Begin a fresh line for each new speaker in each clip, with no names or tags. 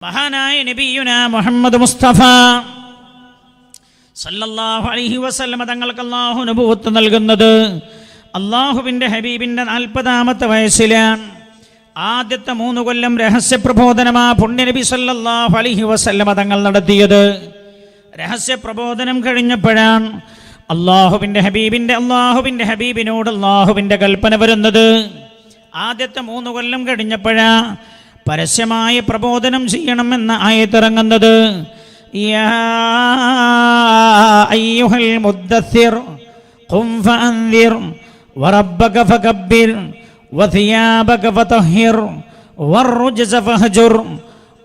മഹാനായ നബിയുനാ മുഹമ്മദ് മുസ്തഫ സല്ലല്ലാഹു അലൈഹി വസല്ലം തങ്ങൾക്ക് അല്ലാഹു നബുവത്ത് നൽകുന്നത് അല്ലാഹുവിൻ്റെ ഹബീബിൻ്റെ 40-ാമത്തെ വയസ്സിലാണ്. ആദ്യത്തെ 3 കൊല്ലം രഹസ്യ പ്രബോധനമാ പുണ്യനബി സല്ലല്ലാഹു അലൈഹി വസല്ലം തങ്ങൾ നടത്തിയത്. രഹസ്യ പ്രബോധനം കഴിഞ്ഞപ്പോഴാണ് അല്ലാഹുവിൻ്റെ ഹബീബിനോട് അല്ലാഹുവിൻ്റെ കൽപ്പന വരുന്നത്. ആദ്യത്തെ 3 കൊല്ലം കഴിഞ്ഞപ്പോഴാ പരസ്യമായ പ്രബോധനം ചെയ്യണമെന്ന ആയത്തിറങ്ങുന്നത്. യാ അയ്യുഹൽ മുദ്ദസ്സിർ ഖും ഫഅൻദിർ വറബ്ബക ഫകബ്ബിർ വസിയാബക ഫതഹിർ വറുജ്സ ഫഹജുർ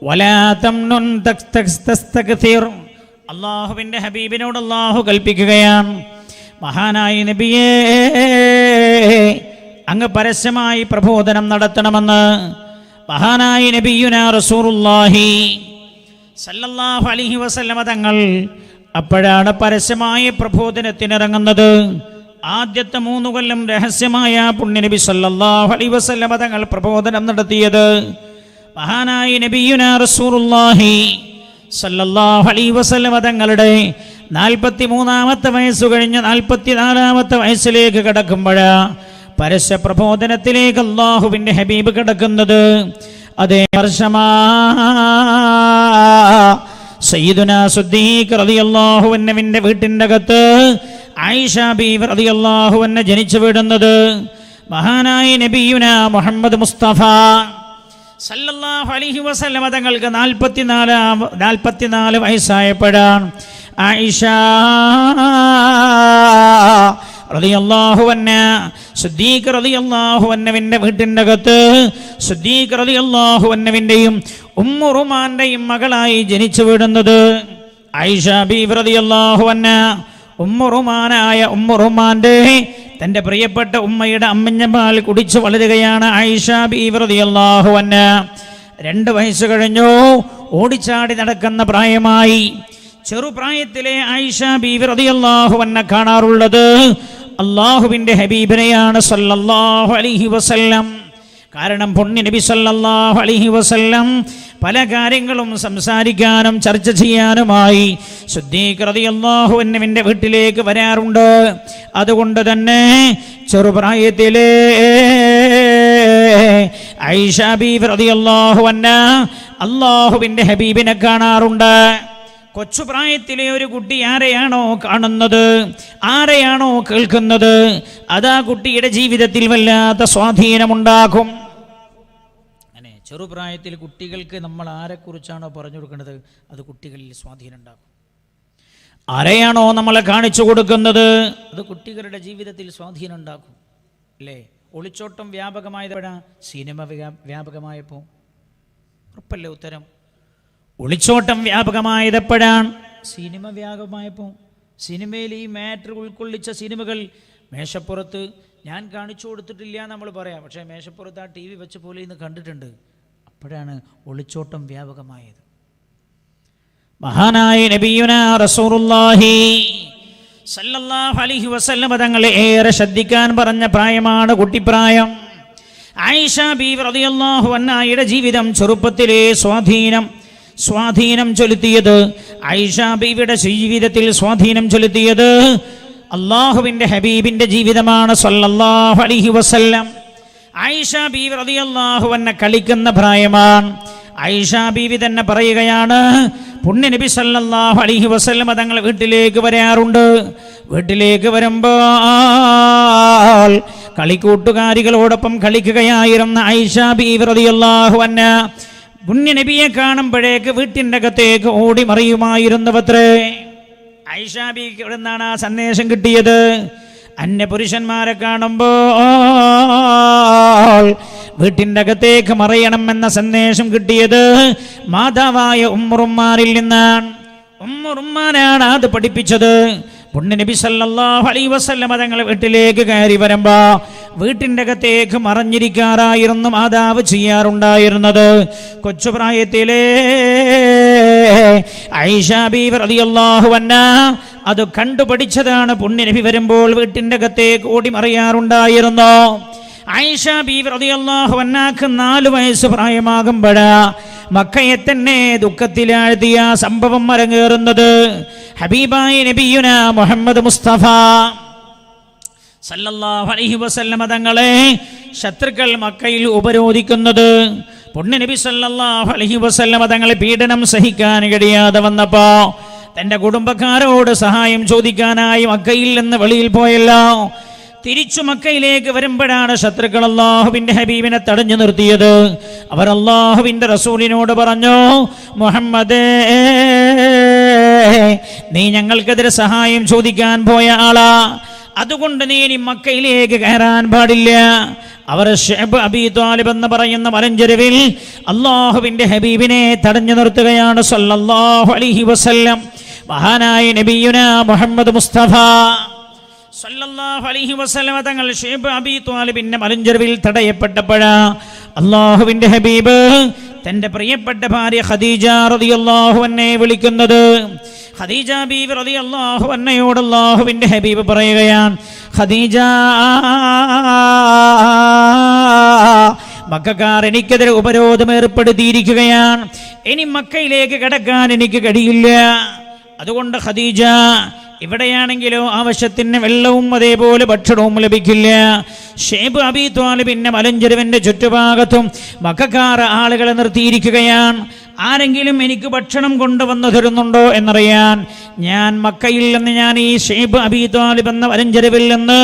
വലാ തംനുൻ തസ്തക്സിർ. അല്ലാഹുവിൻ്റെ ഹബീബിനോട് അല്ലാഹു കൽപ്പിക്കുകയാണ്, മഹാനായ നബിയേ, അങ്ങ് പരസ്യമായി പ്രബോധനം നടത്തണമെന്ന്. മഹാനായ നബിയുനാ റസൂലുള്ളാഹി സല്ലല്ലാഹു അലൈഹി വസല്ലമ തങ്ങൾ അപ്പോഴാണ് പരസ്യമായ പ്രബോധനത്തിനിറങ്ങുന്നത്. ആദ്യത്തെ 3 കൊല്ലം രഹസ്യമായ പുണ്യനബി സല്ലല്ലാഹു അലൈഹി വസല്ലമ തങ്ങൾ പ്രബോധനം നടത്തിയത്. മഹാനായ നബിയുനാ റസൂലുള്ളാഹി സല്ലല്ലാഹു അലൈഹി വസല്ലമ തങ്ങളുടെ 43-ാമത്തെ വയസ്സ് കഴിഞ്ഞ് 44-ാമത്തെ വയസ്സിലേക്ക് കടക്കുമ്പോഴാ പരസ്യ പ്രബോധനത്തിലേക്ക് അല്ലാഹുവിൻ്റെ ഹബീബ് കിടക്കുന്നത്. അതേ വർഷമാ സയ്യിദുനാ സിദ്ദീഖ് റളിയല്ലാഹു അൻഹുവിൻ്റെ വീട്ടിൻ്റെ അകത്ത് ആയിഷ ബീവി റളിയല്ലാഹു അൻഹ ജനിച്ചു വീഴുന്നത്. മഹാനായ നബിയുനാ മുഹമ്മദ് മുസ്തഫ സല്ലല്ലാഹു അലൈഹി വസല്ലം തങ്ങൾക്ക് 44 വയസ്സായപ്പോഴാണ് ആയിഷ റളിയല്ലാഹു അൻഹ സിദ്ദീഖ് റളിയല്ലാഹു അൻഹുവിൻ്റെ വീട്ടിൻ്റെ അകത്ത് സിദ്ദീഖ് റളിയല്ലാഹു അൻഹുവിൻ്റെയും ഉമ്മു റുമാൻ്റെയും മകളായി ജനിച്ചു വീഴുന്നത്. ആയിഷ ബീവി റളിയല്ലാഹു അൻഹ ഉമ്മു റുമാൻ്റെ തൻ്റെ പ്രിയപ്പെട്ട ഉമ്മയുടെ അമ്മിഞ്ഞ പാൽ കുടിച്ചു വളരുകയാണ് ആയിഷ ബീവി റളിയല്ലാഹു അൻഹ. 2 വയസ്സ് കഴിഞ്ഞു, ഓടിച്ചാടി നടക്കുന്ന പ്രായമായി. ചെറുപ്രായത്തിലെ ആയിഷ ബീവി റളിയല്ലാഹു അൻഹ കാണാറുള്ളത് അല്ലാഹുവിൻ്റെ ഹബീബിനെയാണ് സല്ലല്ലാഹു അലൈഹി വസല്ലം. കാരണം പുണ്യനബി സല്ലല്ലാഹു അലൈഹി വസല്ലം പല കാര്യങ്ങളും സംസാരിക്കാനും ചർച്ച ചെയ്യാനുമായി സിദ്ദീഖ് റളിയല്ലാഹു അൻഹുവിൻ്റെ വീട്ടിലേക്ക് വരാറുണ്ട്. അതുകൊണ്ട് തന്നെ ചെറുപ്രായത്തിലെ ആയിഷ ബീവി റളിയല്ലാഹു അൻഹ അല്ലാഹുവിൻ്റെ ഹബീബിനെ കാണാറുണ്ട്. കൊച്ചുപ്രായത്തിലെ ഒരു കുട്ടി ആരെയാണോ കാണുന്നത്, ആരെയാണോ കേൾക്കുന്നത്, അതാ കുട്ടിയുടെ ജീവിതത്തിൽ വല്ലാത്ത സ്വാധീനമുണ്ടാക്കും. അങ്ങനെ ചെറുപ്രായത്തിൽ കുട്ടികൾക്ക് നമ്മൾ ആരെക്കുറിച്ചാണോ പറഞ്ഞു കൊടുക്കുന്നത് അത് കുട്ടികളിൽ സ്വാധീനം ഉണ്ടാക്കും. ആരെയാണോ നമ്മളെ കാണിച്ചു കൊടുക്കുന്നത് അത് കുട്ടികളുടെ ജീവിതത്തിൽ സ്വാധീനം ഉണ്ടാക്കും. അല്ലേ? ഒളിച്ചോട്ടം വ്യാപകമായപ്പോഴാണ് സിനിമ വ്യാപകമായപ്പോൾ? ഉറപ്പല്ലേ ഉത്തരം? ഒളിച്ചോട്ടം വ്യാപകമായതെപ്പോഴാണ്? സിനിമ വ്യാപകമായപ്പോൾ. സിനിമയിൽ ഈ മാറ്റർ ഉൾക്കൊള്ളിച്ച സിനിമകൾ മേശപ്പുറത്ത് ഞാൻ കാണിച്ചു കൊടുത്തിട്ടില്ല നമ്മൾ പറയാം, പക്ഷേ മേശപ്പുറത്ത് ആ TV വെച്ച പോലെ ഇന്ന് കണ്ടിട്ടുണ്ട്. അപ്പോഴാണ് ഒളിച്ചോട്ടം വ്യാപകമായത്. മഹാനായ നബിയുനാ റസൂലുള്ളാഹി സല്ലല്ലാഹു അലൈഹി വസല്ലം തങ്ങളെ ഏറെ ശ്രദ്ധിക്കാൻ പറഞ്ഞ പ്രായമാണ് കുട്ടിപ്രായം. ആയിഷ ബീവി റളിയല്ലാഹു അൻഹയുടെ ജീവിതം ചെറുപ്പത്തിലെ സ്വാധീനം ചെലുത്തിയത്, ആയിഷ ബീവിയുടെ ജീവിതത്തിൽ സ്വാധീനം ചെലുത്തിയത് അല്ലാഹുവിൻ്റെ ഹബീബിൻ്റെ ജീവിതമാണ് സല്ലല്ലാഹു അലൈഹി വസല്ലം. ആയിഷ ബീവി റളിയല്ലാഹു അൻഹ കളിക്കുന്ന പ്രായമാണ്. ആയിഷ ബീവി തന്നെ പറയുകയാണ്, പുണ്യനബി സല്ലല്ലാഹു അലൈഹി വസല്ലം തങ്ങൾ വീട്ടിലേക്ക് വരാറുണ്ട്. വീട്ടിലേക്ക് വരുമ്പോൾ കളിക്കൂട്ടുകാരികളോടൊപ്പം കളിക്കുകയായിരുന്ന ആയിഷ ബീവി റളിയല്ലാഹു അൻഹ പുണ്യനബിയെ കാണുമ്പോഴേക്ക് വീട്ടിൻ്റെ അകത്തേക്ക് ഓടി മറിയുമായിരുന്നവത്രേ. ആയിഷ ബീവിക്ക് എവിടെ നിന്നാണ് ആ സന്ദേശം കിട്ടിയത്? അന്യപുരുഷന്മാരെ കാണുമ്പോൾ വീട്ടിൻ്റെ അകത്തേക്ക് മറിയണമെന്ന സന്ദേശം കിട്ടിയത് മാതാവായ ഉമ്മുറുമ്മാനിൽ നിന്നാണ്. ഉമ്മുറുമ്മാനാണ് അത് പഠിപ്പിച്ചത്. പുണ്യനബി സല്ലല്ലാഹു അലൈഹി വസല്ലം തങ്ങൾ വീട്ടിലേക്ക് കയറി വരുമ്പോൾ വീട്ടിൻ്റെ അകത്തേക്ക് മറഞ്ഞിരിക്കാറായിരുന്നു മാതാവ് ചെയ്യാറുണ്ടായിരുന്നത്. കൊച്ചുപ്രായത്തിലെ ആയിഷ ബീവി റളിയല്ലാഹു അൻഹ അത് കണ്ടുപഠിച്ചതാണ്. പുണ്യനബി വരുമ്പോൾ വീട്ടിൻ്റെ അകത്തേക്ക് ഓടി മറിയാറുണ്ടായിരുന്നു. ആയിഷ ബീവി റളിയല്ലാഹു അൻഹാക്ക് 4 വയസ്സ് പ്രായമാകുമ്പോഴാ മക്കയെ തന്നെ ദുഃഖത്തിലാഴ്ത്തിയ സംഭവം അരങ്ങേറുന്നത് ഹബീബായ നബിയുന മുഹമ്മദ് മുസ്തഫ സല്ലല്ലാഹു അലൈഹി വസല്ലമ തങ്ങളെ ശത്രുക്കൾ മക്കയിൽ ഉപരോധിക്കുന്നത് പൊന്നു നബി സല്ലല്ലാഹു അലൈഹി വസല്ലമ തങ്ങളെ പീഡനം സഹിക്കാൻ കഴിയാതെ വന്നപ്പോ തന്റെ കുടുംബക്കാരോട് സഹായം ചോദിക്കാനായി മക്കയിൽ നിന്ന് വെളിയിൽ പോയല്ലോ. തിരിച്ചു മക്കയിലേക്ക് വരുമ്പോഴാണ് ശത്രുക്കൾ അല്ലാഹുവിന്റെ ഹബീബിനെ തടഞ്ഞു നിർത്തിയത്. അവർ അല്ലാഹുവിന്റെ റസൂലിനോട് പറഞ്ഞു, മുഹമ്മദേ, നീ ഞങ്ങൾക്കെതിരെ സഹായം ചോദിക്കാൻ പോയ ആളാ, അതുകൊണ്ട് നീ ഇനി മക്കയിലേക്ക് കയറാൻ പാടില്ല. അവർ ശഅബ് അബീ ത്വാലിബ് എന്ന് പറയുന്ന മലഞ്ചെരുവിൽ അല്ലാഹുവിന്റെ ഹബീബിനെ തടഞ്ഞു നിർത്തുകയാണ് സല്ലല്ലാഹു അലൈഹി വസല്ലം. മഹാനായ നബിയുന മുഹമ്മദ് മുസ്തഫ സല്ലല്ലാഹു അലൈഹി വസല്ലം തങ്ങൾ ശഅബ് അബീ ത്വാലിബിന്റെ മലഞ്ചെരുവിൽ തടയപ്പെട്ടപ്പോഴാ അല്ലാഹുവിന്റെ ഹബീബ് തന്റെ പ്രിയപ്പെട്ട ഭാര്യ ഖദീജ റളിയല്ലാഹു അൻഹയെ വിളിക്കുന്നത്. ഖദീജ ബീവി റളിയല്ലാഹു അൻഹയോട് അല്ലാഹുവിന്റെ ഹബീബ് പറയുകയാണ്, ഖദീജ, മക്കക്കാർ എനിക്കെതിരെ ഉപരോധം ഏർപ്പെടുത്തിയിരിക്കുകയാണ്. ഇനി മക്കയിലേക്ക് കടക്കാൻ എനിക്ക് കഴിയില്ല. അതുകൊണ്ട് ഖദീജ, ഇവിടെയാണെങ്കിലോ ആവശ്യത്തിന് വെള്ളവും അതേപോലെ ഭക്ഷണവും ലഭിക്കില്ല. ശഅബ് അബീ ത്വാലിബിന്റെ മലഞ്ചെരുവിന്റെ ചുറ്റുഭാഗത്തും മക്കക്കാർ ആളുകളെ നിർത്തിയിരിക്കുകയാണ്. ആരെങ്കിലും എനിക്ക് ഭക്ഷണം കൊണ്ടുവന്നു തരുന്നുണ്ടോ എന്നറിയാൻ ഞാൻ മക്കയിൽ നിന്ന് ഞാൻ ഈ ശഅബ് അബീ ത്വാലിബ് എന്ന മലഞ്ചെരുവിൽ നിന്ന്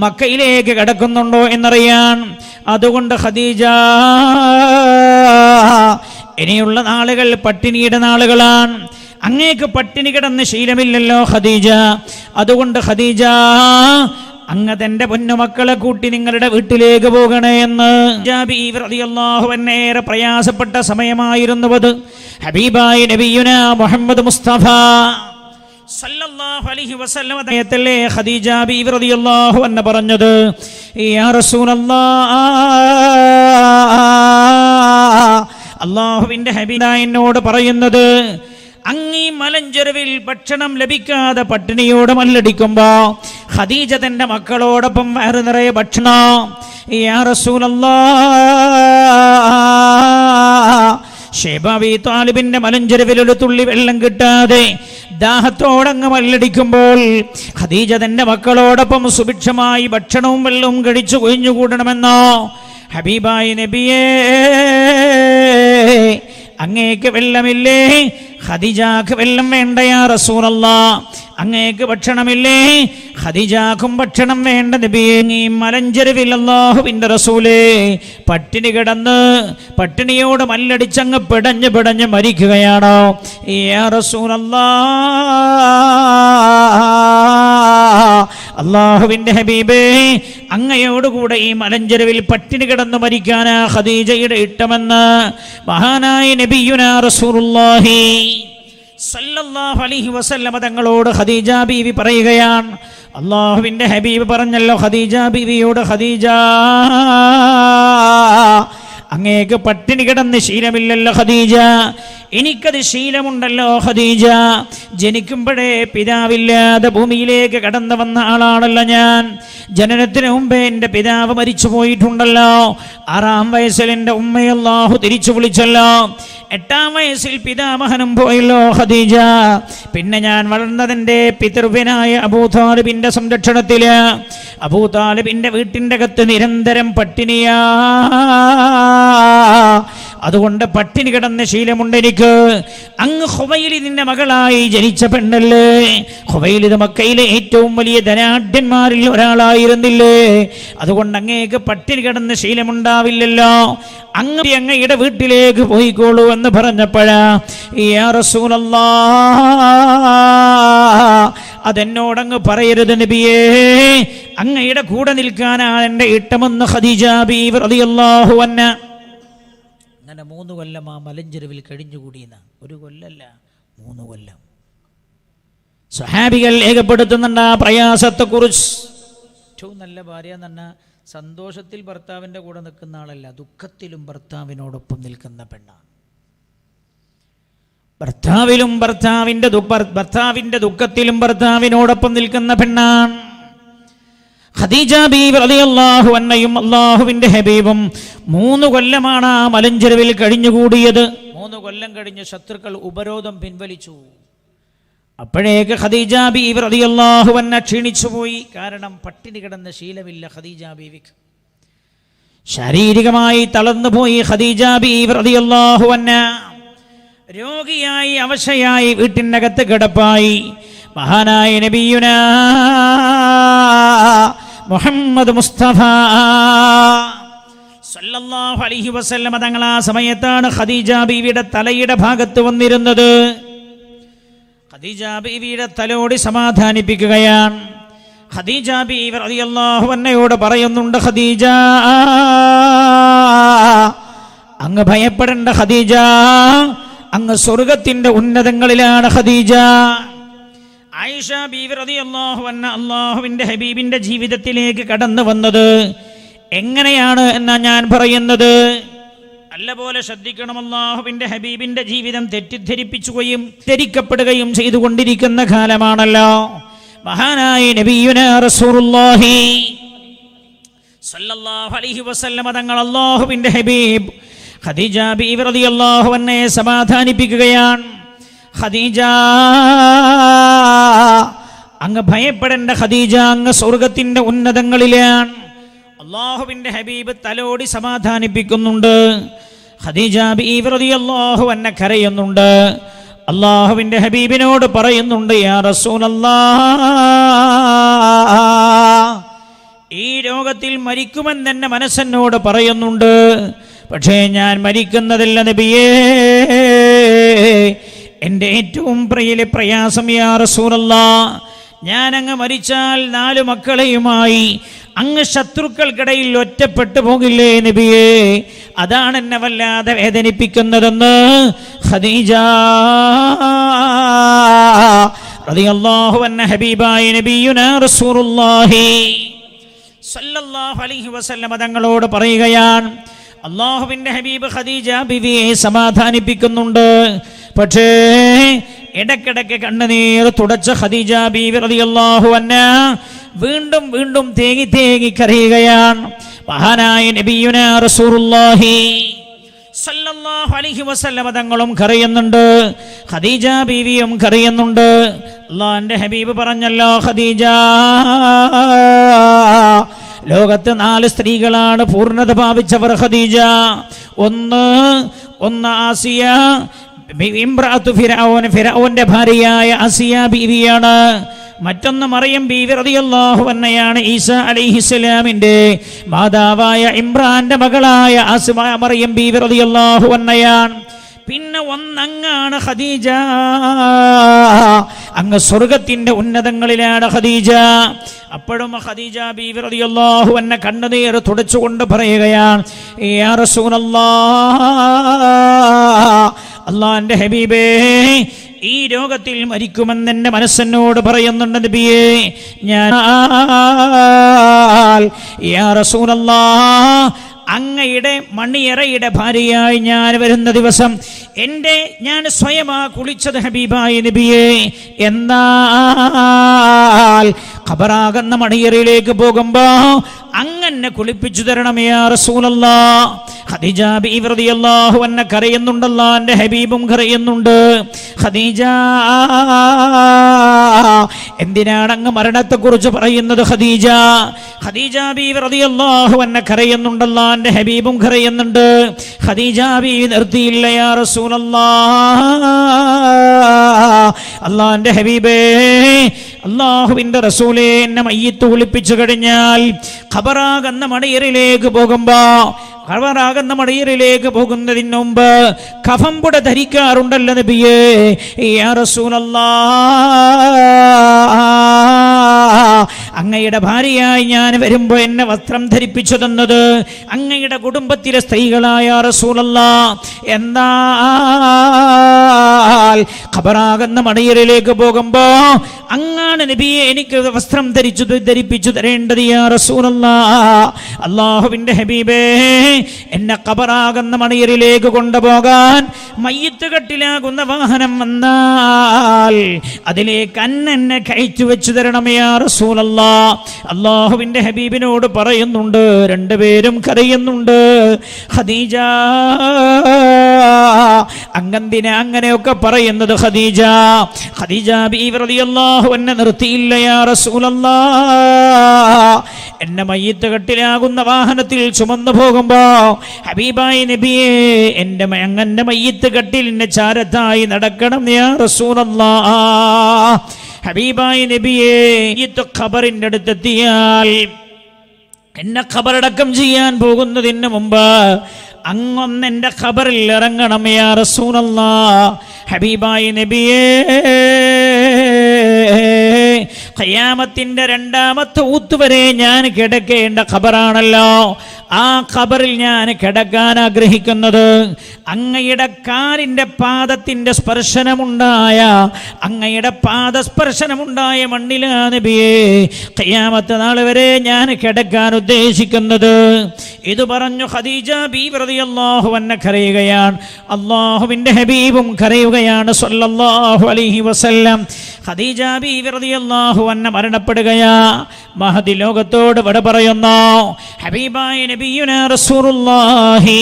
മക്കയിലേക്ക് കടക്കുന്നുണ്ടോ എന്നറിയാൻ. അതുകൊണ്ട് ഖദീജ, ഇനിയുള്ള നാളുകൾ പട്ടിണിയുടെ നാളുകളാണ്. അങ്ങേക്ക് പട്ടിണി കിടന്ന് ശീലമില്ലല്ലോ ഖദീജ. അതുകൊണ്ട് ഖദീജ, അങ്ങ് തന്റെ പൊന്നുമക്കളെ കൂട്ടി നിങ്ങളുടെ വീട്ടിലേക്ക് പോകണേ എന്ന് ബീവി റളിയല്ലാഹു അൻഹ ഏറെ പ്രയാസപ്പെട്ട സമയമായിരുന്നു അത്. ഹബീബായ നബിയുന മുഹമ്മദ് മുസ്തഫ സല്ലല്ലാഹു അലൈഹി വസല്ലം തങ്ങളെ ഖദീജ ബീവി റളിയല്ലാഹു അൻഹ പറഞ്ഞത്, യാ റസൂലല്ലാഹ്, അല്ലാഹുവിന്റെ ഹബീബ് എന്നോട് പറയുന്നത്, അങ്ങീ മലഞ്ചെരുവിൽ ഭക്ഷണം ലഭിക്കാതെ പട്ടിണിയോട് മല്ലടിക്കുമ്പോ ഖദീജ തന്റെ മക്കളോടൊപ്പം വയറു നിറയെ ഭക്ഷണം. യാ റസൂലല്ലാഹ്, ശഅബ് അബീ ത്വാലിബിന്റെ മലഞ്ചെരുവിൽ ഒരു തുള്ളി വെള്ളം കിട്ടാതെ ദാഹത്തോടങ്ങ് മല്ലടിക്കുമ്പോൾ ഖദീജ തന്റെ മക്കളോടൊപ്പം സുഭിക്ഷമായി ഭക്ഷണവും വെള്ളവും കഴിച്ചു കൊഴിഞ്ഞുകൂടണമെന്നോ? ഹബീബായ നബിയേ, അങ്ങേക്ക് വെള്ളമില്ലേ? ഖദീജക്ക് വെള്ളം വേണ്ട യാ റസൂലല്ലാഹ്. അങ്ങേക്ക് ഭക്ഷണമില്ലേ? ഖദീജക്കും ഭക്ഷണം വേണ്ട നബിയേ. ഈ മലഞ്ചെരുവിൽ അല്ലാഹുവിന്റെ റസൂലേ പട്ടിണി കിടന്ന് പട്ടിണിയോട് മല്ലടിച്ചങ്ങ് പിടഞ്ഞ് പിടഞ്ഞ് മരിക്കുകയാണോ യാ റസൂലല്ലാഹ്? അല്ലാഹുവിന്റെ ഹബീബേ, അങ്ങയോടുകൂടെ ഈ മലഞ്ചെരുവിൽ പട്ടിണി കിടന്ന് മരിക്കാനാ ഖദീജയുടെ ഇഷ്ടമെന്ന് മഹാനായ നബിയുനാ റസൂലുള്ളാഹി സല്ലല്ലാഹു അലൈഹി വസല്ലം തങ്ങളോട് ഖദീജ ബീവി പറയുകയാണ്. അല്ലാഹുവിന്റെ ഹബീബ് പറഞ്ഞല്ലോ ഖദീജ ബീവിയോട്, ഖദീജ, അങ്ങേക്ക് പട്ടിണി കിടന്ന് ശീലമില്ലല്ലോ ഖദീജ, എനിക്കത് ശീലമുണ്ടല്ലോ ഖദീജ. ജനിക്കുമ്പോഴേ പിതാവില്ലാതെ ഭൂമിയിലേക്ക് കടന്നു വന്ന ആളാണല്ലോ ഞാൻ. ജനനത്തിന് മുമ്പേ എൻ്റെ പിതാവ് മരിച്ചു പോയിട്ടുണ്ടല്ലോ. 6-ാം വയസ്സിൽ എൻ്റെ ഉമ്മയെ അല്ലാഹു തിരിച്ചു വിളിച്ചല്ലോ. 8-ാം വയസ്സിൽ പിതാമഹനും പോയല്ലോ ഖദീജ. പിന്നെ ഞാൻ വളർന്നതിൻ്റെ പിതൃവ്യനായ അബൂ താലിബിന്റെ സംരക്ഷണത്തില്. അബൂ താലിബിന്റെ വീട്ടിൻ്റെ അകത്ത് നിരന്തരം പട്ടിണിയാ. അതുകൊണ്ട് പട്ടിണി കിടന്ന ശീലമുണ്ട് എനിക്ക്. അങ്ങ് ഖുവൈലിദിന്റെ മകളായി ജനിച്ച പെണ്ണല്ലേ? ഖുവൈലിദ് മക്കയിലെ ഏറ്റവും വലിയ ധനാഢ്യന്മാരിൽ ഒരാളായിരുന്നില്ലേ? അതുകൊണ്ട് അങ്ങേക്ക് പട്ടിണി കിടന്ന ശീലമുണ്ടാവില്ലല്ലോ. അങ്ങയുടെ വീട്ടിലേക്ക് പോയിക്കോളൂ എന്ന് പറഞ്ഞപ്പോഴാ യാ റസൂലല്ലാഹ്, അതെന്നോടങ്ങ് പറയരുത് നബിയേ, അങ്ങയുടെ കൂടെ നിൽക്കാനാണ് എൻ്റെ ഇഷ്ടമെന്ന് ഖദീജ ബീവി റളിയല്ലാഹു അൻഹ. അങ്ങനെ 3 കൊല്ലം ആ മലഞ്ചെരുവിൽ കഴിഞ്ഞുകൂടിയെന്ന. 1 കൊല്ലല്ല, 3 കൊല്ലം. സ്വഹാബികൾ രേഖപ്പെടുത്തുന്നുണ്ട് ആ പ്രയാസത്തെക്കുറിച്ച്. ഏറ്റവും നല്ല ഭാര്യ എന്ന് പറഞ്ഞാൽ സന്തോഷത്തിൽ ഭർത്താവിൻ്റെ കൂടെ നിൽക്കുന്ന ആളല്ല, ദുഃഖത്തിലും ഭർത്താവിനോടൊപ്പം നിൽക്കുന്ന പെണ്ണാണ്. ഭർത്താവിന്റെ ദുഃഖത്തിലും ഭർത്താവിനോടൊപ്പം നിൽക്കുന്ന പെണ്ണാണ് ഖദീജ ബീവി റളിയല്ലാഹു അൻഹയും അല്ലാഹുവിന്റെ ഹബീബും. 3 കൊല്ലമാണ് ആ മലഞ്ചെരുവിൽ കഴിഞ്ഞുകൂടിയത്. 3 കൊല്ലം കഴിഞ്ഞ് ശത്രുക്കൾ ഉപരോധം പിൻവലിച്ചു. അപ്പോഴേക്ക് ഖദീജ ബീവി റളിയല്ലാഹു അൻഹ ക്ഷീണിച്ചുപോയി. കാരണം പട്ടിണി കിടന്ന ശീലമില്ല ഖദീജ ബീവിക്ക്. ശാരീരികമായി തളർന്നുപോയി ഖദീജ ബീവി റളിയല്ലാഹു അൻഹ. രോഗിയായി അവശയായി വീട്ടിനകത്ത് കിടപ്പായി. മഹാനായ നബിയുനാ മുഹമ്മദ് മുസ്തഫ സല്ലല്ലാഹു അലൈഹി വസല്ലം തങ്ങൾ ആ സമയത്താണ് ഖദീജ ബീവിയുടെ തലയുടെ ഭാഗത്ത് വന്നിരുന്നത്. ഖദീജ ബീവിയുടെ തലോടി സമാധാനിപ്പിക്കുകയാണ്. ഖദീജ ബീവി റളിയല്ലാഹു അൻഹയോട് പറയുന്നുണ്ട്, ഖദീജ അങ്ങ് ഭയപ്പെടേണ്ട ഖദീജ, അങ്ങ് സ്വർഗത്തിന്റെ ഉന്നതങ്ങളിലാണ് ഖദീജ. ആയിഷ ബീവി റളിയല്ലാഹു അൻഹ അല്ലാഹുവിന്റെ ഹബീബിന്റെ ജീവിതത്തിലേക്ക് കടന്നു വന്നത് എങ്ങനെയാണ് എന്നാ ഞാൻ പറയുന്നത്. നല്ലപോലെ ശ്രദ്ധിക്കണം. അല്ലാഹുവിന്റെ ഹബീബിന്റെ ജീവിതം തെറ്റിദ്ധരിപ്പിക്കുകയും ധരിക്കപ്പെടുകയും ചെയ്തുകൊണ്ടിരിക്കുന്ന കാലമാണല്ലോ. മഹാനായ നബിയുനാ റസൂലുള്ളാഹി സല്ലല്ലാഹു അലൈഹി വസല്ലം തങ്ങൾ അല്ലാഹുവിന്റെ ഹബീബ് ഖദീജ ബീവി റളിയല്ലാഹു അൻഹയെ സമാധാനിപ്പിക്കുകയാണ്. ഖദീജ അങ്ങ് ഭയപ്പെടേണ്ട ഖദീജ, അങ്ങ് സ്വർഗത്തിന്റെ ഉന്നതങ്ങളിലാണ്. അല്ലാഹുവിന്റെ ഹബീബ് തലോടി സമാധാനിപ്പിക്കുന്നുണ്ട്. ഖദീജ ബീവി റളിയല്ലാഹു അൻഹ കരയുന്നുണ്ട്. അല്ലാഹുവിന്റെ ഹബീബിനോട് പറയുന്നുണ്ട്, യാ റസൂലല്ലാഹ്, ഈ രോഗത്തിൽ മരിക്കുമെന്ന് എന്നെ മനസ്സെന്നോട് പറയുന്നുണ്ട്. പക്ഷേ ഞാൻ മരിക്കുന്നതല്ല നബിയേ, എൻ്റെ ഏറ്റവും പ്രിയ പ്രയാസം യാ റസൂലല്ലാഹ്, ഞാൻ അങ്ങ് മരിച്ചാൽ 4 മക്കളെയുമായി അങ്ങ് ശത്രുക്കൾക്കിടയിൽ ഒറ്റപ്പെട്ടു പോകില്ലേ നബിയേ, അതാണ് എന്നെ വല്ലാതെ വേദനിപ്പിക്കുന്നതെന്ന് ഖദീജ റളിയല്ലാഹു അൻഹ ഹബീബായ നബിയുനാ റസൂലുള്ളാഹി സല്ലല്ലാഹു അലൈഹി വസല്ലം തങ്ങളോട് പറയുകയാണ്. അല്ലാഹുവിന്റെ ഹബീബ് ഖദീജ ബിവിയെ സമാധാനിപ്പിക്കുന്നുണ്ട്. പക്ഷേ ഇടക്കിടക്ക് കണ്ണുനീർ തുടച്ച ഖദീജ ബീവി റളിയല്ലാഹു അൻഹ വീണ്ടും വീണ്ടും തേങ്ങി തേങ്ങി കരയുകയാണ്. മഹാനായ നബിയുനാ റസൂലുള്ളാഹി സല്ലല്ലാഹു അലൈഹി വസല്ലം തങ്ങളും കരയുന്നുണ്ട്, ഖദീജ ബീവിയും കരയുന്നുണ്ട്. അല്ലാഹുവിന്റെ ഹബീബ് പറഞ്ഞല്ലോ, ഖദീജ, ലോകത്ത് 4 സ്ത്രീകളാണ് പൂർണ്ണത പ്രാപിച്ചവർ ഖദീജ. ഒന്ന് ആസിയ ഇംറഅത്തു ഫിർഔൻ, ഫിർഔന്റെ ഭാര്യയായ ആസിയ ബീവിയാണ്. മറ്റൊന്ന് മറിയം ബീവി റളിയല്ലാഹു അൻഹയാണ്, ഈസാ അലൈഹിസ്സലാമിന്റെ മാതാവായ ഇമ്രാന്റെ മകളായ മറിയം ബീവി റളിയല്ലാഹു അൻഹയാണ്. പിന്നെ ഒന്നങ്ങാണ് ഖദീജ, അങ്ങ് സ്വർഗത്തിന്റെ ഉന്നതങ്ങളിലാണ് ഖദീജ. അപ്പോഴും ഖദീജ ബീവി റളിയല്ലാഹു അൻഹ കണ്ണുനീർ തുടച്ചുകൊണ്ട് പറയുകയാണ്, യാ റസൂലല്ലാഹ്, അല്ലാഹുവിന്റെ ഹബീബേ, ഈ രോഗത്തിൽ മരിക്കുമെന്ന് എൻ്റെ മനസ്സെന്നോട് പറയുന്നുണ്ട് നബിയേ. ഞാൻ യാ റസൂലല്ലാഹ്, അങ്ങയുടെ മണിയറയുടെ ഭാര്യയായി ഞാൻ വരുന്ന ദിവസം ഞാൻ സ്വയമാ കുളിച്ചത് ഹബീബായ നബിയേ. എന്നാൽ ഖബറാകുന്ന മണിയറയിലേക്ക് പോകുമ്പോ അങ്ങനെ കുളിപ്പിച്ചു തരണം യാ റസൂലല്ലാഹ്. ഖദീജ ബീവി റളിയല്ലാഹു അൻഹ കരയുന്നുണ്ടല്ലോ, എൻ്റെ ഹബീബും കരയുന്നുണ്ട്. ഖദീജ, എന്തിനാണ് അങ്ങ് മരണത്തെക്കുറിച്ച് പറയുന്നത് ഖദീജ? ഖദീജ ബീവി റളിയല്ലാഹു അൻഹ കരയുന്നുണ്ടല്ലോ, എൻ്റെ ഹബീബും കരയുന്നുണ്ട്. ഖദീജ ബീവി നിർത്തിയില്ല, യാ റസൂലല്ലാഹ്, അല്ലാഹുവിന്റെ ഹബീബേ, അല്ലാഹുവിന്റെ റസൂലേ, എന്നെ മയ്യിത്ത് കുളിപ്പിച്ചു കഴിഞ്ഞാൽ ഖബറാകുന്ന മണിയറയിലേക്ക് പോകുന്നതിന് മുമ്പ് കഫംപുട ധരിക്കാറുണ്ടല്ലോ നബിയേ. യാ റസൂലല്ലാഹ്, അങ്ങയുടെ ഭാര്യയായി ഞാൻ വരുമ്പോ എന്നെ വസ്ത്രം ധരിപ്പിച്ചു തന്നത് അങ്ങയുടെ കുടുംബത്തിലെ സ്ത്രീകളായ റസൂലല്ലാഹ്. എന്നാൽ ഖബറാകുന്ന മണിയറയിലേക്ക് പോകുമ്പോ അങ്ങാണ് നബിയെ എനിക്ക് വസ്ത്രം ധരിപ്പിച്ചു തരേണ്ടത് യാ റസൂലല്ലാഹ്. അല്ലാഹുവിന്റെ ഹബീബേ, എന്നെ ഖബറാകുന്ന മണിയറിലേക്ക് കൊണ്ടുപോകാൻ മയ്യിത്ത് കട്ടിലാകുന്ന വാഹനം വന്നാൽ അതിലേക്ക് എന്നെ കയറ്റി വെച്ചു തരണം യാ റസൂലല്ലാഹ്. അല്ലാഹുവിന്റെ ഹബീബിനോട് പറയുന്നുണ്ട്. രണ്ടുപേരും കരയുന്നുണ്ട്. ഖദീജ, അങ്ങന്തിനെ അങ്ങനെയൊക്കെ പറയുന്നത്? ഖദീജ ബീവി റളിയല്ലാഹു അൻഹ നിർത്തിയില്ല. യാ റസൂലല്ലാഹ്, എന്നെ മയ്യിത്ത് കട്ടിലാകുന്ന വാഹനത്തിൽ ചുമന്നു പോകുമ്പോ ഹബീബായ നബിയെ, അങ്ങന്റെ മയ്യിത്ത് കട്ടിലിന്റെ ചാരത്തായി നടക്കണം യാ റസൂലല്ലാഹ്. ഹബീബായ നബിയെ, ഖബറിന്റെ അടുത്തെത്തിയാൽ എന്നെ ഖബറടക്കം ചെയ്യാൻ പോകുന്നതിന് മുമ്പ് അങ്ങൊന്ന് എൻ്റെ ഖബറിൽ ഇറങ്ങണം യാ റസൂലല്ലാഹ്. ഹബീബായ നബിയേ, ഖിയാമത്തിന്റെ രണ്ടാമത്തെ ഊത്തുവരെ ഞാൻ കിടക്കേണ്ട ഖബറാണല്ലോ. ആ ഖബറിൽ ഞാൻ കിടക്കാൻ ആഗ്രഹിക്കുന്നത് അങ്ങയുടെ കാലിൻ്റെ പാദത്തിൻ്റെ സ്പർശനമുണ്ടായ, അങ്ങയുടെ പാദസ്പർശനമുണ്ടായ മണ്ണിലാ നബിയേ ഖിയാമത്ത് നാൾ വരെ ഞാൻ കിടക്കാൻ ഉദ്ദേശിക്കുന്നത്. ഇത് പറഞ്ഞു ഖദീജ ബീവി റളിയല്ലാഹു അൻഹ കരയുകയാണ്. അല്ലാഹുവിൻ്റെ ഹബീബും കരയുകയാണ് സ്വല്ലല്ലാഹു അലൈഹി വസല്ലം. ഖദീജ ബീവി റളിയല്ലാഹു അൻഹ മരണപ്പെടുകയാ. മഹദി ലോകത്തോട് വിട പറയുന്നു. ഹബീബായ നബിയുനാ റസൂലുള്ളാഹി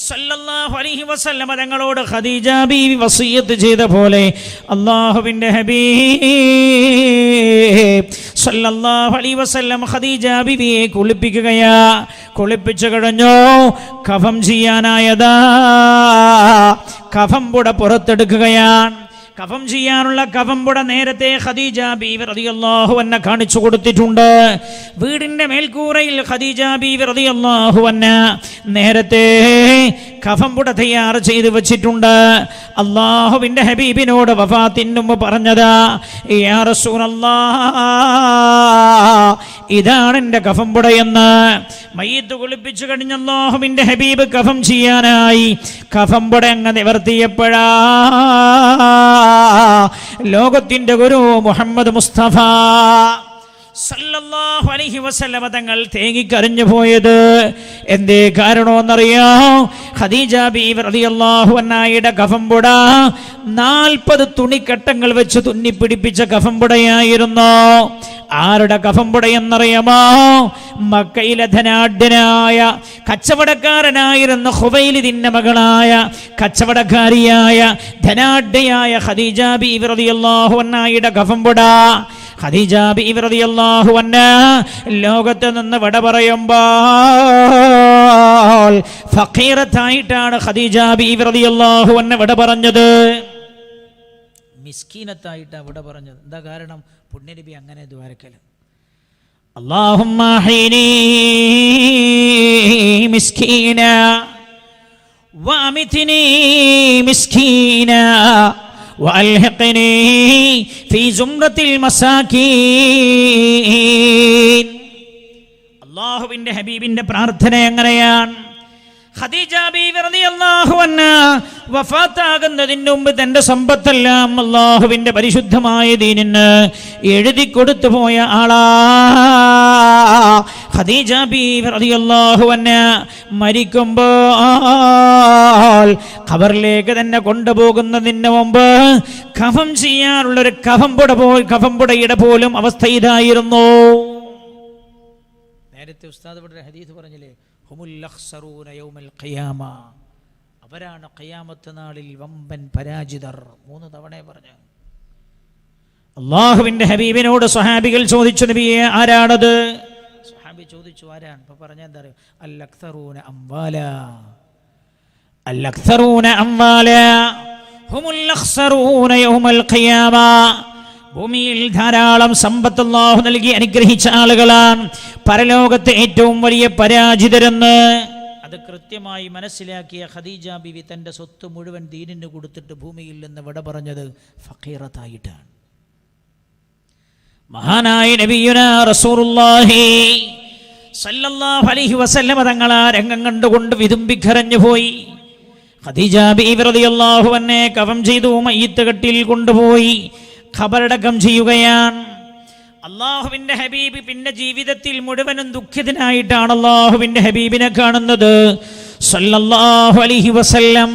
സല്ലല്ലാഹു അലൈഹി വസല്ലം തങ്ങളോട് ഖദീജ ബീവി വസിയത്ത് ചെയ്ത പോലെ അല്ലാഹുവിൻ്റെ ഹബീബ് സല്ലല്ലാഹു അലൈഹി വസല്ലം ഖദീജ ബീവിയെ കുളിപ്പിക്കുകയാ. കുളിപ്പിച്ചു കഴിഞ്ഞു. കഫം ചെയ്യാനായതാ. കഫം പുട പുറത്തെടുക്കുകയാണ്. കഫം ചെയ്യാനുള്ള കഫംപുട നേരത്തെ ഖദീജ ബീവി റളിയല്ലാഹു അൻഹ കാണിച്ചു കൊടുത്തിട്ടുണ്ട്. വീടിന്റെ മേൽക്കൂരയിൽ ഖദീജ ബീവി റളിയല്ലാഹു അൻഹ നേരത്തെ കഫംപുട തയ്യാർ ചെയ്ത് വെച്ചിട്ടുണ്ട്. അല്ലാഹുവിന്റെ ഹബീബിനോട് വഫാത്തിന് മുമ്പ് പറഞ്ഞതാ, യാ റസൂലല്ലാഹ്, ഇതാണ് എൻ്റെ കഫംപുടയെന്ന്. മയ്യിത്ത് കുളിപ്പിച്ചു കഴിഞ്ഞ അല്ലാഹുവിന്റെ ഹബീബ് കഫം ചെയ്യാനായി കഫംപുട അങ്ങ് നിവർത്തിയപ്പോഴാ ലോകത്തിന്റെ ഗുരു മുഹമ്മദ് മുസ്തഫ സല്ലല്ലാഹു അലൈഹി വസല്ലം തങ്ങൾ തേങ്ങിക്കരഞ്ഞു പോയത് എന്തേ കാരണമെന്നറിയോ? ഖദീജ ബീവി റളിയല്ലാഹു അൻഹയുടെ കഫംപുട 40 തുണിക്കട്ടങ്ങൾ വെച്ച് തുന്നിപ്പിടിപ്പിച്ച കഫംപുടയായിരുന്നു. ആരുടെ കഫംപുടയെന്നറിയാമോ? മക്കയിലെ ധനാഢ്യനായ കച്ചവടക്കാരനായിരുന്ന ഖുവൈലിദിന്റെ മകളായ കച്ചവടക്കാരിയായ ധനാഢ്യയായ ഖദീജ ബീവി റളിയല്ലാഹു അൻഹയുടെ കഫംപുട. ഖദീജ ബീവി റളിയല്ലാഹു അൻഹ ലോകത്ത് നിന്ന് വിട പറയുമ്പോൾ ഫഖീറത്തായിട്ടാണ് ഖദീജ ബീവി റളിയല്ലാഹു അൻഹ വിട പറഞ്ഞത്. മിസ്കീനത്തായിട്ടാണ് വിട പറഞ്ഞത്. എന്താ കാരണം? പുണ്യനബി അങ്ങനെ ദ്വാരക്കല്, അല്ലാഹുമ്മ ഹീനി മിസ്കീന വഅമിത്നി മിസ്കീന വഅൽഹിഖ്നി ഫീ സുംറത്തിൽ മസാകീൻ. അല്ലാഹുവിന്റെ ഹബീബിന്റെ പ്രാർത്ഥന എങ്ങനെയാണ്? ഖദീജ ബീവി റളിയല്ലാഹു അൻഹ വഫാത്താകുന്നതിന് മുമ്പ് തന്റെ സമ്പത്തെല്ലാം അല്ലാഹുവിന്റെ പരിശുദ്ധമായ ദീനിന് എഴുതി കൊടുത്തു പോയ ആളാ. ഖദീജ ബീവി റളിയല്ലാഹു അൻഹ മരിക്കുമ്പോൾ ഖബറിലേക്ക് തന്നെ കൊണ്ടുപോകുന്നതിന് മുമ്പ് കഫം ചെയ്യാനുള്ളൊരു കഫംപുടയുടെ പോലും അവസ്ഥ ഇതായിരുന്നു. നേരത്തെ ഉസ്താദ് ഇവിടെ ഹദീസ് പറഞ്ഞില്ലേ, അവരാണ് ഖിയാമത്ത് നാളിൽ വമ്പൻ പരാജിതർ. 3 തവണ പറഞ്ഞു. അല്ലാഹുവിന്റെ ഹബീബിനോട് സ്വഹാബികൾ ചോദിച്ചു, നബിയെ ആരാണത്? സ്വഹാബി ചോദിച്ചു, ആരാണ്? അപ്പൊ പറഞ്ഞ എന്താ അറിയോ? അൽ-അക്സറൂന അംവാല ഹുമുൽ അഖ്സറൂന യൗമൽ ഖിയാമ. ഭൂമിയിൽ ധാരാളം സമ്പത്ത് അല്ലാഹു നൽകി അനുഗ്രഹിച്ച ആളുകളാണ് പരലോകത്തെ ഏറ്റവും വലിയ പരാജിതരെന്ന്. അത് കൃത്യമായി മനസ്സിലാക്കിയ ഖദീജ ബീവി തന്റെ സ്വത്ത് മുഴുവൻ ദീനിന് കൊടുത്തിട്ട് ഭൂമിയിൽ നിന്ന് വിട പറഞ്ഞത് ഫഖീറത്തായിട്ടാണ്. മഹാനായ നബിയുനാ റസൂലുള്ളാഹി സല്ലല്ലാഹു അലൈഹി വസല്ലം തങ്ങൾ ആ രംഗം കണ്ടുകൊണ്ട് വിതുമ്പിക്കരഞ്ഞു പോയി. ഖദീജ ബീവി റളിയല്ലാഹു അൻഹ കഫം ചെയ്തു മയ്യിത്ത് കട്ടിൽ കൊണ്ടുപോയി. ഖബറടക്കം ചെയ്യുകയാണ്. അള്ളാഹുവിന്റെ ഹബീബ് പിന്നെ ജീവിതത്തിൽ മുഴുവനും ദുഃഖിതനായിട്ടാണ് അള്ളാഹുവിന്റെ ഹബീബിനെ കാണുന്നത് സല്ലല്ലാഹു അലൈഹി വസല്ലം.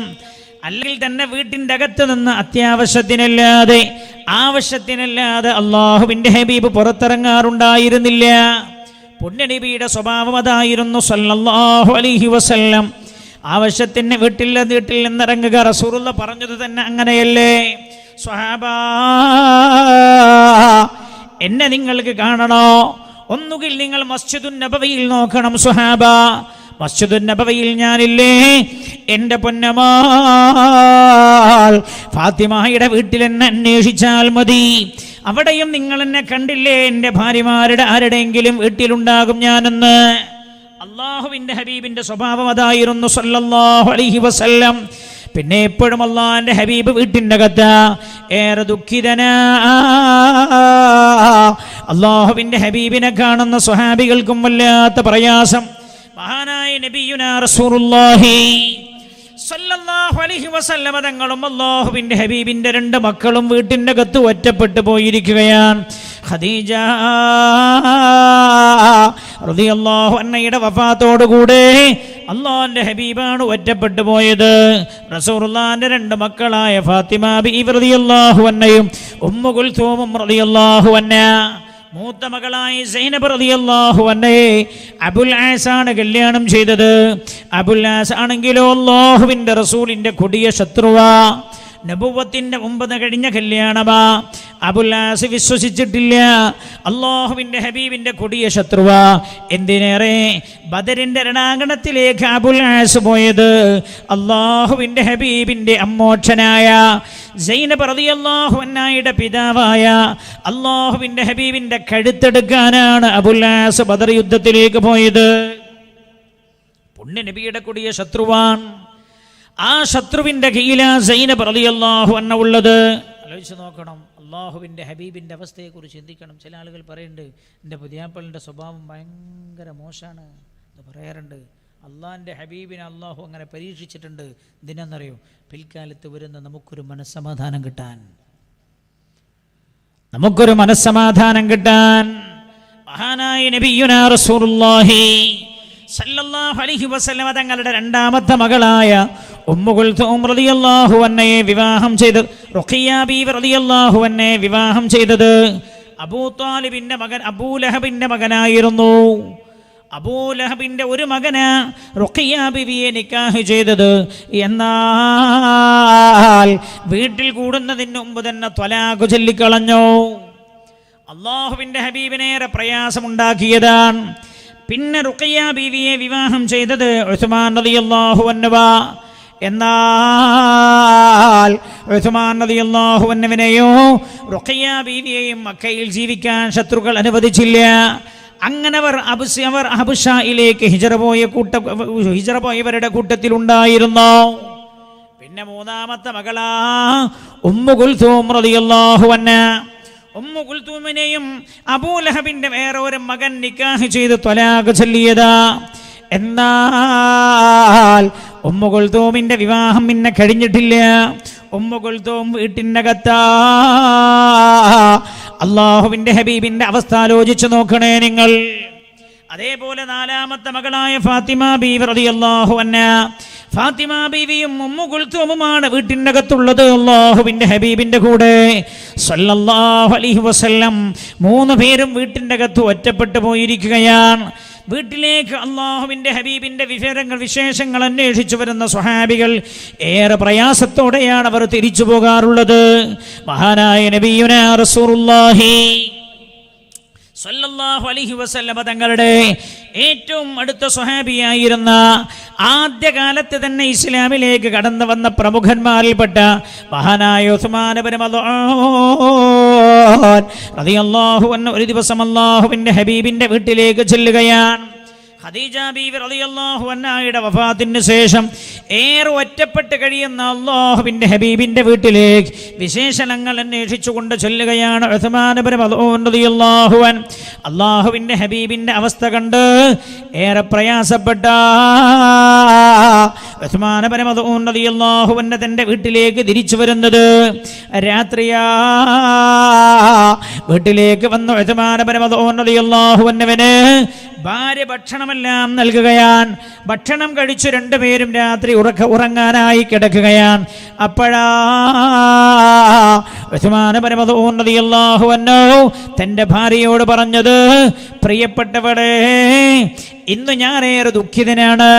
അല്ലെങ്കിൽ തന്നെ വീട്ടിൻ്റെ അകത്ത് നിന്ന് ആവശ്യത്തിനല്ലാതെ അള്ളാഹുവിന്റെ ഹബീബ് പുറത്തിറങ്ങാറുണ്ടായിരുന്നില്ല. പുണ്യനബിയുടെ സ്വഭാവം അതായിരുന്നു സല്ലല്ലാഹു അലൈഹി വസല്ലം. ആവശ്യത്തിന് വീട്ടിൽ നിന്നിറങ്ങുക. റസൂലുള്ള പറഞ്ഞത് തന്നെ അങ്ങനെയല്ലേ? സ്വഹാബാ, എന്നെ നിങ്ങൾക്ക് കാണണോ? ഒന്നുകിൽ നിങ്ങൾ മസ്ജിദുൻ നബവിയിൽ നോക്കണം സ്വഹാബ. മസ്ജിദുൻ നബവിയിൽ ഞാനില്ലേ? എൻ്റെ പൊന്നമാൾ ഫാത്തിമയുടെ വീട്ടിൽ എന്നെ അന്വേഷിച്ചാൽ മതി. അവിടെയും നിങ്ങൾ എന്നെ കണ്ടില്ലേ? എൻ്റെ ഭാര്യമാരുടെ ആരുടെയെങ്കിലും വീട്ടിലുണ്ടാകും ഞാനെന്ന്. അള്ളാഹുവിൻ്റെ ഹബീബിൻ്റെ സ്വഭാവം അതായിരുന്നു സല്ലല്ലാഹു അലൈഹി വസല്ലം. പിന്നെ എപ്പോഴും അള്ളാഹിന്റെ ഹബീബ് വീട്ടിൻ്റെ അകത്ത് ഏറെ ദുഃഖിതനാ. അള്ളാഹുവിന്റെ ഹബീബിനെ കാണുന്ന സ്വഹാബികൾക്കും വല്ലാത്ത പ്രയാസം. മഹാനായ നബിയുനാ റസൂലുള്ളാഹി സല്ലല്ലാഹു അലൈഹി വസല്ലം തങ്ങളും അള്ളാഹുവിന്റെ ഹബീബിന്റെ 2 മക്കളും വീട്ടിൻ്റെ അകത്ത് ഒറ്റപ്പെട്ടു പോയിരിക്കുകയാണ്. ഖദീജ റളിയല്ലാഹു അൻഹയുടെ വഫാത്തോടുകൂടെ അള്ളാഹുവിന്റെ ഹബീബാണ് ഒറ്റപ്പെട്ടു പോയത്. റസൂലുള്ളാഹിന്റെ 2 മക്കളായ ഫാത്തിമ ബീവി റളിയല്ലാഹു അൻഹയും ഉമ്മു കുൽഥൂമും റളിയല്ലാഹു അൻഹ, മൂത്ത മകളായ സൈനബ് റളിയല്ലാഹു അൻഹയെ അബുൽ ആസാണ് കല്യാണം ചെയ്തത്. അബുൽ ആസ് ആണെങ്കിലോ അല്ലാഹുവിന്റെ റസൂലിന്റെ കൊടിയ ശത്രുവാ. നബുവത്തിന്റെ മുമ്പ് കഴിഞ്ഞ കല്യാണമാ. അബുൽ ആസ് വിശ്വസിച്ചിട്ടില്ല. അല്ലാഹുവിന്റെ ഹബീബിന്റെ കൊടിയ ശത്രുവാ. എന്തിനേറെ ബദറിന്റെ രണാങ്കണത്തിലേക്ക് അബുൽ ആസ് പോയത് അല്ലാഹുവിന്റെ ഹബീബിന്റെ അമ്മോക്ഷനായ സൈനബ് റളിയല്ലാഹു അൻഹയുടെ പിതാവായ അല്ലാഹുവിന്റെ ഹബീബിന്റെ കഴുത്തെടുക്കാനാണ് അബുൽ ആസ് ബദർ യുദ്ധത്തിലേക്ക് പോയത്. പുണ്യ നബിയുടെ കൊടിയ ശത്രുവാൻ. ആ ശത്രുവിന്റെ കീഴിലാ സൈനബ് റളിയല്ലാഹു അൻഹ ഉള്ളത്. ആലോചിച്ച് നോക്കണം. അള്ളാഹുവിൻ്റെ ഹബീബിൻ്റെ അവസ്ഥയെക്കുറിച്ച് ചിന്തിക്കണം. ചില ആളുകൾ പറയുന്നുണ്ട്, എൻ്റെ പുതിയാപ്പളിൻ്റെ സ്വഭാവം ഭയങ്കര മോശമാണ് എന്ന് പറയാറുണ്ട്. അള്ളാഹിൻ്റെ ഹബീബിനെ അള്ളാഹു അങ്ങനെ പരീക്ഷിച്ചിട്ടുണ്ട്. എന്തിനാണെന്നറിയോ? പിൽക്കാലത്ത് വരുന്ന നമുക്കൊരു മനസ്സമാധാനം കിട്ടാൻ. മഹാനായ നബിയുനാ റസൂലുള്ളാഹി സല്ലല്ലാഹു അലൈഹി വസല്ലം തങ്ങളുടെ 2ാമത്തെ മകളായ ഉമ്മു കുൽഥൂം റളിയല്ലാഹു അൻഹയെ വിവാഹം ചെയ്തത്, റുഖിയ ബീവി റളിയല്ലാഹു അൻഹയെ വിവാഹം ചെയ്തത് അബൂ ത്വാലിബിന്റെ മകൻ അബൂ ലഹബിന്റെ മകനായിരുന്നു. അബൂ ലഹബിന്റെ ഒരു മകന് റുഖിയ ബീവിയെ നിക്കാഹ് ചെയ്തത്. എന്നാൽ വീട്ടിൽ കൂടുന്നതിന് മുമ്പ് തന്നെ ത്വലാഖ് ചൊല്ലിക്കളഞ്ഞു. അള്ളാഹുവിന്റെ ഹബീബിനേറെ പ്രയാസമുണ്ടാക്കിയതാണ്. പിന്നെ റുഖിയ ബീവിയെ വിവാഹം ചെയ്തത് ഉസ്മാൻ റളിയല്ലാഹു അൻഹു. എന്നാൽ ഉസ്മാൻ റളിയല്ലാഹു അൻഹുവിനെയോ റുഖിയ ബീവിയെയും മക്കയിൽ ജീവിക്കാൻ ശത്രുക്കൾ അനുവദിച്ചില്ല. അങ്ങനെ അവർ ഹബശയിലേക്ക് ഹിജറ പോയവരുടെ കൂട്ടത്തിലുണ്ടായിരുന്നു. പിന്നെ 3ാമത്തെ മകളാ ഉമ്മു കുൽഥൂം റളിയല്ലാഹു അൻഹ. ഉമ്മു കുൽഥൂമിനെയും അബൂ ലഹബിന്റെ വേറെ ഒരു മകൻ നിക്കാഹ് ചെയ്ത് ത്വലാഖ് ചൊല്ലിയതാ. എന്നാൽ ഉമ്മു കുൽഥൂമിന്റെ വിവാഹം പിന്നെ കഴിഞ്ഞിട്ടില്ല. ഉമ്മു കുൽഥൂം വീട്ടിൻ്റെ അകത്താ. അള്ളാഹുവിന്റെ ഹബീബിന്റെ അവസ്ഥ ആലോചിച്ചു നോക്കണേ നിങ്ങൾ. അതേപോലെ 4ാമത്തെ മകളായ ഫാത്തിമ ബീവി റളിയല്ലാഹു അൻഹ. ഫാത്തിമ ബീവിയും ഉമ്മു കുൽഥൂമുമാണ് വീട്ടിൻ്റെ അകത്തുള്ളത് അള്ളാഹുവിന്റെ ഹബീബിന്റെ കൂടെ സല്ലല്ലാഹു അലൈഹി വസല്ലം. 3 പേരും വീട്ടിൻ്റെ അകത്ത് ഒറ്റപ്പെട്ടു പോയിരിക്കുകയാണ്. വീട്ടിലേക്ക് അള്ളാഹുവിന്റെ ഹബീബിന്റെ വിശേഷങ്ങൾ അന്വേഷിച്ചു വരുന്ന സ്വഹാബികൾ ഏറെ പ്രയാസത്തോടെയാണ് അവർ തിരിച്ചു പോകാറുള്ളത്. മഹാനായ നബിയുനാ റസൂലുള്ളാഹി സല്ലല്ലാഹു അലൈഹി വസല്ലം തങ്ങളുടെ ഏറ്റവും അടുത്ത സ്വഹാബിയായിരുന്ന, ആദ്യകാലത്ത് തന്നെ ഇസ്ലാമിലേക്ക് കടന്നു വന്ന പ്രമുഖന്മാരിൽപ്പെട്ട മഹാനായ ഉസ്മാൻ ഇബ്നു മദ്ഊൻ റളിയല്ലാഹു അൻഹു ഒരു ദിവസം അല്ലാഹുവിന്റെ ഹബീബിന്റെ വീട്ടിലേക്ക് ചെല്ലുകയാണ്. ഖദീജ ബീവി റളിയല്ലാഹു അൻഹയുടെ വഫാത്തിന് ശേഷം ഏറെ ഒറ്റപ്പെട്ട് കഴിയുന്ന അല്ലാഹുവിന്റെ ഹബീബിന്റെ വീട്ടിലേക്ക് വിശേഷണങ്ങൾ അന്വേഷിച്ചുകൊണ്ട് ചെല്ലുകയാണ് ഉസ്മാൻ ഇബ്നു മദ്ഊൻ റളിയല്ലാഹു അൻഹു. അല്ലാഹുവിന്റെ ഹബീബിന്റെ അവസ്ഥ കണ്ട് ഏറെ പ്രയാസപ്പെട്ട ഉസ്മാൻ ഇബ്നു മദ്ഊൻ റളിയല്ലാഹു അൻഹു തന്റെ വീട്ടിലേക്ക് തിരിച്ചു വരുന്നത് രാത്രിയാ. വീട്ടിലേക്ക് വന്നു ഉസ്മാൻ ഇബ്നു മദ്ഊൻ റളിയല്ലാഹു അൻഹുവിന് ഭാര്യ ഭക്ഷണമെല്ലാം നൽകുകയാണ്. ഭക്ഷണം കഴിച്ചു രണ്ടുപേരും രാത്രി ഉറങ്ങാനായി കിടക്കുകയാണ്. അപ്പോഴാ ഉസ്മാൻ ഇബ്നു മദ്ഊൻ റളിയല്ലാഹു അൻഹു തന്റെ ഭാര്യയോട് പറഞ്ഞത്, പ്രിയപ്പെട്ടവളെ, ഇന്ന് ഞാനേറെ ദുഃഖിതനാണ്,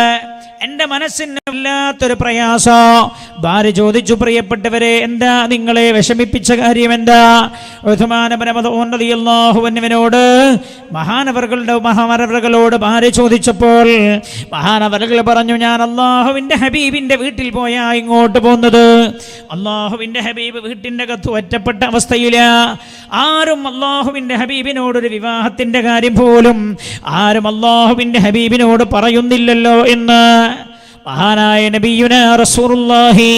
എൻ്റെ മനസ്സിന് വല്ലാത്തൊരു പ്രയാസം. ഭാര്യ ചോദിച്ചു, പ്രിയപ്പെട്ടവരെ, എന്താ നിങ്ങളെ വിഷമിപ്പിച്ച കാര്യം എന്താ? ഉസ്മാൻ ഇബ്നു മദ്ഊൻ റളിയല്ലാഹു അൻഹുവിനോട് മഹാനവറുകളോട് ഭാര്യ ചോദിച്ചപ്പോൾ മഹാനവറുകൾ പറഞ്ഞു, ഞാൻ അല്ലാഹുവിൻ്റെ ഹബീബിൻ്റെ വീട്ടിൽ പോയാ ഇങ്ങോട്ട് പോകുന്നത്. അല്ലാഹുവിൻ്റെ ഹബീബ് വീട്ടിൻ്റെ അകത്ത് ഒറ്റപ്പെട്ട അവസ്ഥയില. ആരും അല്ലാഹുവിൻ്റെ ഹബീബിനോടൊരു വിവാഹത്തിൻ്റെ കാര്യം പോലും ആരും അല്ലാഹുവിൻ്റെ ഹബീബിനോട് പറയുന്നില്ലല്ലോ എന്ന് മഹാനായ നബിയുനാ റസൂലുള്ളാഹി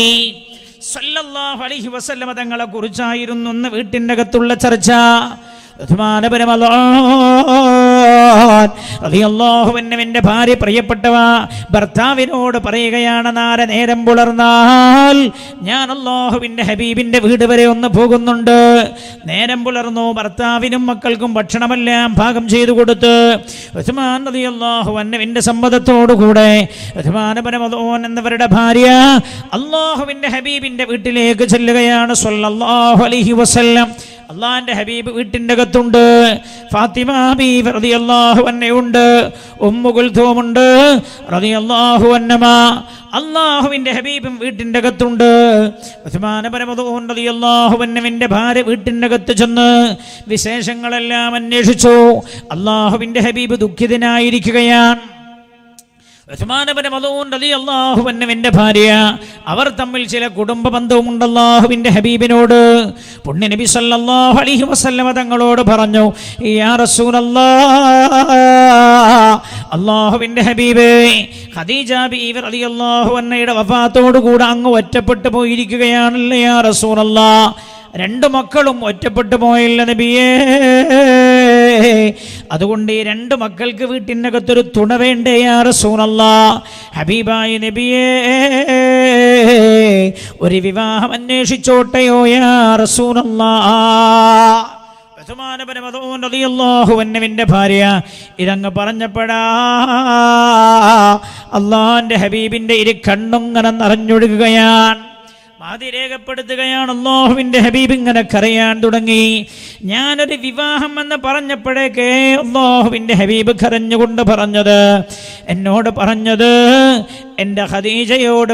സ്വല്ലല്ലാഹു അലൈഹി വസല്ലമ തങ്ങളെ കുറിച്ചായിരുന്നു ഇന്ന് വീട്ടിൻ്റെ അകത്തുള്ള ചർച്ച. ഉസ്മാൻ ഇബ്നു മദ്ഊൻ റളിയല്ലാഹു അൻഹുവിന്റെ ഭാര്യ പ്രിയപ്പെട്ടവ ഭർത്താവിനോട് പറയുകയാണ്, നാളെ നേരം പുലർന്നാൽ ഞാൻ അല്ലാഹുവിന്റെ ഹബീബിന്റെ വീട് വരെ ഒന്ന് പോകുന്നുണ്ട്. നേരം പുലർന്നു. ഭർത്താവിനും മക്കൾക്കും ഭക്ഷണമെല്ലാം പാകം ചെയ്തു കൊടുത്ത് ഉസ്മാൻ റളിയല്ലാഹു അൻഹുവിന്റെ സമ്മതത്തോടുകൂടെ ഉസ്മാൻ ഇബ്നു മദ്ഊൻ എന്നവരുടെ ഭാര്യ അല്ലാഹുവിന്റെ ഹബീബിന്റെ വീട്ടിലേക്ക് ചെല്ലുകയാണ് സ്വല്ലല്ലാഹു അലൈഹി വസല്ലം. അള്ളാന്റെ ഹബീബ് വീട്ടിൻ്റെ അകത്തുണ്ട്. ഫാത്തിമ ബീവി റളിയല്ലാഹു അൻഹയുണ്ട്, ഉമ്മു കുൽഥൂമുണ്ട് റളിയല്ലാഹു അൻഹ. അല്ലാഹുവിന്റെ ഹബീബും വീട്ടിൻ്റെ അകത്തുണ്ട്. ഉസ്മാൻ ഇബ്നു മദ്ഊൻ റളിയല്ലാഹു അൻഹുവിന്റെ ഭാര്യ വീട്ടിൻ്റെ അകത്ത് ചെന്ന് വിശേഷങ്ങളെല്ലാം അന്വേഷിച്ചു. അല്ലാഹുവിന്റെ ഹബീബ് ദുഃഖിതനായിരിക്കുകയാണ്. ഉസ്മാൻ ഇബ്നു മദ്ഊൻ റളിയല്ലാഹു അൻഹുവിന്റെ ഭാര്യ, അവർ തമ്മിൽ ചില കുടുംബ ബന്ധവുമുണ്ട് അല്ലാഹുവിന്റെ ഹബീബിനോട്. പുണ്യ നബി സല്ലല്ലാഹു അലൈഹി വസല്ലമ തങ്ങളോട് പറഞ്ഞു, യാ റസൂലല്ലാഹ്, അല്ലാഹുവിന്റെ ഹബീബേ, ഖദീജ ബീവി റളിയല്ലാഹു അൻഹയുടെ വഫാത്തോട് കൂടെ അങ്ങ് ഒറ്റപ്പെട്ടു പോയിരിക്കുകയാണല്ലേ യാ റസൂലല്ലാഹ്. രണ്ടു മക്കളും ഒറ്റപ്പെട്ടു പോയില്ല നബിയേ. അതുകൊണ്ട് ഈ രണ്ടു മക്കൾക്ക് വീട്ടിനകത്തൊരു തുണ വേണ്ടേ യാ റസൂലല്ലാഹ്. ഹബീബായ നബിയേ, ഒരു വിവാഹം അന്വേഷിച്ചോട്ടെയോ യാ റസൂലല്ലാഹ്. ഉസ്മാൻ ഇബ്നു മദ്ഊൻ റളിയല്ലാഹു അൻഹുവിന്റെ ഭാര്യ ഇതങ്ങ് പറഞ്ഞപ്പോഴാ അല്ലാഹുവിന്റെ ഹബീബിന്റെ ഇരു കണ്ണുങ്ങനെ നിറഞ്ഞൊഴുകുകയാണ്. മഹദി രേഖപ്പെടുത്തുകയാണ്, അല്ലാഹുവിന്റെ ഹബീബ് ഇങ്ങനെ കരയാൻ തുടങ്ങി. ഞാനൊരു വിവാഹം എന്ന് പറഞ്ഞപ്പോഴേക്കേ അല്ലാഹുവിന്റെ ഹബീബ് കരഞ്ഞുകൊണ്ട് എന്നോട് പറഞ്ഞത് എൻ്റെ ഖദീജയോട്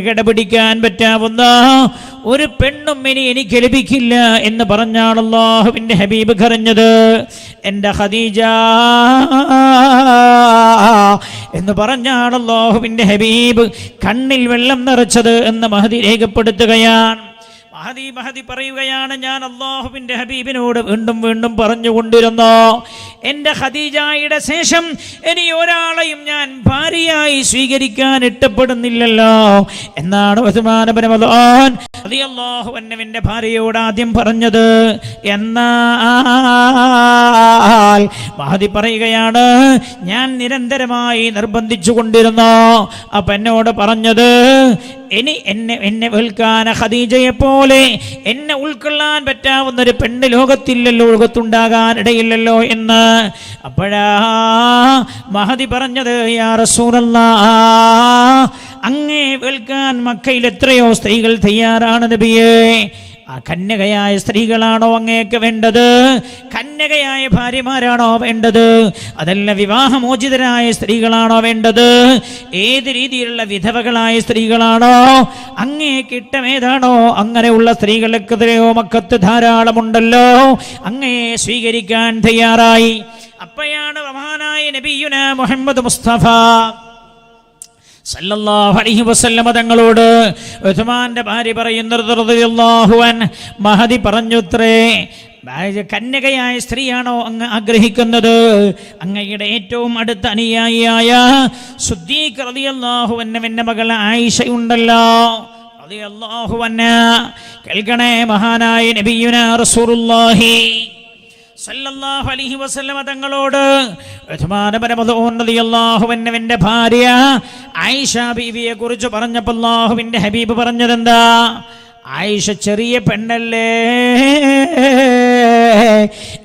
കിടപിടിക്കാൻ പറ്റാവുന്ന ഒരു പെണ്ണും ഇനി എനിക്ക് ലഭിക്കില്ല എന്ന് പറഞ്ഞാണ് അല്ലാഹുവിന്റെ ഹബീബ് കരഞ്ഞത്. എൻ്റെ ഖദീജ എന്ന് പറഞ്ഞാണ് അല്ലാഹുവിന്റെ ഹബീബ് കണ്ണിൽ വെള്ളം നിറച്ചത് എന്ന് മഹദി രേഖപ്പെടുത്തുകയാണ്. മഹദി പറയുകയാണ്, ഞാൻ അല്ലാഹുവിന്റെ ഹബീബിനോട് വീണ്ടും വീണ്ടും പറഞ്ഞുകൊണ്ടിരുന്നു, എൻ്റെ ഖദീജയുടെ ശേഷം ഇനി ഒരാളെയും ഞാൻ ഭാര്യയായി സ്വീകരിക്കാൻ ഇഷ്ടപ്പെടുന്നില്ലല്ലോ എന്നാണ് ഉസ്മാൻ ഇബ്നു മദ്ഊൻ റളിയല്ലാഹു അൻഹുവിന്റെ ഭാര്യയോട് ആദ്യം പറഞ്ഞത്. എന്നാൽ മഹദി പറയുകയാണ്, ഞാൻ നിരന്തരമായി നിർബന്ധിച്ചു കൊണ്ടിരുന്നു. അപ്പൊ എന്നോട് പറഞ്ഞത്, ഇനി എന്നെ വെൽക്കാൻ ഖദീജയെ പോലെ എന്നെ ഉൾക്കൊള്ളാൻ പറ്റാവുന്ന ഒരു പെണ്ണ് ലോകത്തുണ്ടാകാൻ ഇടയില്ലല്ലോ എന്ന്. അപ്പോഴാ മഹദി പറഞ്ഞത്, യാ റസൂലല്ലാഹ്, അങ്ങേ വെൽക്കാൻ മക്കയിൽ എത്രയോ സ്ത്രീകൾ തയ്യാറാണ് നബിയേ. ആ കന്യകയായ സ്ത്രീകളാണോ അങ്ങേക്ക് വേണ്ടത്? കന്യകയായ ഭാര്യമാരാണോ വേണ്ടത്? അതല്ല വിവാഹമോചിതരായ സ്ത്രീകളാണോ വേണ്ടത്? ഏത് രീതിയിലുള്ള വിധവകളായ സ്ത്രീകളാണോ അങ്ങേക്ക് ഇഷ്ടമേതാണോ? അങ്ങനെയുള്ള സ്ത്രീകൾക്കെതിരെയോ മക്കത്ത് ധാരാളമുണ്ടല്ലോ, അങ്ങയെ സ്വീകരിക്കാൻ തയ്യാറായി. അപ്പോഴാണ് മഹാനായ നബിയുനാ മുഹമ്മദ് മുസ്തഫ സല്ലല്ലാഹു അലൈഹി വസല്ലമ തങ്ങളോട് ഉസ്മാന്റെ ഭാര്യ പറയുന്നത് റളിയല്ലാഹു അൻഹു, മഹദി പറഞ്ഞുത്രേ, കന്യകയായ സ്ത്രീയാണോ അങ്ങ് ആഗ്രഹിക്കുന്നത്? അങ്ങയുടെ ഏറ്റവും അടുത്ത അനുയായിയായ സിദ്ദീഖ് റളിയല്ലാഹു അൻഹുവിന്റെ മകൾ ആയിഷ ഉണ്ടല്ലോ റളിയല്ലാഹു അൻഹ. കേൾക്കണേ, മഹാനായ നബിയുനാ റസൂലുള്ളാഹി സല്ലല്ലാഹു അലൈഹി വസല്ലമ തങ്ങളോട് ഉസ്മാൻ ഇബ്നു മദ്ഊൻ റളിയല്ലാഹു അൻഹുവിന്റെ ഭാര്യ ആയിഷ ബീവിയെ കുറിച്ച് പറഞ്ഞപ്പോൾ അല്ലാഹുവിന്റെ ഹബീബ് പറഞ്ഞതെന്താ? ആയിഷ ചെറിയ പെണ്ണല്ലേ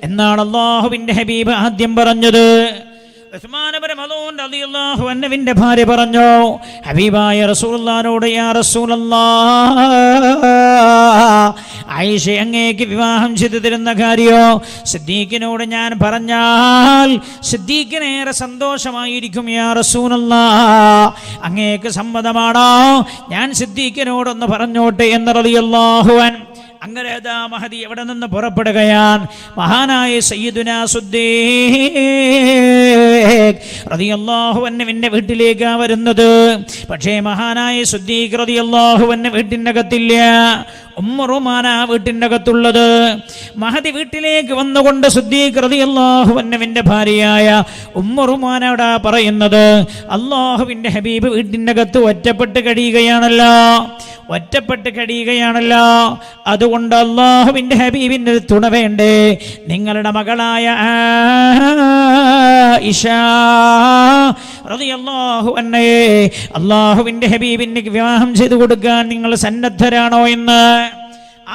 എന്നാണ് അല്ലാഹുവിന്റെ ഹബീബ് ആദ്യം പറഞ്ഞത്. ഉസ്മാൻ ഇബ്നു മദ്ഊൻ റളിയല്ലാഹു അൻഹുവിന്റെ ഭാര്യ പറഞ്ഞു, ഹബീബായ റസൂലുള്ളാഹിനോട്, യാ റസൂലല്ലാഹ്, ആയിഷ അങ്ങേക്ക് വിവാഹം ചെയ്തു തരുന്ന കാര്യോ സിദ്ദീഖിനോട് ഞാൻ പറഞ്ഞാൽ സിദ്ദീഖിനേറെ സന്തോഷമായിരിക്കും. യാ റസൂലല്ലാഹ്, അങ്ങേക്ക് സമ്മതമാണോ? ഞാൻ സിദ്ദീഖിനോടൊന്ന് പറഞ്ഞോട്ടെ എന്ന് റളിയല്ലാഹു അൻഹു. അങ്ങനെ മഹദി എവിടെ നിന്ന് പുറപ്പെടുകയാണ്? മഹാനായ സയ്യിദുനാ സിദ്ദീഖ് റളിയല്ലാഹു അൻഹുവിന്റെ വീട്ടിലേക്കാണ് വരുന്നത്. പക്ഷേ മഹാനായ സിദ്ദീഖ് റളിയല്ലാഹു അൻഹു വീട്ടിൻ്റെ അകത്തില്ല. ഉമ്മു റുമാന വീട്ടിൻ്റെ അകത്തുള്ളത്. മഹദി വീട്ടിലേക്ക് വന്നുകൊണ്ട് സിദ്ദീഖ് റളിയല്ലാഹു അൻഹുവിന്റെ ഭാര്യയായ ഉമ്മു റുമാനയോടാ പറയുന്നത്, അല്ലാഹുവിന്റെ ഹബീബ് വീട്ടിൻ്റെ അകത്ത് ഒറ്റപ്പെട്ട് കഴിയുകയാണല്ലോ. അതുകൊണ്ട് അല്ലാഹുവിന്റെ ഹബീബിന്റെ തുണ വേണ്ടേ? നിങ്ങളുടെ മകളായ ആയിഷ റളിയല്ലാഹു അൻഹയെ അല്ലാഹുവിന്റെ ഹബീബിന് വിവാഹം ചെയ്തു കൊടുക്കാൻ നിങ്ങൾ സന്നദ്ധരാണോ എന്ന്.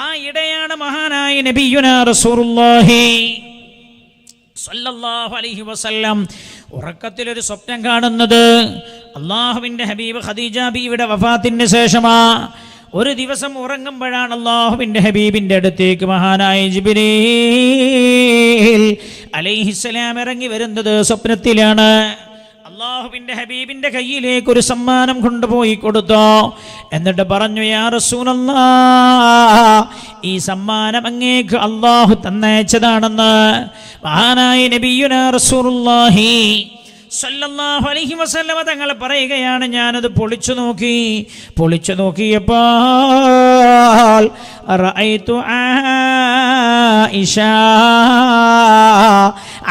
ആ ഇടയാണ് മഹാനായ നബിയുനാ റസൂലുള്ളാഹി സ്വല്ലല്ലാഹു അലൈഹി വസല്ലം ഉറക്കത്തിലൊരു സ്വപ്നം കാണുന്നത്. അല്ലാഹുവിന്റെ ഹബീബ് ഖദീജ ബീവിയുടെ വഫാത്തിന് ശേഷമാ. ഒരു ദിവസം ഉറങ്ങുമ്പോഴാണ് അല്ലാഹുവിന്റെ ഹബീബിന്റെ അടുത്തേക്ക് മഹാനായ ജിബ്രീൽ അലൈഹിസ്സലാം ഇറങ്ങി വരുന്നത് സ്വപ്നത്തിലാണ്. അല്ലാഹുവിന്റെ ഹബീബിന്റെ കയ്യിലേക്ക് ഒരു സമ്മാനം കൊണ്ടുപോയി കൊടുത്തു. എന്നിട്ട് പറഞ്ഞു, യാ റസൂലല്ലാഹ്, ഈ സമ്മാനം അങ്ങേക്ക് അല്ലാഹു തന്നയച്ചതാണെന്ന്. മഹാനായ നബിയുനാ റസൂലുള്ളാഹി സല്ലല്ലാഹു അലൈഹി വസല്ലമ തങ്ങൾ പറയുകയാണ്, ഞാനത് പൊളിച്ചു നോക്കിയപ്പോൾ റഅയ്തു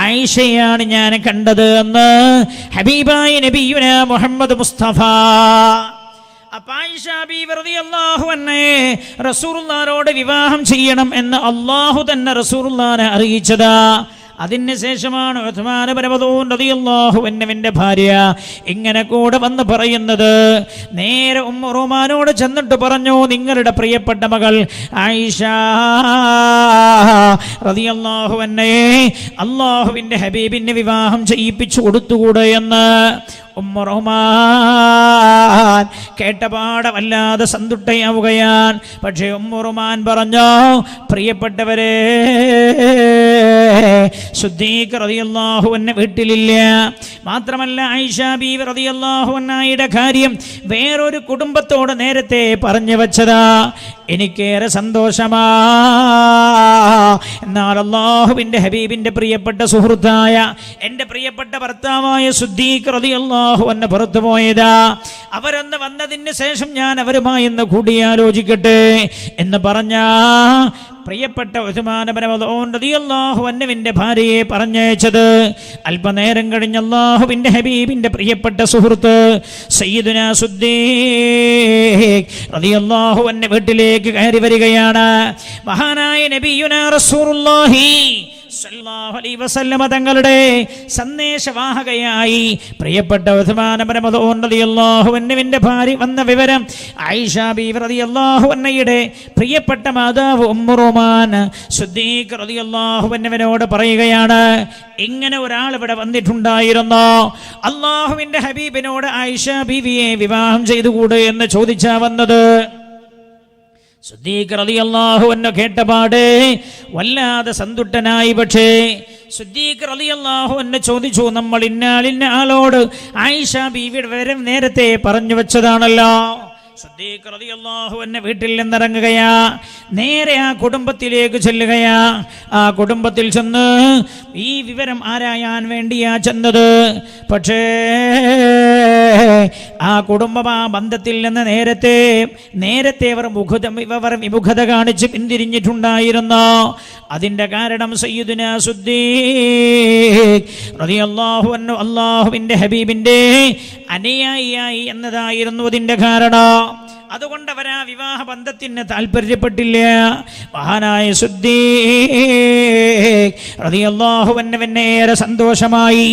ആയിഷയാണ് ഞാൻ കണ്ടത് എന്ന് ഹബീബായ നബിയുനാ മുഹമ്മദ് മുസ്തഫ. അപ്പോൾ ആയിഷ ബീവി റളിയല്ലാഹു അൻഹയെ റസൂലുള്ളാഹിനോട് വിവാഹം ചെയ്യണം എന്ന് അല്ലാഹു തന്നെ റസൂലുള്ളാഹിനെ അറിയിച്ചതാ. അതിന് ശേഷമാണ് ഉസ്മാൻ ഇബ്നു മദ്ഊൻ റളിയല്ലാഹു അൻഹുവിന്റെ ഭാര്യ ഇങ്ങനെ കൂടെ വന്ന് പറയുന്നത്. നേരെ ഉമ്മു റുമാനോട് ചെന്നിട്ട് പറഞ്ഞു, നിങ്ങളുടെ പ്രിയപ്പെട്ട മകൾ ആയിഷ റളിയല്ലാഹു അൻഹയെ അല്ലാഹുവിന്റെ ഹബീബിന് വിവാഹം ചെയ്യിപ്പിച്ചു കൊടുത്തുകൂടെ എന്ന്. ഉമ്മു റുമാൻ കേട്ടപാടെ വല്ലാതെ സന്തുഷ്ടയാവുകയാണ്. പക്ഷേ ഉമ്മു റുമാൻ പറഞ്ഞു, പ്രിയപ്പെട്ടവരെ, സിദ്ദീഖ് റളിയല്ലാഹു അൻഹു വീട്ടിലില്ല. മാത്രമല്ല ആയിഷ ബീവി റളിയല്ലാഹു അൻഹയുടെ കാര്യം വേറൊരു കുടുംബത്തോട് നേരത്തെ പറഞ്ഞു വെച്ചതാ. എനിക്കേറെ സന്തോഷമാ. എന്നാൽ അല്ലാഹുവിന്റെ ഹബീബിന്റെ പ്രിയപ്പെട്ട സുഹൃത്തായ എൻ്റെ പ്രിയപ്പെട്ട ഭർത്താവായ സിദ്ദീഖ് റളിയല്ലാഹു അൻഹു പുറത്തു പോയതാ. അവരൊന്ന് വന്നതിന് ശേഷം ഞാൻ അവരുമായി ഒന്ന് കൂടിയാലോചിക്കട്ടെ എന്ന് പറഞ്ഞ പ്രിയപ്പെട്ട ഉസ്മാൻ ഇബ്നു മദ്ഊൻ റളിയല്ലാഹു അൻഹുവിന്റെ ഭാര്യയെ പറഞ്ഞയച്ചത്. അല്പനേരം കഴിഞ്ഞ് അല്ലാഹുവിന്റെ ഹബീബിന്റെ പ്രിയപ്പെട്ട സുഹൃത്ത് സയ്യിദുനാ സിദ്ദീഖ് റളിയല്ലാഹു അൻഹു വീട്ടിലേക്ക് കയറി വരികയാണ്. മഹാനായ നബിയുനാ റസൂലുള്ളാഹി സല്ലല്ലാഹു അലൈഹി വസല്ലമ തങ്ങളുടെ സന്ദേശവാഹകയായി പ്രിയപ്പെട്ട ഉസ്മാൻ ഇബ്നു മദ്ഊൻ റളിയല്ലാഹു അൻഹുവിന്റെ ഭാര്യ വന്ന വിവരം ആയിഷ ബീവി റളിയല്ലാഹു അൻഹയുടെ പ്രിയപ്പെട്ട മാതാവ് ഉമ്മു റുമാൻ സിദ്ദീഖ് റളിയല്ലാഹു അൻഹുവിനോട് പറയുകയാണ്, ഇങ്ങനെ ഒരാൾ ഇവിടെ വന്നിട്ടുണ്ടായിരുന്നു. അല്ലാഹുവിന്റെ ഹബീബിനോട് ആയിഷ ബീവിയെ വിവാഹം ചെയ്തുകൂടെ എന്ന് ചോദിച്ചാ വന്നത്. സിദ്ദീഖ് റളിയല്ലാഹു അൻഹു കേട്ടപാടെ വല്ലാതെ സന്തുഷ്ടനായി. പക്ഷേ സിദ്ദീഖ് റളിയല്ലാഹു അൻഹു ചോദിച്ചു, നമ്മൾ ഇന്ന ആളോട് ആയിഷ ബീവിയുടെ വിവരം നേരത്തെ പറഞ്ഞു വെച്ചതാണല്ലോ. സിദ്ദീഖ് റളിയല്ലാഹു അൻഹു വീട്ടിൽ നിന്നിറങ്ങുകയാ. നേരെ ആ കുടുംബത്തിലേക്ക് ചെല്ലുകയാ. ആ കുടുംബത്തിൽ ചെന്ന് ഈ വിവരം ആരായാൻ വേണ്ടിയാ ചെന്നത്. പക്ഷേ ആ കുടുംബം ആ ബന്ധത്തിൽ നിന്ന് നേരത്തെ അവർ വിമുഖത കാണിച്ച് പിന്തിരിഞ്ഞിട്ടുണ്ടായിരുന്നു. അതിൻ്റെ കാരണം സയ്യിദുനാ സിദ്ദീഖ് റളിയല്ലാഹു അൻഹു അല്ലാഹുവിൻ്റെ ഹബീബിൻ്റെ അനുയായിയായി എന്നതായിരുന്നു അതിൻ്റെ കാരണം. അതുകൊണ്ട് അവർ ആ വിവാഹ ബന്ധത്തിന് താല്പര്യപ്പെട്ടില്ല. മഹാനായ സിദ്ദീഖ് റളിയല്ലാഹു അൻഹുവിന് ഏറെ സന്തോഷമായി.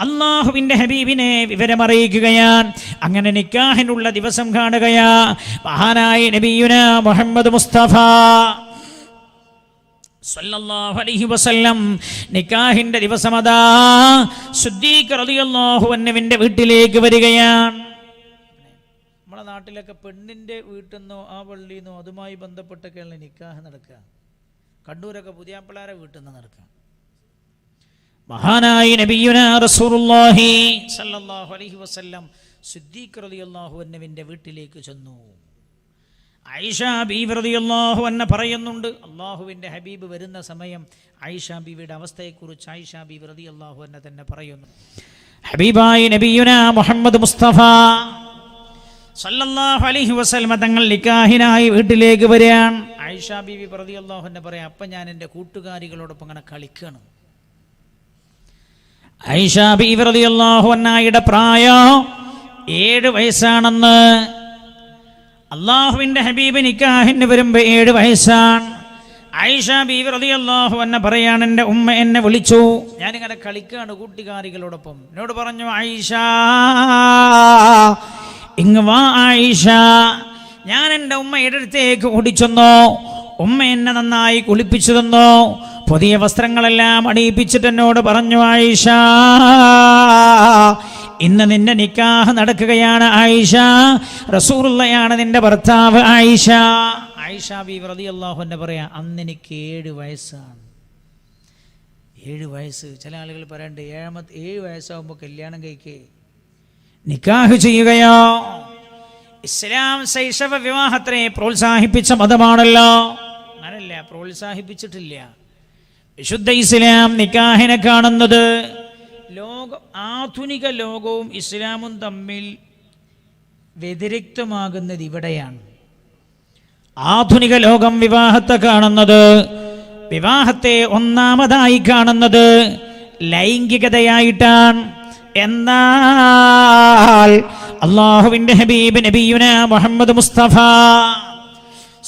അല്ലാഹുവിൻ്റെ ഹബീബിനെ വിവരമറിയിക്കുകയാണ്. അങ്ങനെ നിക്കാഹിനുള്ള ദിവസം കാണുകയാ. മഹാനായ നബിയുനാ മുഹമ്മദ് മുസ്തഫ സല്ലല്ലാഹു അലൈഹി വസല്ലം നിക്കാഹിന്റെ ദിവസം അതാ സിദ്ദീഖ് റളിയല്ലാഹു അൻഹുവിന്റെ വീട്ടിലേക്ക് വരികയാണ്. നമ്മുടെ നാട്ടിലൊക്കെ പെണ്ണിന്റെ വീട്ടിൽ നിന്നോ ആ പള്ളിയിൽ നിന്നോ അതുമായി ബന്ധപ്പെട്ടൊക്കെയുള്ള നിക്കാഹ് നടക്കുക. കണ്ണൂരൊക്കെ പുതിയാപ്പിളാരെ വീട്ടിൽ നിന്ന് നടക്കുക. മഹാനായ നബിയുനാ റസൂലുള്ളാഹി സല്ലല്ലാഹു അലൈഹി വസല്ലം സിദ്ദീഖ് റളിയല്ലാഹു അൻഹുവിന്റെ വീട്ടിലേക്ക് ചെന്നു. ആയിഷ ബീവി റളിയല്ലാഹു അൻഹ പറയുന്നുണ്ട്, അള്ളാഹുവിൻ്റെ ഹബീബ് വരുന്ന സമയം ആയിഷ ബീവിയുടെ അവസ്ഥയെക്കുറിച്ച് ആയിഷ ബീവി റളിയല്ലാഹു അൻഹ തന്നെ പറയുന്നു. ഹബീബായ നബിയുനാ മുഹമ്മദ് മുസ്തഫ സല്ലല്ലാഹു അലൈഹി വസല്ലം തങ്ങൾ നിക്കാഹിനായി വീട്ടിലേക്ക് വരികയാണ്. ആയിഷ ബീവി റളിയല്ലാഹു അൻഹ പറയാം, അപ്പം ഞാൻ എൻ്റെ കൂട്ടുകാരികളോടൊപ്പം അങ്ങനെ കളിക്കണം. ആയിഷ ബീവി റളിയല്ലാഹു അൻഹയുടെ പ്രായം 7 വയസ്സാണെന്ന്. അള്ളാഹുവിൻ്റെ ഹബീബ് നിക്കാഹിന് വരുമ്പോൾ 7 വയസ്സാണ്. ആയിഷ ബീവി റളിയല്ലാഹു അൻഹ പറയാണ്, എൻ്റെ ഉമ്മ എന്നെ വിളിച്ചു, ഞാനിങ്ങനെ കളിക്കാണ് കൂട്ടുകാരികളോടൊപ്പം. എന്നോട് പറഞ്ഞു, ആയിഷ ഇങ്ങ് വാ ആയിഷ. ഞാൻ എൻ്റെ ഉമ്മയുടെ അടുത്തേക്ക് ഓടിച്ചെന്നു. ഉമ്മ എന്നെ നന്നായി കുളിപ്പിച്ചു തന്നു. പുതിയ വസ്ത്രങ്ങളെല്ലാം അണിയിപ്പിച്ചിട്ട് എന്നോട് പറഞ്ഞു, ആയിഷ ഇന്ന് നിന്റെ നിക്കാഹ് നടക്കുകയാണ് ആയിഷ. റസൂലുള്ളയാണ് നിന്റെ ഭർത്താവ് ആയിഷ. ആയിഷ ബീവി റളിയല്ലാഹു അൻഹ പറയാ, അന്ന് എനിക്ക് 7 വയസ്സാണ്. 7 വയസ്സ്. ചില ആളുകൾ പറയണ്ട് 7 വയസ്സാകുമ്പോൾ കല്യാണം കഴിക്കേ നിക്കാഹ് ചെയ്യുകയോ. ഇസ്ലാം ശൈശവ വിവാഹത്തെ പ്രോത്സാഹിപ്പിച്ച മതമാണല്ലോ. അങ്ങനല്ല, പ്രോത്സാഹിപ്പിച്ചിട്ടില്ല. വിശുദ്ധ ഇസ്ലാം നിക്കാഹിനെ കാണുന്നത് ആധുനിക ലോകവും ഇസ്ലാമും തമ്മിൽ വ്യതിരിക്തമാകുന്നത് ഇവിടെയാണ്. ആധുനിക ലോകം വിവാഹത്തെ കാണുന്നത്, വിവാഹത്തെ ഒന്നാമതായി കാണുന്നത് ലൈംഗികതയായിട്ടാണ്. എന്നാൽ അല്ലാഹുവിൻ്റെ ഹബീബ് നബിയുനാ മുഹമ്മദ് മുസ്തഫ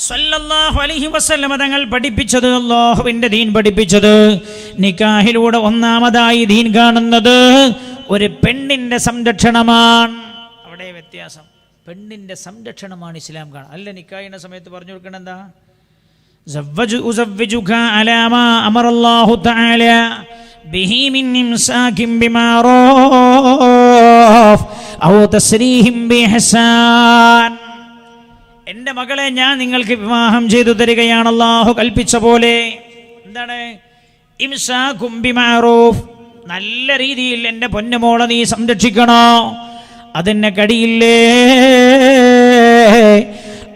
സല്ലല്ലാഹു അലൈഹി വസല്ലം തങ്ങൾ പഠിപ്പിച്ചത്, അല്ലാഹുവിൻ്റെ ദീൻ പഠിപ്പിച്ചത്, നിക്കാഹിലൂടെ ഒന്നാമതായി ദീൻ കാണുന്നത് ഒരു പെണ്ണിൻ്റെ സംരക്ഷണമാണ്. അവിടെ വ്യത്യാസം. പെണ്ണിൻ്റെ സംരക്ഷണമാണ് ഇസ്ലാം കാണുന്നത്. അല്ല നിക്കാഹിന്റെ സമയത്ത് പറഞ്ഞു കൊടുക്കണം എന്താ, ഉസവ്വിജുക അലാ മാ അമറല്ലാഹു തആല ബിഹി മിൻ ഇംസാകിൻ ബിമാറൂഫ് ഔ തസ്രീഹിം ബിഇഹ്സാൻ. എൻ്റെ മകളെ ഞാൻ നിങ്ങൾക്ക് വിവാഹം ചെയ്തു തരികയാണ് അല്ലാഹു കൽപ്പിച്ച പോലെ. എന്താണ്? ഇംസാകും ബിമാറൂഫ്, നല്ല രീതിയിൽ എൻ്റെ പൊന്നുമോളെ നീ സംരക്ഷിക്കണോ, അതിന് കടിയില്ലേ.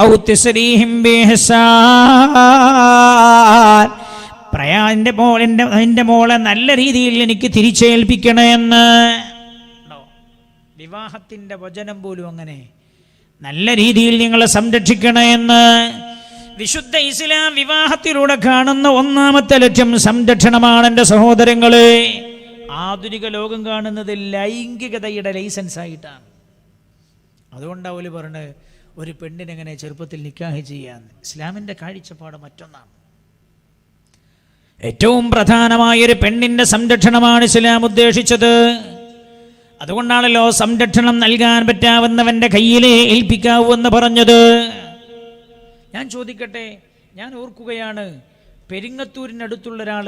ഔ തസ്രീഹിം ബിഇഹ്സാൻ, എൻ്റെ മോളെ നല്ല രീതിയിൽ എനിക്ക് തിരിച്ചേൽപ്പിക്കണേ എന്ന്. വിവാഹത്തിൻ്റെ വചനം പോലും അങ്ങനെ, നല്ല രീതിയിൽ നിങ്ങളെ സംരക്ഷിക്കണേ എന്ന്. വിശുദ്ധ ഇസ്ലാം വിവാഹത്തിലൂടെ കാണുന്ന ഒന്നാമത്തെ ലക്ഷ്യം സംരക്ഷണമാണ്. എൻ്റെ സഹോദരങ്ങളെ, ആധുനിക ലോകം കാണുന്നത് ലൈംഗികതയുടെ ലൈസൻസ് ആയിട്ടാണ്. അതുകൊണ്ടാണ് ഓല് പറഞ്ഞത് ഒരു പെണ്ണിനെങ്ങനെ ചെറുപ്പത്തിൽ നിക്കാഹ് ചെയ്യാന്ന്. ഇസ്ലാമിൻ്റെ കാഴ്ചപ്പാട് മറ്റൊന്നാണ്. ഏറ്റവും പ്രധാനമായൊരു പെണ്ണിൻ്റെ സംരക്ഷണമാണ് ഇസ്ലാം ഉദ്ദേശിച്ചത്. അതുകൊണ്ടാണല്ലോ സംരക്ഷണം നൽകാൻ പറ്റാവുന്നവൻ്റെ കയ്യിലേ ഏൽപ്പിക്കാവൂ എന്ന് പറഞ്ഞത്. ഞാൻ ചോദിക്കട്ടെ, ഞാൻ ഓർക്കുകയാണ്, പെരിങ്ങത്തൂരിനടുത്തുള്ള ഒരാൾ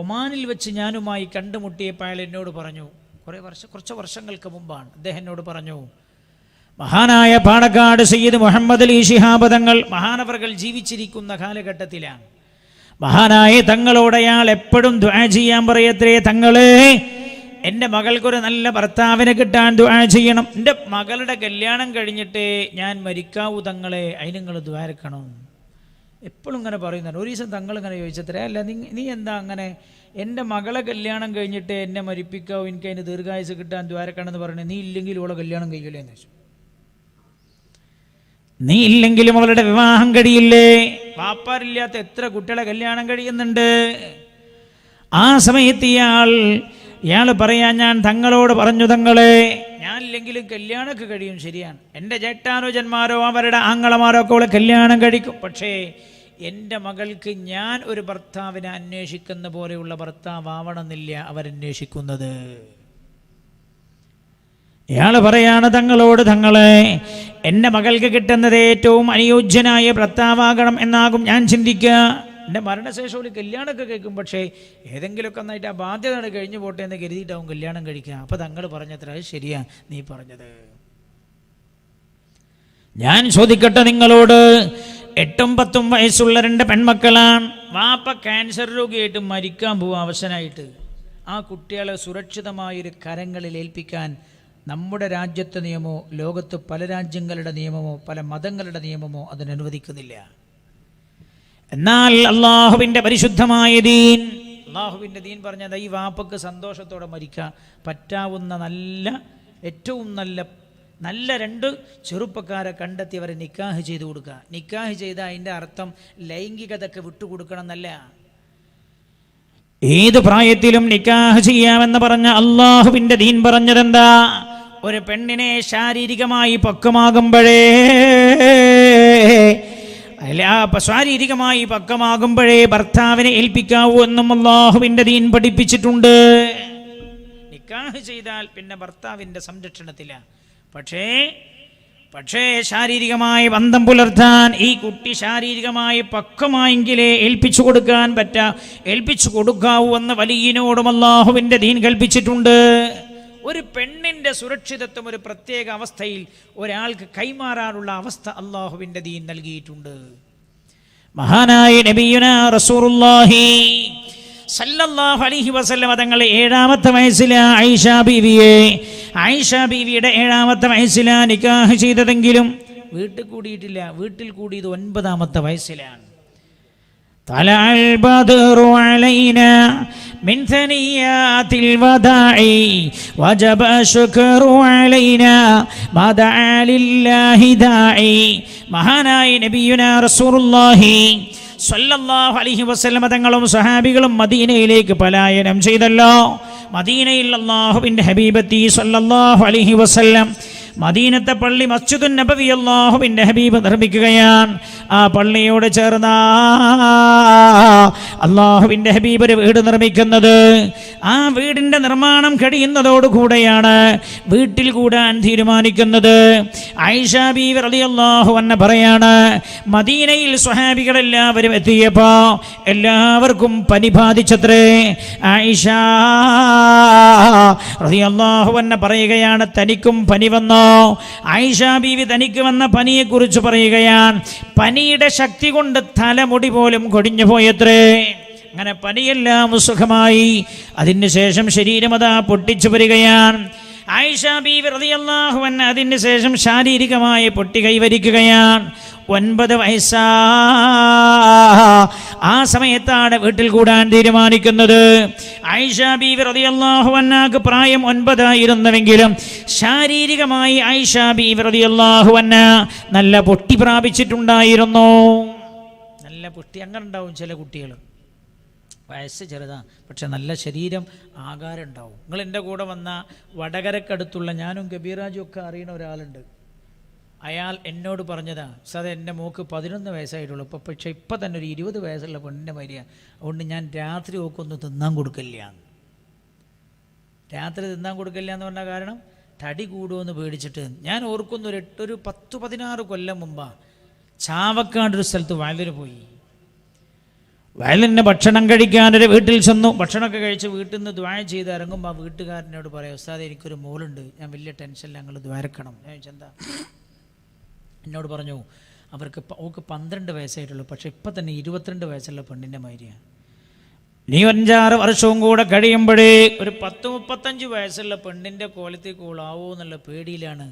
ഒമാനിൽ വെച്ച് ഞാനുമായി കണ്ടുമുട്ടിയപ്പോൾ അയാൾ എന്നോട് പറഞ്ഞു, കുറച്ച് വർഷങ്ങൾക്ക് മുമ്പാണ്, അദ്ദേഹം എന്നോട് പറഞ്ഞു, മഹാനായ പാണക്കാട് സയ്യിദ് മുഹമ്മദ് അലി ശിഹാബ് തങ്ങൾ മഹാനവറുകൾ ജീവിച്ചിരിക്കുന്ന കാലഘട്ടത്തിലാണ്. മഹാനായ തങ്ങളോട് അയാൾ എപ്പോഴും ദുആ ചെയ്യാൻ പറയത്രേ, തങ്ങളെ എൻ്റെ മകൾക്കൊരു നല്ല ഭർത്താവിനെ കിട്ടാൻ ദുആ ചെയ്യണം. എൻ്റെ മകളുടെ കല്യാണം കഴിഞ്ഞിട്ട് ഞാൻ മരിക്കാവൂ തങ്ങളെ, അതിന് നിങ്ങൾ ദ്വാരക്കണം. എപ്പോഴും ഇങ്ങനെ പറയുന്നുണ്ട്. ഒരു ദിവസം തങ്ങൾ ഇങ്ങനെ ചോദിച്ചത്രേ, അല്ല നീ എന്താ അങ്ങനെ എൻ്റെ മകളെ കല്യാണം കഴിഞ്ഞിട്ട് എന്നെ മരിപ്പിക്കാവൂ, എനിക്ക് അതിന് ദീർഘായുസ് കിട്ടാൻ ദ്വാരക്കണം എന്ന് പറയണേ, നീ ഇല്ലെങ്കിൽ അവളെ കല്യാണം കഴിയില്ലേ എന്ന് ചോദിച്ചു. നീ ഇല്ലെങ്കിലും അവളുടെ വിവാഹം കഴിയില്ലേ? വാപ്പാരില്ലാത്ത എത്ര കുട്ടികളെ കല്യാണം കഴിയുന്നുണ്ട്. ആ സമയത്ത് ഇയാൾ ഇയാൾ പറയാ, ഞാൻ തങ്ങളോട് പറഞ്ഞു, തങ്ങളെ ഞാനില്ലെങ്കിലും കല്യാണമൊക്കെ കഴിയും, ശരിയാണ്. എൻ്റെ ജേഷ്ഠാനുജന്മാരോ അവരുടെ ആങ്ങളമാരോ ഒക്കെ അവളെ കല്യാണം കഴിക്കും. പക്ഷേ എൻ്റെ മകൾക്ക് ഞാൻ ഒരു ഭർത്താവിനെ അന്വേഷിക്കുന്ന പോലെയുള്ള ഭർത്താവണമെന്നില്ല അവരന്വേഷിക്കുന്നത്. ഇയാൾ പറയാണ് തങ്ങളോട്, തങ്ങളെ എൻ്റെ മകൾക്ക് കിട്ടുന്നത് ഏറ്റവും അനുയോജ്യനായ ഭർത്താവാകണം എന്നാകും ഞാൻ ചിന്തിക്കുക. എൻ്റെ മരണശേഷം ഒരു കല്യാണമൊക്കെ കഴിക്കും, പക്ഷേ ഏതെങ്കിലുമൊക്കെ നന്നായിട്ട് ആ ബാധ്യത കഴിഞ്ഞു പോട്ടെ എന്ന് കരുതിയിട്ടാവും കല്യാണം കഴിക്കുക. അപ്പോൾ തങ്ങൾ പറഞ്ഞത്ര അത് ശരിയാ നീ പറഞ്ഞത്. ഞാൻ ചോദിക്കട്ടെ നിങ്ങളോട്, 8ഉം 10ഉം വയസ്സുള്ള 2 പെൺമക്കളാണ്. വാപ്പ ക്യാൻസർ രോഗിയായിട്ട് മരിക്കാൻ പോവുക അവശനായിട്ട്. ആ കുട്ടികളെ സുരക്ഷിതമായൊരു കരങ്ങളിൽ ഏൽപ്പിക്കാൻ നമ്മുടെ രാജ്യത്തെ നിയമമോ ലോകത്ത് പല രാജ്യങ്ങളുടെ നിയമമോ പല മതങ്ങളുടെ നിയമമോ അതിനനുവദിക്കുന്നില്ല. എന്നാൽ അള്ളാഹുവിൻ്റെ പരിശുദ്ധമായ ദീൻ, അള്ളാഹുവിൻ്റെ ദീൻ പറഞ്ഞത് ഈ വാപ്പക്ക് സന്തോഷത്തോടെ മരിക്കാൻ പറ്റാവുന്ന ഏറ്റവും നല്ല 2 ചെറുപ്പക്കാരെ കണ്ടെത്തി അവരെ നിക്കാഹ് ചെയ്തു കൊടുക്കുക. നിക്കാഹ് ചെയ്ത അതിൻ്റെ അർത്ഥം ലൈംഗികതയ്ക്ക് വിട്ടുകൊടുക്കണം എന്നല്ല. ഏത് പ്രായത്തിലും നിക്കാഹ് ചെയ്യാമെന്ന് പറഞ്ഞ അള്ളാഹുവിൻ്റെ ദീൻ പറഞ്ഞതെന്താ? ഒരു പെണ്ണിനെ ശാരീരികമായി പക്വമാകുമ്പോഴേ ഭർത്താവിനെ ഏൽപ്പിക്കാവൂ എന്നും അള്ളാഹുവിൻ്റെ ദീൻ പഠിപ്പിച്ചിട്ടുണ്ട്. നിക്കാഹ് ചെയ്താൽ പിന്നെ ഭർത്താവിൻ്റെ സംരക്ഷണത്തില. പക്ഷേ ശാരീരികമായി ബന്ധം പുലർത്താൻ ഈ കുട്ടി ശാരീരികമായി പക്വമായെങ്കിലേ ഏൽപ്പിച്ചു കൊടുക്കാവൂ എന്ന് വലിയനോടും അള്ളാഹുവിൻ്റെ ദീൻ കൽപ്പിച്ചിട്ടുണ്ട്. ഒരു പെണ്ണിൻ്റെ സുരക്ഷിതത്വം ഒരു പ്രത്യേക അവസ്ഥയിൽ ഒരാൾക്ക് കൈമാറാനുള്ള അവസ്ഥ അള്ളാഹുവിൻ്റെ ദീൻ നൽകിയിട്ടുണ്ട്. മഹാനായ നബിയുനാ റസൂലുള്ളാഹി സല്ലല്ലാഹു അലൈഹി വസല്ലം തങ്ങളെ 7ാമത്തെ വയസ്സിലാണ് ആയിഷ ബീവിയുടെ 7ാമത്തെ വയസ്സിലാണ് നിക്കാഹ് ചെയ്തതെങ്കിലും വീട്ടിൽ കൂടിയിട്ടില്ല. വീട്ടിൽ കൂടിയത് 9ാമത്തെ വയസ്സിലാണ്. طلع البدر علينا من ثنيات الوداع وجب الشكر علينا ما دعا لله داعي. മഹാനായ നബിയുനാ റസൂലുള്ളാഹി സ്വല്ലല്ലാഹു അലൈഹി വസല്ലം തങ്ങളും സഹാബികളും മദീനയിലേക്ക് പലായനം ചെയ്തല്ലോ. മദീനയിൽ അല്ലാഹുവിൻ്റെ ഹബീബത്തി സ്വല്ലല്ലാഹു അലൈഹി വസല്ലം മദീനത്തെ പള്ളി മസ്ജിദുൻ നബവി അല്ലാഹുവിൻ്റെ ഹബീബ് നിർമ്മിക്കുകയാണ്. ആ പള്ളിയോട് ചേർന്ന അല്ലാഹുവിൻ്റെ ഹബീബ് ഒരു വീട് നിർമ്മിക്കുന്നത്. ആ വീടിൻ്റെ നിർമ്മാണം കഴിയുന്നതോടുകൂടെയാണ് വീട്ടിൽ കൂടാൻ തീരുമാനിക്കുന്നത്. ആയിഷ ബീവി റളിയല്ലാഹു അൻഹ പറയാണ്, മദീനയിൽ സ്വഹാബികളെല്ലാവരും എത്തിയപ്പോൾ എല്ലാവർക്കും പനി ബാധിച്ചത്രേ. ആയിഷ റളിയല്ലാഹു അൻഹ പറയുകയാണ്, തനിക്കും പനി വന്നോ? ആയിഷ ബീവി തനിക്ക് വന്ന പനിയെ കുറിച്ച് പറയുകയാണ്, പനിയുടെ ശക്തി കൊണ്ട് തലമുടി പോലും കൊടിഞ്ഞു പോയത്രേ. അങ്ങനെ പനിയെല്ലാം സുഖമായി. അതിനുശേഷം ശരീരം അതാ പൊട്ടിച്ചു വരികയാണ്. ആയിഷ ബീവി റളിയല്ലാഹു അൻഹ അതിന് ശേഷം ശാരീരികമായി പൊട്ടി കൈവരിക്കുകയാണ്. 9 വയസ്സാ. ആ സമയത്താണ് വീട്ടിൽ കൂടാൻ തീരുമാനിക്കുന്നത്. ആയിഷ ബീവി റളിയല്ലാഹു അൻഹക്ക് പ്രായം 9 ആയിരുന്നുവെങ്കിലും ശാരീരികമായി ആയിഷ ബീവി റളിയല്ലാഹു അൻഹ നല്ല പൊട്ടി പ്രാപിച്ചിട്ടുണ്ടായിരുന്നു. നല്ല പൊട്ടി അങ്ങനെ ഉണ്ടാവും ചില കുട്ടികൾ. വയസ്സ് ചെറുതാണ്, പക്ഷെ നല്ല ശരീരം ആകാരം ഉണ്ടാവും. നിങ്ങൾ എൻ്റെ കൂടെ വന്ന വടകരക്കടുത്തുള്ള ഞാനും കബീറാജും ഒക്കെ അറിയുന്ന ഒരാളുണ്ട്. അയാൾ എന്നോട് പറഞ്ഞതാ, സാർ എൻ്റെ മോക്ക് 11 വയസ്സായിട്ടുള്ളൂ, പക്ഷേ ഇപ്പം തന്നെ ഒരു 20 വയസ്സുള്ള പെണ്ണിൻ്റെ മരിയാണ്. അതുകൊണ്ട് ഞാൻ രാത്രി ഓക്കൊന്നും തിന്നാൻ കൊടുക്കില്ല. രാത്രി തിന്നാൻ കൊടുക്കില്ല എന്ന് പറഞ്ഞ കാരണം തടി കൂടുമെന്ന് പേടിച്ചിട്ട്. ഞാൻ ഓർക്കുന്നു ഒരു 10-16 കൊല്ലം മുമ്പാണ് ചാവക്കാട് ഒരു സ്ഥലത്ത് വയലിന് പോയി. വയലിന് ഭക്ഷണം കഴിക്കാനൊരു വീട്ടിൽ ചെന്നു. ഭക്ഷണമൊക്കെ കഴിച്ച് വീട്ടിൽ നിന്ന് ദ്വാര ചെയ്ത് ഇറങ്ങുമ്പോൾ ആ വീട്ടുകാരനോട് പറയാം, ഉസ്താദേ എനിക്കൊരു മോളുണ്ട്, ഞാൻ വലിയ ടെൻഷനിൽ ഞങ്ങൾ ദ്വാരക്കണം. ഞാൻ ചോദിച്ചെന്താ? എന്നോട് പറഞ്ഞു, ഓക്ക് 12 വയസ്സായിട്ടുള്ളൂ, പക്ഷെ ഇപ്പം തന്നെ 22 വയസ്സുള്ള പെണ്ണിൻ്റെ മാതിരിയാണ്. നീ 5-6 വർഷവും കൂടെ കഴിയുമ്പോഴേ ഒരു 10-35 വയസ്സുള്ള പെണ്ണിൻ്റെ കോലത്തിൽ കൂളാവോ എന്നുള്ള പേടിയിലാണ്.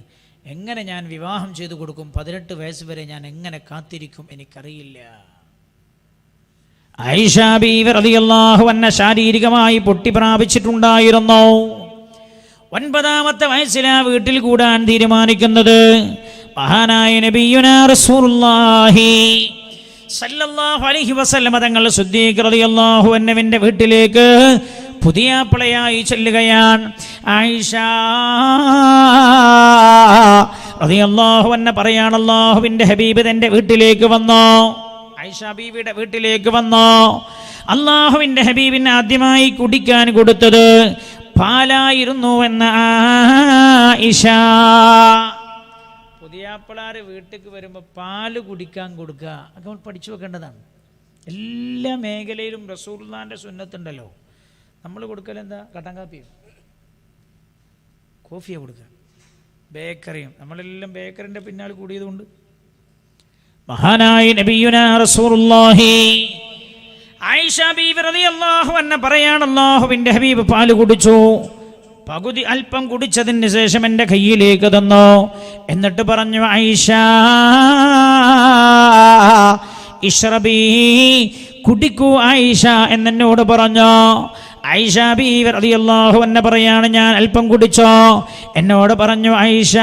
എങ്ങനെ ഞാൻ വിവാഹം ചെയ്തു കൊടുക്കും? 18 വയസ്സ് വരെ ഞാൻ എങ്ങനെ കാത്തിരിക്കും? എനിക്കറിയില്ല. ആയിഷ ബീവി റളിയല്ലാഹു അൻഹ ശാരീരികമായി പൊട്ടി പ്രാപിച്ചിട്ടുണ്ടായിരുന്നു. 9ാമത്തെ വയസ്സിലാണ് വീട്ടിൽ കൂടാൻ തീരുമാനിക്കുന്നത്. മഹാനായ നബിയുനാ റസൂലുള്ളാഹി സല്ലല്ലാഹു അലൈഹി വസല്ലം തങ്ങൾ സിദ്ദീഖ് റളിയല്ലാഹു അൻഹുവിന്റെ വീട്ടിലേക്ക് പുതിയാപ്പിളയായി ചെല്ലുകയാണ്. ആയിഷ റളിയല്ലാഹു അൻഹ പറയാണ്, അല്ലാഹുവിൻ്റെ ഹബീബ് തൻ്റെ വീട്ടിലേക്ക് വന്നു. ആയിഷ ബീവിയുടെ വീട്ടിലേക്ക് വന്നു. അല്ലാഹുവിൻ്റെ ഹബീബിന് ആദ്യമായി കുടിക്കാൻ കൊടുത്തത് പാലായിരുന്നു എന്ന ആയിഷ. പുതിയാപ്പിളാര് വീട്ടിലേക്ക് വരുമ്പോൾ പാല് കുടിക്കാൻ കൊടുക്കുക ഒക്കെ നമ്മൾ പഠിച്ചു വെക്കേണ്ടതാണ്. എല്ലാ മേഖലയിലും റസൂലുള്ളാഹിന്റെ സുന്നത്തുണ്ടല്ലോ. നമ്മൾ കൊടുക്കലെന്താ? കട്ടൻ കാപ്പിയോ കോഫിയോ കൊടുക്കുക, ബേക്കറിയും. നമ്മളെല്ലാം ബേക്കറിൻ്റെ പിന്നാലെ കൂടിയതുകൊണ്ട് മഹാനായ നബിയുനാ റസൂലുള്ളാഹി ആയിഷ ബീവി റളിയല്ലാഹു അൻഹ പറയാണ്, അല്ലാഹുവിൻ്റെ ഹബീബ് പാല് കുടിച്ചു. പകുതി അല്പം കുടിച്ചതിന് ശേഷം എൻ്റെ കയ്യിലേക്ക് തന്നു. എന്നിട്ട് പറഞ്ഞു, ആയിഷ ഇശ്റബി, കുടിക്കൂ ആയിഷ എന്നോട് പറഞ്ഞു. ആയിഷ ബീവി റളിയല്ലാഹു അൻഹ പറയാണ്, ഞാൻ അല്പം കുടിച്ചോ. എന്നോട് പറഞ്ഞു, ആയിഷ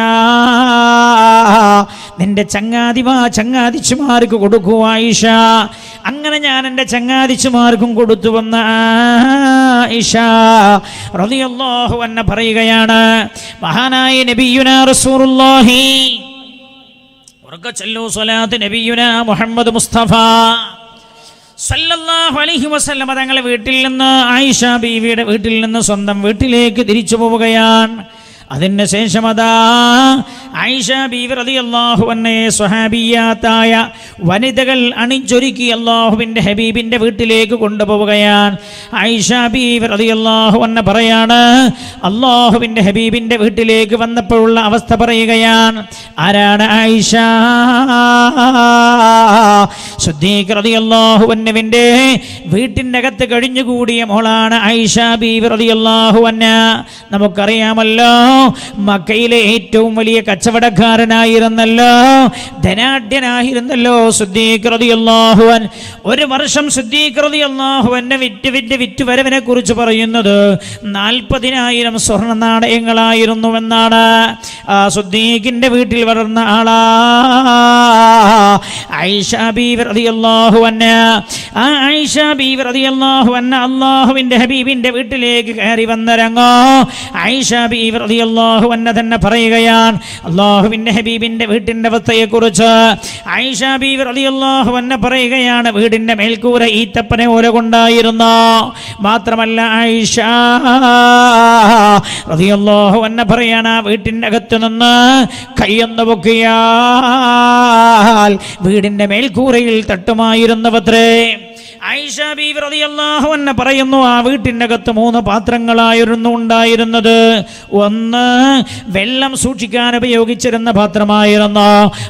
നിന്റെ ചങ്ങാതിച്ചുമാർക്ക് കൊടുക്കൂ ആയിഷ. അങ്ങനെ ഞാൻ എൻ്റെ ചങ്ങാതിച്ചുമാർക്കും കൊടുത്തു വന്ന ആയിഷ റളിയല്ലാഹു അൻഹ പറയുകയാണ്, മഹാനായ നബിയുനാ റസൂലുള്ളാഹി ഉറക്കെ ചൊല്ലൂ സ്വലാത്ത് നബിയുനാ മുഹമ്മദ് മുസ്തഫ സല്ലല്ലാഹു അലൈഹി വസല്ലം തങ്ങളുടെ വീട്ടിൽ നിന്ന് ആയിഷ ബീവിയുടെ വീട്ടിൽ നിന്ന് സ്വന്തം വീട്ടിലേക്ക് തിരിച്ചു പോവുകയാണ്. അതിന് ശേഷം അതാ ആയിഷ ബീവി റളിയല്ലാഹു അൻഹയെ സ്വഹാബിയാത്തായ വനിതകൾ അണിഞ്ചൊരുക്കി അല്ലാഹുവിൻ്റെ ഹബീബിൻ്റെ വീട്ടിലേക്ക് കൊണ്ടുപോവുകയാണ്. ആയിഷ ബീവി റളിയല്ലാഹു അൻഹ പറയാണ്, അല്ലാഹുവിൻ്റെ ഹബീബിൻ്റെ വീട്ടിലേക്ക് വന്നപ്പോഴുള്ള അവസ്ഥ പറയുകയാണ്. ആരാണ് ആയിഷ? സിദ്ദീഖ് റളിയല്ലാഹു അൻഹുവിൻ്റെ വീട്ടിൻ്റെ അകത്ത് കഴിഞ്ഞുകൂടിയ മോളാണ് ആയിഷ ബീവി റളിയല്ലാഹു അൻഹ. നമുക്കറിയാമല്ലോ, മക്കയിലെ ഏറ്റവും വലിയ കച്ചവടക്കാരനായിരുന്നല്ലോ, ധനാഢ്യനായിരുന്നല്ലോ സിദ്ദീഖ് റളിയല്ലാഹു അൻഹു. ഒരു വർഷം സിദ്ദീഖ് റളിയല്ലാഹു അൻഹു വിറ്റ് വരവിനെ കുറിച്ച് പറയുന്നത് 40,000 സ്വർണ്ണ നാണയങ്ങളായിരുന്നുവെന്നാണ്. ആ സിദ്ദീഖിന്റെ വീട്ടിൽ വളർന്ന ആളാ ആയിഷ ബീവി റളിയല്ലാഹു അൻഹ. ആ ആയിഷ ബീവി റളിയല്ലാഹു അൻഹ അല്ലാഹുവിന്റെ ഹബീബിന്റെ വീട്ടിലേക്ക് കയറി വന്നിറങ്ങോ. ആയിഷ ബീവി റളിയല്ലാഹു അൻഹ തന്നെ പറയുകയാണ് അല്ലാഹുവിന്റെ ഹബീബിന്റെ വീട്ടിന്റെ അവസ്ഥയെക്കുറിച്ച്. ആയിഷ ബീവി റളിയല്ലാഹു അൻഹ പറയുകയാണ്, വീടിന്റെ മേൽക്കൂര ഈത്തപ്പന ഓല കൊണ്ടായിരുന്നു. മാത്രമല്ല ആയിഷ റളിയല്ലാഹു അൻഹ പറയാണ്, ആ വീട്ടിന്റെ അകത്ത് നിന്ന് കൈയൊന്ന് പൊക്കിയാൽ വീടിന്റെ മേൽക്കൂരയിൽ തട്ടുമായിരുന്നവത്രേ. ആയിഷ ബീവി റളിയല്ലാഹു അൻഹ പറയുന്നു, ആ വീട്ടിൻ്റെ അകത്ത് 3 പാത്രങ്ങളായിരുന്നു ഉണ്ടായിരുന്നത്. ഒന്ന് വെള്ളം സൂക്ഷിക്കാൻ ഉപയോഗിച്ചിരുന്ന പാത്രമായിരുന്നു,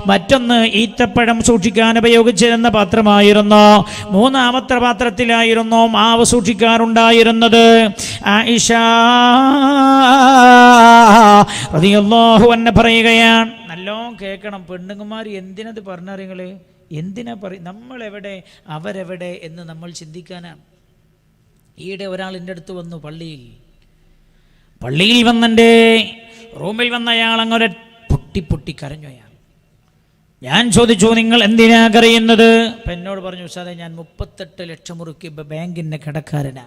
മറ്റൊന്ന് ഈത്തപ്പഴം സൂക്ഷിക്കാൻ ഉപയോഗിച്ചിരുന്ന പാത്രമായിരുന്നു, 3ാമത്തെ പാത്രത്തിലായിരുന്നു മാവ് സൂക്ഷിക്കാറുണ്ടായിരുന്നത്. ആയിഷ റളിയല്ലാഹു അൻഹ പറയുകയാണ്, നല്ലോണം കേൾക്കണം പെണ്ണുങ്ങന്മാർ, എന്തിനത് പറഞ്ഞറിയങ്ങള്? എന്തിനാ പറയും? നമ്മളെവിടെ അവരെവിടെ എന്ന് നമ്മൾ ചിന്തിക്കാനാണ്. ഈയിടെ ഒരാൾ എൻ്റെ അടുത്ത് വന്നു, പള്ളിയിൽ വന്നെൻ്റെ റൂമിൽ വന്ന അയാൾ അങ്ങനെ പൊട്ടി കരഞ്ഞു. ഞാൻ ചോദിച്ചു, നിങ്ങൾ എന്തിനാ കരയുന്നത്? അപ്പം എന്നോട് പറഞ്ഞു, ഉസ്താദേ ഞാൻ 38 ലക്ഷം ഉറുപ്പിക ബാങ്കിൻ്റെ കടക്കാരനാ.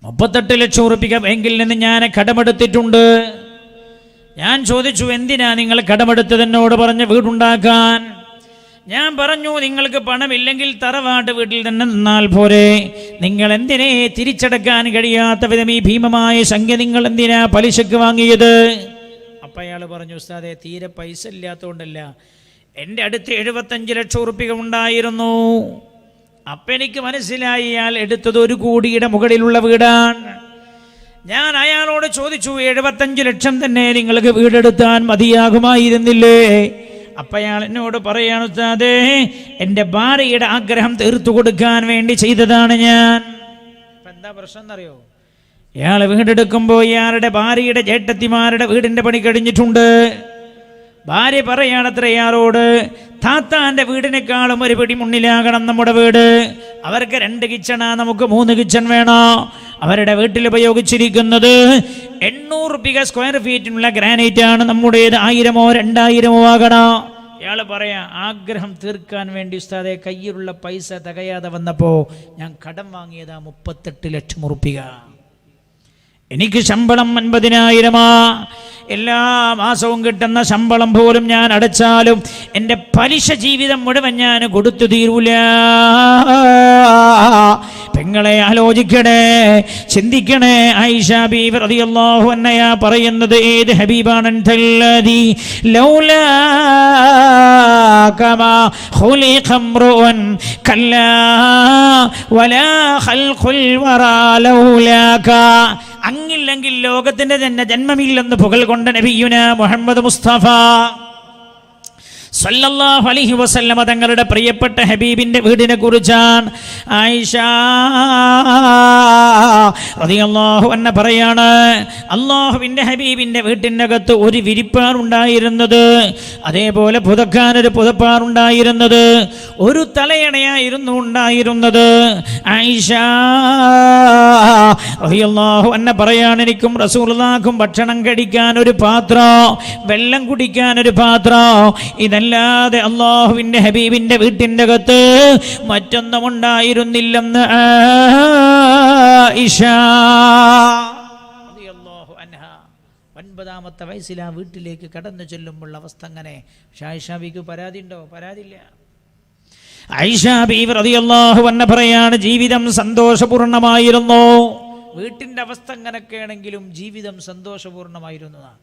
38 ലക്ഷം ഉറുപ്പിക ബാങ്കിൽ നിന്ന് ഞാൻ കടമെടുത്തിട്ടുണ്ട്. ഞാൻ ചോദിച്ചു, എന്തിനാ നിങ്ങൾ കടമെടുത്തത്? എന്നോട് പറഞ്ഞ് വീടുണ്ടാക്കാൻ. ഞാൻ പറഞ്ഞു, നിങ്ങൾക്ക് പണമില്ലെങ്കിൽ തറവാട്ട് വീട്ടിൽ തന്നെ നിന്നാൽ പോരെ, നിങ്ങൾ എന്തിനെ തിരിച്ചടക്കാൻ കഴിയാത്ത വിധം ഈ ഭീമമായ സംഖ്യ നിങ്ങൾ എന്തിനാ പലിശക്ക് വാങ്ങിയത്? അപ്പം അയാൾ പറഞ്ഞു, ഉസ്താദേ തീരെ പൈസ ഇല്ലാത്തതുകൊണ്ടല്ല, എൻ്റെ അടുത്ത് 75 ലക്ഷം ഉറുപ്പിക ഉണ്ടായിരുന്നു. അപ്പം എനിക്ക് മനസ്സിലായി അയാൾ എടുത്തത് 1 കോടിയുടെ മുകളിലുള്ള വീടാണ്. ഞാൻ അയാളോട് ചോദിച്ചു, 75 ലക്ഷം തന്നെ നിങ്ങൾക്ക് വീടെടുത്താൻ മതിയാകുമായിരുന്നില്ലേ? അപ്പം അയാൾ എന്നോട് പറയാണ്, ഉസ്താദേ എൻ്റെ ഭാര്യയുടെ ആഗ്രഹം തീർത്തു കൊടുക്കാൻ വേണ്ടി ചെയ്തതാണ് ഞാൻ. അപ്പം എന്താ പ്രശ്നം എന്നറിയോ? ഇയാൾ വീടെടുക്കുമ്പോൾ ഇയാളുടെ ഭാര്യയുടെ ചേട്ടത്തിമാരുടെ വീടിൻ്റെ പണി കഴിഞ്ഞിട്ടുണ്ട്. ഭാര്യ പറയാണത്ര ഇയാളോട്, താത്താൻ്റെ വീടിനേക്കാളും ഒരു പിടി മുന്നിലാകണം നമ്മുടെ വീട്. അവർക്ക് 2 കിച്ചണാ, നമുക്ക് 3 കിച്ചൺ വേണോ? അവരുടെ വീട്ടിൽ ഉപയോഗിച്ചിരിക്കുന്നത് 800 സ്ക്വയർ ഫീറ്റിനുള്ള ഗ്രാനൈറ്റ് ആണ്. നമ്മുടേത് 1000-ഓ 2000-ഓ ആകണം. ഇയാൾ പറയാ, ആഗ്രഹം തീർക്കാൻ വേണ്ടി ഉസ്താദെ കയ്യിലുള്ള പൈസ തികയാതെ വന്നപ്പോൾ ഞാൻ കടം വാങ്ങിയതാ 38 ലക്ഷം ഉറുപ്പിക. എനിക്ക് ശമ്പളം 50,000. എല്ലാ മാസവും കിട്ടുന്ന ശമ്പളം പോലും ഞാൻ അടച്ചാലും എൻ്റെ പലിശ ജീവിതം മുഴുവൻ ഞാൻ കൊടുത്തു തീരൂല. പെങ്ങളെ ആലോചിക്കണേ, ചിന്തിക്കണേ. ആയിഷ ബീവി റളിയല്ലാഹു അൻഹ പറയുന്നത് ഏത് ഹബീബാണ്? തല്ലദി ലൗലാ കമാ ഖുലിഖ ഇംറുൻ കല്ലാ വലാ ഖൽഖുൽ വറാ ലൗലാക. അങ്ങില്ലെങ്കിൽ ലോകത്തിന്റെ തന്നെ ജന്മമില്ലെന്ന് പുകഴ് കൊണ്ട നബിയുനാ മുഹമ്മദ് മുസ്തഫ സല്ലല്ലാഹു അലൈഹി വസല്ലമ തങ്ങളുടെ പ്രിയപ്പെട്ട ഹബീബിന്റെ വീടിനെ കുറിച്ചാണ് ആയിഷ റളിയല്ലാഹു അൻഹ പറയാണ്, അല്ലാഹുവിന്റെ ഹബീബിന്റെ വീട്ടിനകത്ത് ഒരു വിരിപ്പാറുണ്ടായിരുന്നത്, അതേപോലെ പുതക്കാനൊരു പുതപ്പാറുണ്ടായിരുന്നത്, ഒരു തലയണയായിരുന്നു ഉണ്ടായിരുന്നത്. ആയിഷ റളിയല്ലാഹു അൻഹ പറയാണ്, എനിക്കും റസൂലുള്ളാഹിക്കും ഭക്ഷണം കഴിക്കാൻ ഒരു പാത്രം, വെള്ളം കുടിക്കാൻ ഒരു പാത്രം, ഇതല്ലാതെ അല്ലാഹുവിന്റെ ഹബീബിന്റെ വീട്ടിന്റെ അകത്ത് മറ്റൊന്നും ഉണ്ടായിരുന്നില്ലെന്ന് ആയിഷ റളിയല്ലാഹു അൻഹ 9ാമത്തെ വയസ്സിൽ ആ വീട്ടിലേക്ക് കടന്നു ചെല്ലുമ്പോൾ അവസ്ഥ അങ്ങനെ. ആയിഷ ബീവിക്ക് പരാതി ഉണ്ടോ? പരാതിയില്ല. ആയിഷ ബീവി റളിയല്ലാഹു അൻഹ പറയാണ്, ജീവിതം സന്തോഷപൂർണമായിരുന്നു. വീട്ടിന്റെ അവസ്ഥ അങ്ങനെയൊക്കെയാണെങ്കിലും ജീവിതം സന്തോഷപൂർണമായിരുന്നതാണ്.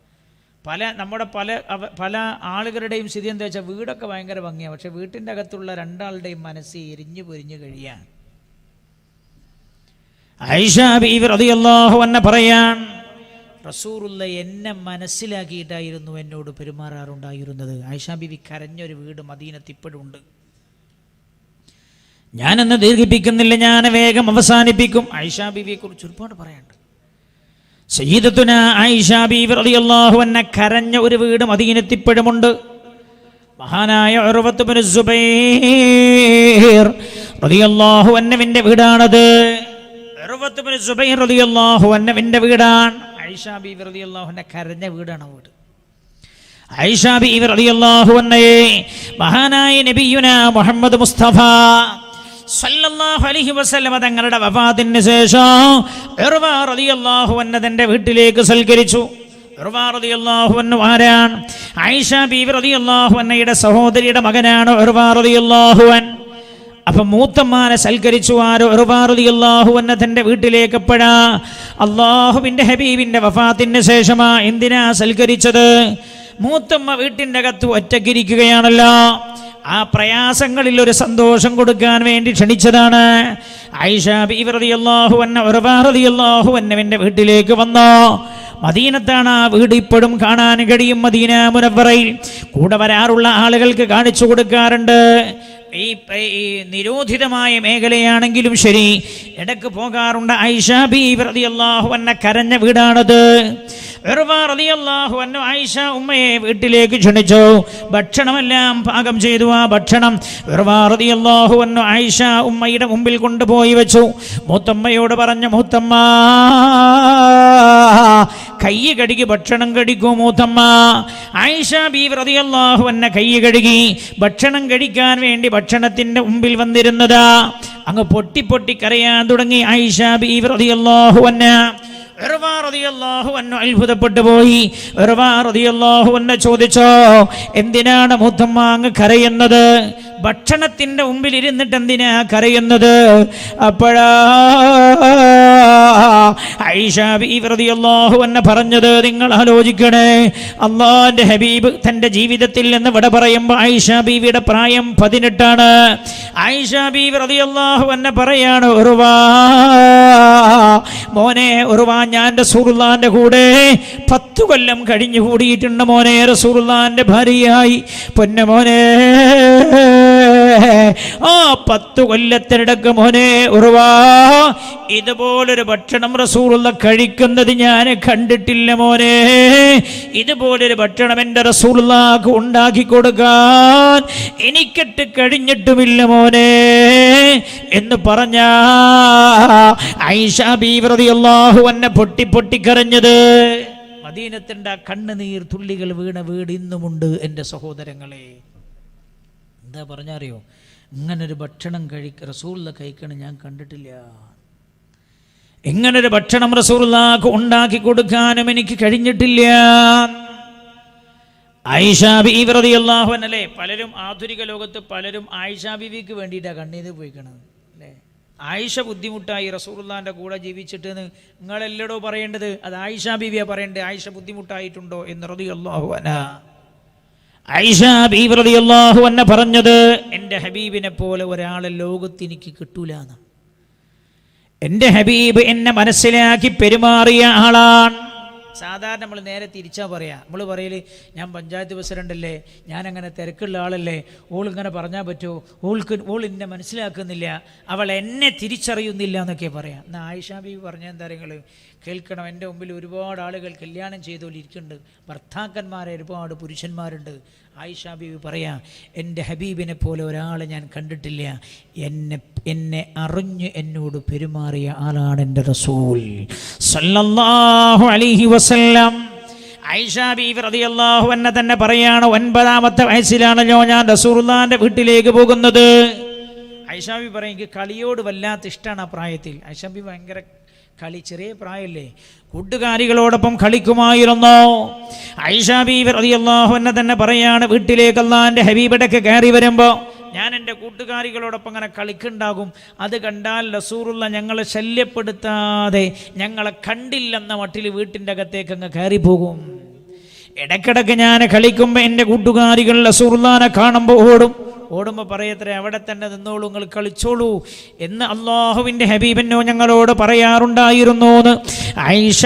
നമ്മുടെ പല ആളുകളുടെയും സ്ഥിതി എന്താ വെച്ചാൽ വീടൊക്കെ ഭയങ്കര ഭംഗിയാണ്, പക്ഷെ വീട്ടിൻ്റെ അകത്തുള്ള രണ്ടാളുടെയും മനസ്സ് എരിഞ്ഞു പൊരിഞ്ഞു കഴിയാൻ. ആയിഷ ബീവി റളിയല്ലാഹു അൻഹ പറയാൻ, റസൂലുള്ള എന്നെ മനസ്സിലാക്കിയിട്ടായിരുന്നു എന്നോട് പെരുമാറാറുണ്ടായിരുന്നത്. ആയിഷ ബീവി കരഞ്ഞൊരു വീട് മദീനത്ത് ഇപ്പോഴും ഉണ്ട്. ഞാനെന്ന് ദീർഘിപ്പിക്കുന്നില്ല, ഞാൻ വേഗം അവസാനിപ്പിക്കും. ആയിഷ ബീവിയെ കുറിച്ച് ഒരുപാട് പറയാനുണ്ട്. സയ്യിദത്തുന ആയിഷ ബീവി റളിയല്ലാഹു അൻഹ കരഞ്ഞ ഒരു വീട് മദീനത്ത് ഇപ്പോഴുമുണ്ട്. മഹാനായ ഉർവത്ത് ഇബ്നു സുബൈർ റളിയല്ലാഹു അൻഹുവിന്റെ വീടാണത്. ഉർവത്ത് ഇബ്നു സുബൈർ റളിയല്ലാഹു അൻഹുവിന്റെ വീടാണ്. ആയിഷ ബീവി റളിയല്ലാഹു അൻഹ കരഞ്ഞ വീടാണ് വീട്. ആയിഷ ബീവി റളിയല്ലാഹു അൻഹയെ മഹാനായ നബിയുന മുഹമ്മദ് മുസ്തഫ സല്ലല്ലാഹു അലൈഹി വസല്ലമ തങ്ങളുടെ വഫാത്തിന് ശേഷം ഉർവ റളിയല്ലാഹു അൻഹു തന്റെ വീട്ടിലേക്ക് സൽക്കരിച്ചു. ഉർവ റളിയല്ലാഹു അൻഹു ആരാണ്? ആയിഷ ബീവി റളിയല്ലാഹു അൻഹയുടെ സഹോദരിയുടെ മകനാണ് ഉർവ റളിയല്ലാഹു അൻഹു. അപ്പൊ മൂത്തമ്മാനെ സൽക്കരിച്ചു ആരോ? ഉർവ റളിയല്ലാഹു അൻഹു തന്റെ വീട്ടിലേക്ക്. എപ്പോഴാ? അല്ലാഹുവിന്റെ ഹബീബിന്റെ വഫാത്തിന് ശേഷമാ. എന്തിനാ സൽക്കരിച്ചത്? മൂത്തമ്മ വീട്ടിൻ്റെ അകത്ത് ഒറ്റക്കിരിക്കുകയാണല്ലോ, ആ പ്രയാസങ്ങളിൽ ഒരു സന്തോഷം കൊടുക്കാൻ വേണ്ടി ക്ഷണിച്ചതാണ്. ആയിഷ ബീവി റളിയല്ലാഹു അൻഹ ഉർവ റളിയല്ലാഹു അൻഹുവിന്റെ വീട്ടിലേക്ക് വന്നു. മദീനത്താണ് ആ വീട് ഇപ്പോഴും കാണാൻ കഴിയും. മദീന മുനവ്വറയിൽ കൂടെ വരാറുള്ള ആളുകൾക്ക് കാണിച്ചു കൊടുക്കാറുണ്ട്. ഈ നിരോധിതമായ മേഖലയാണെങ്കിലും ശരി ഇടയ്ക്ക് പോകാറുണ്ട്. ആയിഷ ബീവി റളിയല്ലാഹു അൻഹ കരഞ്ഞ വീടാണത്. ഉർവ റളിയല്ലാഹു അൻഹു ആയിഷ ഉമ്മയെ വീട്ടിലേക്ക് ക്ഷണിച്ചു. ഭക്ഷണമെല്ലാം പാകം ചെയ്തു. ആ ഭക്ഷണം ഉർവ റളിയല്ലാഹു അൻഹു ആയിഷ ഉമ്മയുടെ മുമ്പിൽ കൊണ്ടുപോയി വെച്ചു. മൂത്തമ്മയോട് പറഞ്ഞു, മൂത്തമ്മ കൈ കഴുകി ഭക്ഷണം കഴിക്കൂ മൂത്തമ്മ. ആയിഷ ബീവി റളിയല്ലാഹു അൻഹ കൈ കഴുകി ഭക്ഷണം കഴിക്കാൻ വേണ്ടി ഭക്ഷണത്തിന്റെ മുമ്പിൽ വന്നിരുന്നതാ. അങ്ങ് പൊട്ടി പൊട്ടി കരയാൻ തുടങ്ങി ആയിഷ ബീവി റളിയല്ലാഹു അൻഹ. ഉർവ റളിയല്ലാഹു അൻഹു അത്ഭുതപ്പെട്ടു പോയി. ഉർവ റളിയല്ലാഹു അൻഹു ചോദിച്ചോ, എന്തിനാണ് മൂത്തമ്മ അങ്ങ് കരയുന്നത്? ഭക്ഷണത്തിന്റെ മുമ്പിൽ ഇരുന്നിട്ട് എന്തിനാ കരയുന്നത്? അപ്പോഴാ ആയിഷ ബീവി റളിയല്ലാഹു അൻഹ പറഞ്ഞത്, നിങ്ങൾ ആലോചിക്കണേ, അല്ലാഹുവിന്റെ ഹബീബ് തന്റെ ജീവിതത്തിൽ നിന്ന് വിട പറയുമ്പോൾ ആയിഷ ബീവിയുടെ പ്രായം 18 ആണ്. ആയിഷ ബീവി റളിയല്ലാഹു അൻഹ പറയാണ്, ഉർവ മോനെ, ഉർവ ഞാൻ റസൂലുള്ളാഹിന്റെ കൂടെ 10 കൊല്ലം കഴിഞ്ഞു കൂടിയിട്ടുണ്ട് മോനെ, റസൂലുള്ളാഹിന്റെ ഭാര്യയായി. പൊന്നുമോനെ, ആ 10 കൊല്ലത്തിനിടക്ക് മോനെ ഉർവ ഇതുപോലൊരു ഭക്ഷണം റസൂലുള്ള കഴിക്കുന്നത് ഞാൻ കണ്ടിട്ടില്ല മോനെ. ഇതുപോലൊരു ഭക്ഷണം എൻ്റെ റസൂലുള്ളാഹിക്ക് ഉണ്ടാക്കി കൊടുക്കാൻ എനിക്കിട്ട് കഴിഞ്ഞിട്ടുമില്ല മോനെ എന്ന് പറഞ്ഞ ആയിഷ ബീവി റളിയല്ലാഹു അൻഹ പൊട്ടി പൊട്ടി കരഞ്ഞത്. മദീനത്തിന്റെ കണ്ണുനീർ തുള്ളികൾ വീണ വീട് ഇന്നുമുണ്ട് എൻ്റെ സഹോദരങ്ങളെ. എന്താ പറഞ്ഞറിയോ? ഇങ്ങനൊരു ഭക്ഷണം റസൂലുള്ള കഴിക്കണം ഞാൻ കണ്ടിട്ടില്ല. ഇങ്ങനൊരു ഭക്ഷണം റസൂലുള്ളാഹിക്ക് ഉണ്ടാക്കി കൊടുക്കാനും എനിക്ക് കഴിഞ്ഞിട്ടില്ല. ആയിഷ ബീവി റളിയല്ലാഹു അൻഹ അല്ലേ, പലരും ആധുനിക ലോകത്ത് പലരും ആയിഷ ബീവിക്ക് വേണ്ടിയിട്ടാണ് കണ്ണീര് പോയിക്കണത് അല്ലേ. ആയിഷ ബുദ്ധിമുട്ടായി റസൂലുള്ളാഹിന്റെ കൂടെ ജീവിച്ചിട്ട് നിങ്ങളെല്ലടോ പറയേണ്ടത്, അത് ആയിഷ ബീവിയാ പറയേണ്ടത്. ആയിഷ ബുദ്ധിമുട്ടായിട്ടുണ്ടോ എന്ന് റളിയല്ലാഹു അൻഹ. ആയിഷ ബീവി റളിയല്ലാഹു അൻഹ പറഞ്ഞത്, എൻ്റെ ഹബീബിനെ പോലെ ഒരാളെ ലോകത്ത് എനിക്ക് കിട്ടൂലെന്ന്. എൻ്റെ ഹബീബ് എന്നെ മനസ്സിലാക്കി പെരുമാറിയ ആളാണ്. സാധാരണ നമ്മൾ നേരെ തിരിച്ചാ പറയാ. നമ്മൾ പറയല് ഞാൻ പഞ്ചായത്ത് പ്രസിഡന്റ് അല്ലേ, ഞാൻ അങ്ങനെ തിരക്കുള്ള ആളല്ലേ, ഓൾ ഇങ്ങനെ പറഞ്ഞാൽ പറ്റുമോ, ഓൾ എന്നെ മനസ്സിലാക്കുന്നില്ല, അവൾ എന്നെ തിരിച്ചറിയുന്നില്ല എന്നൊക്കെ പറയാം. എന്നാൽ ആയിഷ ബീവി പറഞ്ഞ എന്താ നിങ്ങൾ കേൾക്കണം. എൻ്റെ മുമ്പിൽ ഒരുപാട് ആളുകൾ കല്യാണം ചെയ്തുകൊണ്ടിരിക്കുന്നുണ്ട്, ഭർത്താക്കന്മാരെ ഒരുപാട് പുരുഷന്മാരുണ്ട്. ആയിഷ ബീവി പറയാം, എൻ്റെ ഹബീബിനെ പോലെ ഒരാളെ ഞാൻ കണ്ടിട്ടില്ല, എന്നെ അറിഞ്ഞ് എന്നോട് പെരുമാറിയ ആളാണ് എൻ്റെ റസൂൽ സല്ലല്ലാഹു അലൈഹി വസല്ലം. ആയിഷ ബീവി റളിയല്ലാഹു അൻഹ തന്നെ പറയാണ്, 9ാമത്തെ വയസ്സിലാണല്ലോ ഞാൻ റസൂലുള്ളാഹിന്റെ വീട്ടിലേക്ക് പോകുന്നത്. ആയിഷ ബീവി പറയും, എനിക്ക് കളിയോട് വല്ലാത്ത ഇഷ്ടമാണ് ആ പ്രായത്തിൽ. ആയിഷ ബീവി ഭയങ്കര കളി, ചെറിയ പ്രായമല്ലേ, കൂട്ടുകാരികളോടൊപ്പം കളിക്കുമായിരുന്നു. ആയിഷ ബീവി റളിയല്ലാഹു അൻഹ തന്നെ പറയാണ്, വീട്ടിലേക്ക് അല്ലാഹുവിൻ്റെ ഹബീബിടക്ക് കയറി വരുമ്പോൾ ഞാൻ എൻ്റെ കൂട്ടുകാരികളോടൊപ്പം അങ്ങനെ കളിക്കുണ്ടാകും. അത് കണ്ടാൽ റസൂലുള്ള ഞങ്ങളെ ശല്യപ്പെടുത്താതെ ഞങ്ങളെ കണ്ടില്ലെന്ന മട്ടിൽ വീട്ടിൻ്റെ അകത്തേക്ക് അങ്ങ് കയറി പോകും. ഇടയ്ക്കിടയ്ക്ക് ഞാൻ കളിക്കുമ്പോൾ എൻ്റെ കൂട്ടുകാരികൾ റസൂലുള്ളാഹിനെ കാണുമ്പോൾ ഓടുമ്പോൾ പറയത്രേ, അവിടെ തന്നെ നിന്നോളൂ, നിങ്ങൾ കളിച്ചോളൂ എന്ന് അള്ളാഹുവിൻ്റെ ഹബീബിനോ ഞങ്ങളോട് പറയാറുണ്ടായിരുന്നു എന്ന് ആയിഷ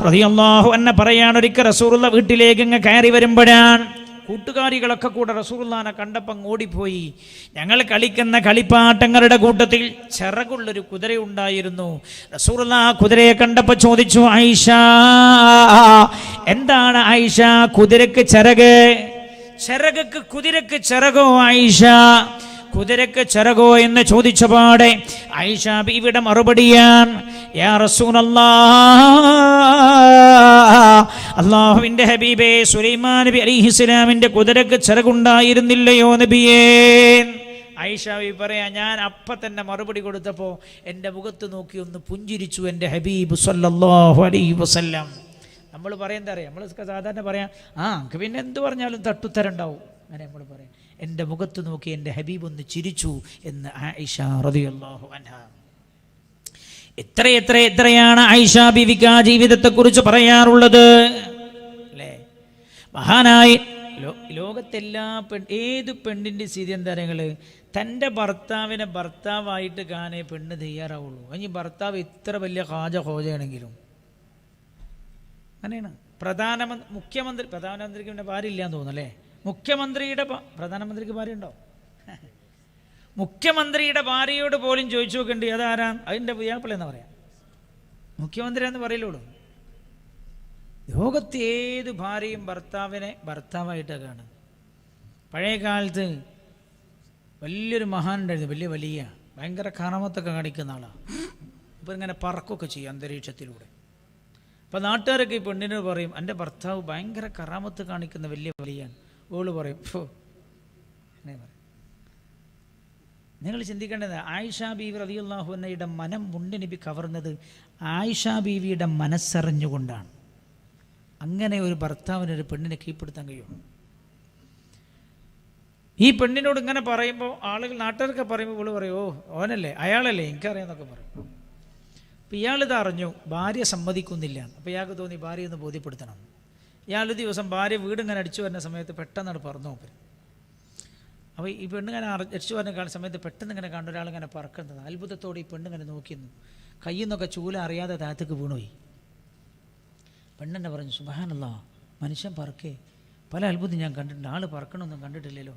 റളിയല്ലാഹു അൻഹ പറയാണ്. ഒരിക്കൽ റസൂലുള്ള വീട്ടിലേക്ക് ഇങ്ങ് കയറി വരുമ്പോഴാണ് കൂട്ടുകാരികളൊക്കെ കൂടെ റസൂലുള്ളാഹിനെ കണ്ടപ്പം ഓടിപ്പോയി. ഞങ്ങൾ കളിക്കുന്ന കളിപ്പാട്ടങ്ങളുടെ കൂട്ടത്തിൽ ചിറകുള്ളൊരു കുതിര ഉണ്ടായിരുന്നു. റസൂലുള്ളാഹി കുതിരയെ കണ്ടപ്പോൾ ചോദിച്ചു, ആയിഷ എന്താണ് ആയിഷ കുതിരക്ക് ചിറക്? കുതിരക്ക് ചിറകോ ആയിഷ, കുതിരക്ക് ചിറകോ എന്ന് ചോദിച്ച പാടെ ആയിഷ ബീവിയുടെ മറുപടിയാണ്, യാ റസൂലല്ലാഹ്, അല്ലാഹുവിൻ്റെ ഹബീബേ, സുലൈമാൻ നബി അലൈഹിസ്സലാമിൻ്റെ കുതിരക്ക് ചിറകുണ്ടായിരുന്നില്ലയോ നബിയേ? ആയിഷ ബീവി പറയാ, ഞാൻ അപ്പം തന്നെ മറുപടി കൊടുത്തപ്പോൾ എൻ്റെ മുഖത്ത് നോക്കി ഒന്ന് പുഞ്ചിരിച്ചു എൻ്റെ ഹബീബ് സല്ലല്ലാഹു അലൈഹി വസല്ലം. നമ്മൾ പറയുന്നത് അറിയാം, നമ്മൾ സാധാരണ പറയാം, നമുക്ക് പിന്നെ എന്ത് പറഞ്ഞാലും തട്ടുത്തരണ്ടാവും, അങ്ങനെ നമ്മൾ പറയാം. എൻ്റെ മുഖത്ത് നോക്കി എൻ്റെ ഹബീബ് ഒന്ന് ചിരിച്ചു എന്ന് ആയിഷ റളിയല്ലാഹു അൻഹ. എത്രയാണ് ആയിഷ ബീവിക്ക് ആ ജീവിതത്തെക്കുറിച്ച് പറയാറുള്ളത് അല്ലേ. മഹാനായി ലോകത്തെല്ലാ ഏത് പെണ്ണിൻ്റെ സ്ഥിതി എന്താ നിങ്ങൾ, തൻ്റെ ഭർത്താവിനെ ഭർത്താവായിട്ട് കാണേ പെണ്ണ് തയ്യാറാവുള്ളൂ. ഇനി ഭർത്താവ് എത്ര വലിയ ഹോജയാണെങ്കിലും അങ്ങനെയാണ്. പ്രധാനമന്ത്രിക്ക് പിന്നെ ഭാര്യ ഇല്ലാന്ന് തോന്നുന്നു അല്ലേ. പ്രധാനമന്ത്രിക്ക് ഭാര്യ ഉണ്ടോ? മുഖ്യമന്ത്രിയുടെ ഭാര്യയോട് പോലും ചോദിച്ചു നോക്കണ്ടേ, അതാരാ? അതിൻ്റെ പുയ്യാപ്പിള എന്ന് പറയാം, മുഖ്യമന്ത്രി എന്ന് പറയലുള്ളൂ. ലോകത്ത് ഏത് ഭാര്യയും ഭർത്താവിനെ ഭർത്താവായിട്ടാണ് കാണുന്നത്. പഴയ കാലത്ത് വലിയൊരു മഹാൻ ഉണ്ടായിരുന്നു, വലിയ ഭയങ്കര കറാമത്തൊക്കെ കാണിക്കുന്ന ആളാണ്. അപ്പോൾ ഇങ്ങനെ പറക്കൊക്കെ ചെയ്യും അന്തരീക്ഷത്തിലൂടെ. അപ്പോൾ നാട്ടുകാരൊക്കെ ഈ പെണ്ണിനോട് പറയും, എൻ്റെ ഭർത്താവ് ഭയങ്കര കറാമത്ത് കാണിക്കുന്ന വലിയാണ്. ഓള് പറയും, അങ്ങനെ പറയും. നിങ്ങൾ ചിന്തിക്കേണ്ടത്, ആയിഷ ബീവി റളിയല്ലാഹു അൻഹയുടെ മനം മുണ്ട് നബി കവർന്നത് ആയിഷ ബീവിയുടെ മനസ്സറിഞ്ഞുകൊണ്ടാണ്. അങ്ങനെ ഒരു ഭർത്താവിനൊരു പെണ്ണിനെ കീഴ്പ്പെടുത്താൻ കഴിയും. ഈ പെണ്ണിനോട് ഇങ്ങനെ പറയുമ്പോൾ ആളുകൾ, നാട്ടുകാരൊക്കെ പറയുമ്പോൾ ഇവള് പറയും, ഓനല്ലേ, അയാളല്ലേ, എനിക്കറിയാമെന്നൊക്കെ പറയും. അപ്പം ഇയാളിത് അറിഞ്ഞു, ഭാര്യ സമ്മതിക്കുന്നില്ല. അപ്പോൾ ഇയാൾക്ക് തോന്നി ഭാര്യ ഒന്ന് ബോധ്യപ്പെടുത്തണം. ഇയാളൊരു ദിവസം ഭാര്യ വീടിങ്ങനെ അടിച്ചു വരുന്ന സമയത്ത് പെട്ടെന്നാണ് പറന്നു നോക്കും. അപ്പോൾ ഈ പെണ്ണിങ്ങനെ അടിച്ചു വരുന്ന കാണുന്ന സമയത്ത് പെട്ടെന്ന് ഇങ്ങനെ കണ്ട ഒരാളിങ്ങനെ പറക്കുന്നത്. അത്ഭുതത്തോടെ ഈ പെണ്ണിങ്ങനെ നോക്കിയിരുന്നു. കയ്യിൽ നിന്നൊക്കെ ചൂല അറിയാതെ താഴത്തേക്ക് വീണുപോയി. പെണ്ണെന്നെ പറഞ്ഞു, സുബ്ഹാനല്ലാഹ്, മനുഷ്യൻ പറക്കേ, പല അത്ഭുതം ഞാൻ കണ്ടിട്ടുണ്ട്, ആൾ പറക്കണമൊന്നും കണ്ടിട്ടില്ലല്ലോ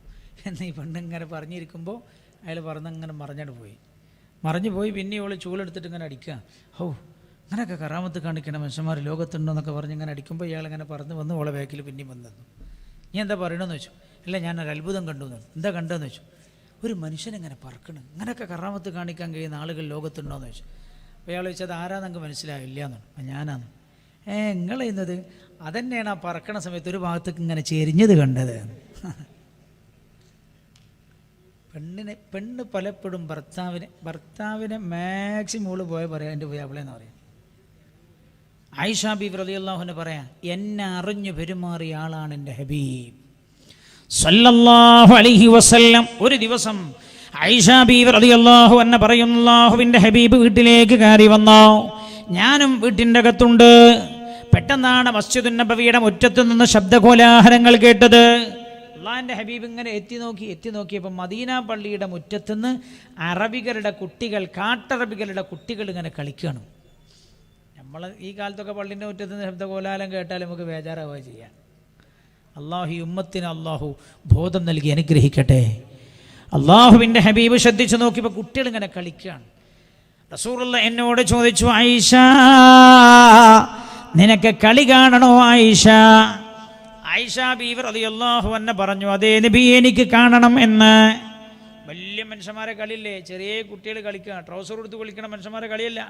എന്ന് ഈ പെണ്ണിങ്ങനെ പറഞ്ഞിരിക്കുമ്പോൾ അയാൾ പറന്നങ്ങനെ മറിഞ്ഞു പോയി. പിന്നെ ഇവൾ ചൂലെടുത്തിട്ട് ഇങ്ങനെ അടിക്കുക. അങ്ങനെയൊക്കെ കറാമത്ത് കാണിക്കണ മനുഷ്യന്മാർ ലോകത്തുണ്ടോ എന്നൊക്കെ പറഞ്ഞ് ഇങ്ങനെ അടിക്കുമ്പോൾ ഇയാളിങ്ങനെ പറന്ന് വന്ന് ഓളെ ബാക്കിൽ പിന്നെയും വന്നു. നീ എന്താ പറയണമെന്ന് വെച്ചു. അല്ല, ഞാനൊരു അത്ഭുതം കണ്ടു എന്ന്. എന്താ കണ്ടതെന്ന് വെച്ചു. ഒരു മനുഷ്യനെങ്ങനെ പറക്കണം, അങ്ങനെയൊക്കെ കറാമത്ത് കാണിക്കാൻ കഴിയുന്ന ആളുകൾ ലോകത്തുണ്ടോ എന്ന് വെച്ചു. അപ്പോൾ ഇയാൾ ചോദിച്ചത് ആരാന്ന് നിങ്ങൾക്ക് മനസ്സിലായില്ല എന്നാണ്. ഞാനാണ്. നിങ്ങൾ ചെയ്യുന്നത് അതന്നെയാണ് ആ പറക്കണ സമയത്ത് ഒരു ഭാഗത്തേക്ക് ഇങ്ങനെ ചെരിഞ്ഞത് കണ്ടത്.
പെണ്ണ് പലപ്പോഴും ഭർത്താവിനെ മാക്സിമം പോയ പറയാം എൻ്റെ പോയി അവളെന്ന് പറയാം. ആയിഷ ബീവി റളിയല്ലാഹു അൻഹ പറയാം, എന്നെ അറിഞ്ഞു പെരുമാറിയ ആളാണ് എൻ്റെ ഹബീബ്
സല്ലല്ലാഹു അലൈഹി വസല്ലം. ഒരു ദിവസം ആയിഷ ബീവി റളിയല്ലാഹു അൻഹ പറയുന്നു, അല്ലാഹുവിൻ്റെ ഹബീബ് വീട്ടിലേക്ക് കയറി വന്നു. ഞാനും വീട്ടിൻ്റെ അകത്തുണ്ട്. പെട്ടെന്നാണ് മസ്ജിദുൻ നബവിയുടെ മുറ്റത്ത് നിന്ന് ശബ്ദകോലാഹലങ്ങൾ കേട്ടത്. അള്ളാഹിൻ്റെ ഹബീബ് ഇങ്ങനെ എത്തി നോക്കിയപ്പോൾ മദീന പള്ളിയുടെ മുറ്റത്തുനിന്ന് അറബികളുടെ കുട്ടികൾ, കാട്ടറബികളുടെ കുട്ടികൾ ഇങ്ങനെ കളിക്കുകയാണ്. നമ്മൾ ഈ കാലത്തൊക്കെ പള്ളിൻ്റെ മുറ്റത്തുനിന്ന് ശബ്ദകോലാഹലം കേട്ടാൽ നമുക്ക് ബേജാറാവുക ചെയ്യാം. അള്ളാഹു ഈ ഉമ്മത്തിന് അള്ളാഹു ബോധം നൽകി അനുഗ്രഹിക്കട്ടെ. അള്ളാഹുവിൻ്റെ ഹബീബ് ശ്രദ്ധിച്ചു നോക്കിയപ്പോൾ കുട്ടികൾ ഇങ്ങനെ കളിക്കുകയാണ്. റസൂലുള്ള എന്നോട് ചോദിച്ചു, ആയിഷ നിനക്ക് കളി കാണണോ ആയിഷ? ആയിഷ ബീവി റളിയല്ലാഹു അൻഹ പറഞ്ഞു, അതേ നബി എനിക്ക് കാണണം എന്ന്. വലിയ മനുഷ്യന്മാരെ കളിയില്ലേ, ചെറിയ കുട്ടികൾ കളിക്കുക, ട്രൗസർ എടുത്ത് കളിക്കണ മനുഷ്യന്മാരെ കളിയല്ല,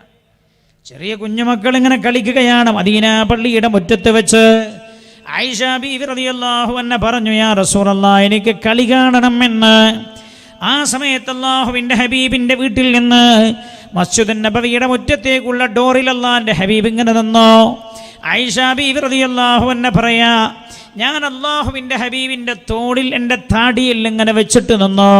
ചെറിയ കുഞ്ഞുമക്കൾ ഇങ്ങനെ കളിക്കുകയാണ് മദീന പള്ളിയുടെ മുറ്റത്ത് വെച്ച്. ആയിഷ ബീവി റളിയല്ലാഹു അൻഹ പറഞ്ഞു, യാ റസൂലല്ലാഹ് എനിക്ക് കളി കാണണം എന്ന്. ആ സമയത്ത് അല്ലാഹുവിൻ്റെ ഹബീബിൻ്റെ വീട്ടിൽ നിന്ന് മസ്ജിദുൻ നബവിയുടെ മുറ്റത്തേക്കുള്ള ഡോറിൽ അല്ലാഹുവിൻ്റെ ഹബീബ് ഇങ്ങനെ നിന്നു. ആയിഷ ബീവി റളിയല്ലാഹു അൻഹ പറയാ, ഞാൻ അല്ലാഹുവിൻ്റെ ഹബീബിൻ്റെ തോളിൽ എൻ്റെ താടിയിൽ ഇങ്ങനെ വെച്ചിട്ട് നിന്നു.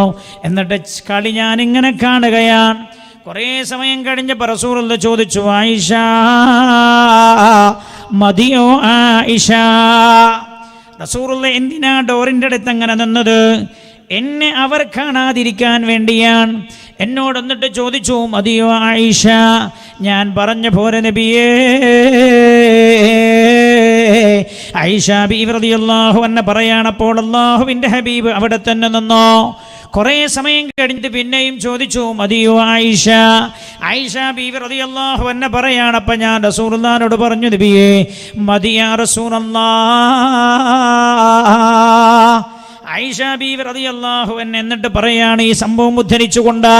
എന്നിട്ട് കളി ഞാനിങ്ങനെ കാണുകയാണ്. കുറേ സമയം കഴിഞ്ഞപ്പോൾ റസൂലുള്ള ചോദിച്ചു, ആയിഷ മതിയോ ആയിഷ? റസൂലുള്ള എന്തിനാ ഡോറിൻ്റെ അടുത്ത് അങ്ങനെ നിന്നത്? എന്നെ അവർ കാണാതിരിക്കാൻ വേണ്ടിയാണ്. എന്നോട് എന്നിട്ട് ചോദിച്ചു, മതിയോ ആയിഷ? ഞാൻ പറഞ്ഞ പോരെ നബിയേ. ആയിഷ ബീവി റളിയല്ലാഹു അൻഹ പറയാണ്, അപ്പോൾ അല്ലാഹുവിൻ്റെ ഹബീബ് അവിടെ തന്നെ നിന്നോ. കുറേ സമയം കഴിഞ്ഞിട്ട് പിന്നെയും ചോദിച്ചു, മതിയോ ആയിഷ? ആയിഷ ബീവി റളിയല്ലാഹു അൻഹ പറയാണ്, അപ്പം ഞാൻ റസൂലുള്ളാഹിനോട് പറഞ്ഞു, നബിയേ മതിയാ റസൂലല്ലാഹ്. ആയിഷ ബീവി റളിയല്ലാഹു അൻഹ എന്നിട്ട് പറയാണ്, ഈ സംഭവം ഉദ്ധരിച്ചുകൊണ്ട്,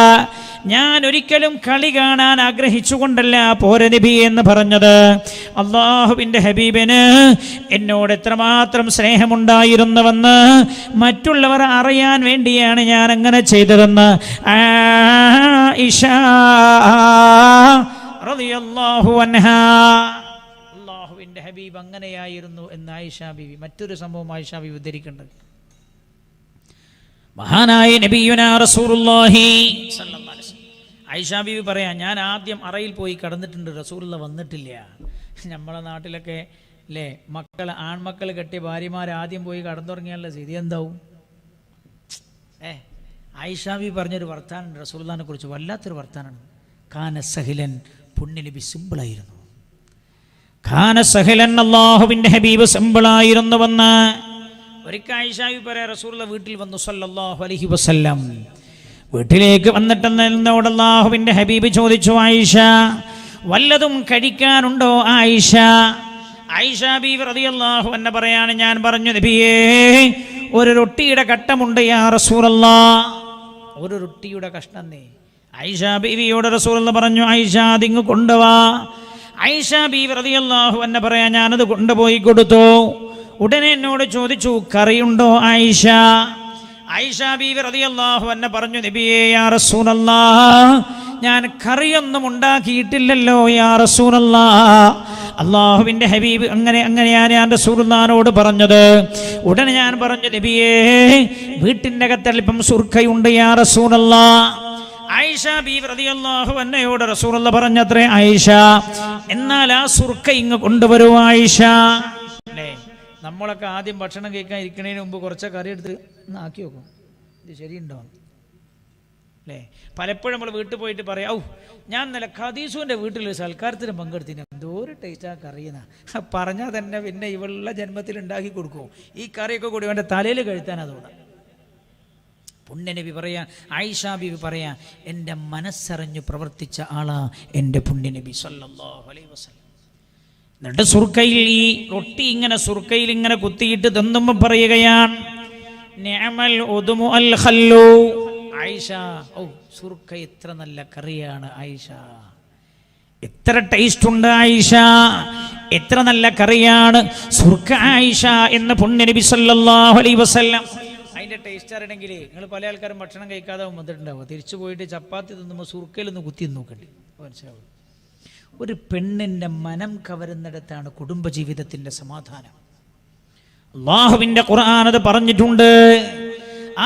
ഞാൻ ഒരിക്കലും കളി കാണാൻ ആഗ്രഹിച്ചുകൊണ്ടല്ല പോരെ നബി എന്ന് പറഞ്ഞത്. അല്ലാഹുവിൻ്റെ ഹബീബിന് എന്നോട് എത്രമാത്രം സ്നേഹമുണ്ടായിരുന്നുവെന്ന് മറ്റുള്ളവർ അറിയാൻ വേണ്ടിയാണ് ഞാൻ അങ്ങനെ ചെയ്തതെന്ന് ആയിഷ റളിയല്ലാഹു അൻഹ. അല്ലാഹുവിൻ്റെ ഹബീബ് അങ്ങനെയായിരുന്നു എന്ന് ആയിഷ ബീവി. മറ്റൊരു സംഭവം ആയിഷ ബീവി ഉദ്ധരിക്കേണ്ടത്, മഹാനായ നബിയുനാ റസൂലുള്ളാഹി സ്വല്ലല്ലാഹു അലൈഹി വസല്ലം. ആയിഷ ബീവി പറയാം, ഞാൻ ആദ്യം അറയിൽ പോയി കടന്നിട്ടുണ്ട്, റസൂലുള്ള വന്നിട്ടില്ല. നമ്മളെ നാട്ടിലൊക്കെ അല്ലേ, ആൺമക്കൾ കെട്ടിയ ഭാര്യമാർ ആദ്യം പോയി കടന്നുറങ്ങിയാലുള്ള സ്ഥിതി എന്താവും? ആയിഷ ബീവി പറഞ്ഞൊരു വർത്താനം റസൂലുള്ളാഹിനെ കുറിച്ച്, വല്ലാത്തൊരു വർത്താനാണ്. കാന സഹിലൻ, പുണ്യനബി സിമ്പിളായിരുന്നു. കാന സഹിലൻ, അല്ലാഹുവിൻ്റെ ഹബീബ് സിമ്പിളായിരുന്നുവെന്ന് ഒരിക്കൽ ആയിഷ ബീവി പറയാം, റസൂലുള്ള വീട്ടിൽ വന്നു സല്ലല്ലാഹു അലൈഹി വസല്ലം. വീട്ടിലേക്ക് വന്നിട്ടെന്നോട് അല്ലാഹുവിൻ്റെ ഹബീബ് ചോദിച്ചു, ആയിഷ വല്ലതും കഴിക്കാനുണ്ടോ ആയിഷ? ആയിഷ ബീവി റളിയല്ലാഹു അൻഹ പറയാണ്, ഞാൻ പറഞ്ഞു നബിയേ ഒരു റൊട്ടിയുടെ കട്ടമുണ്ട് യാ റസൂലല്ലാഹ്. ഒരു റൊട്ടിയുടെ കഷ്ണം നീ. ആയിഷ ബീവിയോട് റസൂലുള്ള പറഞ്ഞു, ആയിഷ അതിങ്ങ് കൊണ്ടുവാ. ആയിഷ ബീവി റളിയല്ലാഹു അൻഹ പറയാ, ഞാനത് കൊണ്ടുപോയി കൊടുത്തു. ഉടനെ എന്നോട് ചോദിച്ചു, കറിയുണ്ടോ ആയിഷ? ആയിഷ ബീവി റളിയല്ലാഹു അൻഹ പറഞ്ഞു, നബിയേ യാ റസൂലല്ലാഹ് ഞാൻ കറിയൊന്നും ഉണ്ടാക്കിയിട്ടില്ലല്ലോ യാ റസൂലല്ലാഹ്. അല്ലാഹുവിൻ്റെ ഹബീബ് അങ്ങനെയാണ് ഞാൻ റസൂലുള്ളാഹിനോട് പറഞ്ഞത്. ഉടനെ ഞാൻ പറഞ്ഞു, നബിയേ വീട്ടിൻ്റെ അകത്തല്പം സുർക്കയുണ്ട് യാ റസൂലല്ലാഹ്. ആയിഷ ബീവി റളിയല്ലാഹു അൻഹയോട് റസൂലുള്ളാഹി പറഞ്ഞത്രേ, ആയിഷ എന്നാൽ ആ സുർക്ക ഇങ്ങ് കൊണ്ടുവരൂ ആയിഷ. അല്ലേ, നമ്മളൊക്കെ ആദ്യം ഭക്ഷണം കഴിക്കാൻ ഇരിക്കുന്നതിന് മുമ്പ് കുറച്ച് കറി എടുത്ത് ആക്കി വെക്കും, ഇത് ശരിയുണ്ടോ അല്ലേ? പലപ്പോഴും നമ്മൾ വീട്ടിൽ പോയിട്ട് പറയാം, ഔ ഞാൻ ഇന്നലെ ഖദീസുവിൻ്റെ വീട്ടിൽ സൽക്കാരത്തിന് പങ്കെടുത്തിന്, എന്തോ ഒരു ടേസ്റ്റാ കറിയെന്നാ പറഞ്ഞാൽ തന്നെ പിന്നെ ഇവളുള്ള ജന്മത്തിൽ ഉണ്ടാക്കി കൊടുക്കും. ഈ കറിയൊക്കെ കൂടി അവൻ്റെ തലയിൽ കഴിത്താൻ അതോടെ. പുണ്യനബി പറയാൻ, ആയിഷ ബീവി പറയാൻ, എൻ്റെ മനസ്സറിഞ്ഞു പ്രവർത്തിച്ച ആളാ എൻ്റെ പുണ്യനബി സല്ലല്ലാഹു അലൈഹി വസല്ലം. എന്നിട്ട് സുർക്കയിൽ ഈ റൊട്ടി ഇങ്ങനെ സുർക്കയിൽ ഇങ്ങനെ കുത്തിയിട്ട് തിന്നുമ്പോൾ പറയുകയാണ്, നിഅമൽ ഉദ്മു അൽ ഖല്ലു. ആയിഷ, ഓ സുർക്ക എത്ര നല്ല കറിയാണ് ആയിഷ, എത്ര ടേസ്റ്റ് ഉണ്ട് ആയിഷ, എത്ര നല്ല കറിയാണ് സുർക്ക ആയിഷ എന്ന് പുണ്യനബി സല്ലല്ലാഹു അലൈഹി വസല്ലം. അതിൻ്റെ
അതിൻ്റെ ടേസ്റ്റ് അറിയണമെങ്കിൽ നിങ്ങൾ പല ആൾക്കാരും ഭക്ഷണം കഴിക്കാതെ വന്നിട്ടുണ്ടാവുക. തിരിച്ചു പോയിട്ട് ചപ്പാത്തി തിന്നുമ്പോൾ സുർക്കയിലൊന്ന് കുത്തി നോക്കണ്ടി മനസ്സിലാവും. ഒരു പെണ്ണിൻ്റെ മനം കവരുന്നിടത്താണ് കുടുംബജീവിതത്തിൻ്റെ സമാധാനം. അല്ലാഹുവിൻ്റെ ഖുർആൻ അത് പറഞ്ഞിട്ടുണ്ട്.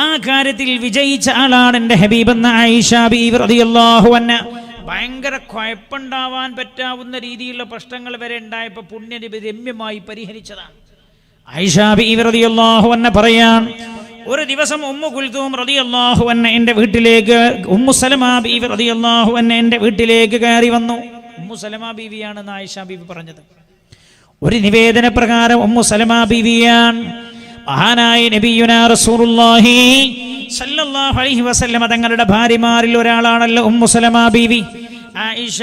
ആ കാര്യത്തിൽ വിജയിച്ച ആളാണ് എൻ്റെ ഹബീബെന്ന ആയിഷ ബീവി റളിയല്ലാഹു അൻഹ. ഭയങ്കര കുഴപ്പമുണ്ടാവാൻ പറ്റാവുന്ന രീതിയിലുള്ള പ്രശ്നങ്ങൾ വരെ ഉണ്ടായപ്പോൾ പുണ്യനബി രമ്യമായി പരിഹരിച്ചതാണ്. ആയിഷ ബീവി റളിയല്ലാഹു അൻഹ പറയാൻ, ഒരു ദിവസം ഉമ്മു കുൽതൂം റളിയല്ലാഹു അൻഹ എൻ്റെ വീട്ടിലേക്ക്, ഉമ്മു സലമ ബീവി റളിയല്ലാഹു അൻഹ എൻ്റെ വീട്ടിലേക്ക് കയറി വന്നു. ഉമ്മു സലമ ബീവിയാണെന്ന് ആയിഷ ബീവി പറഞ്ഞത്. ഒരു നിവേദന പ്രകാരം ഉമ്മു സലമ ബീവിയാണ് മഹാനായ നബിയുനാ റസൂലുള്ളാഹി സല്ലല്ലാഹു അലൈഹി വസല്ലം തങ്ങളുടെ ഭാര്യമാരിൽ ഒരാളാണല്ലോ ഉമ്മു സലമ ബീവി. ആയിഷ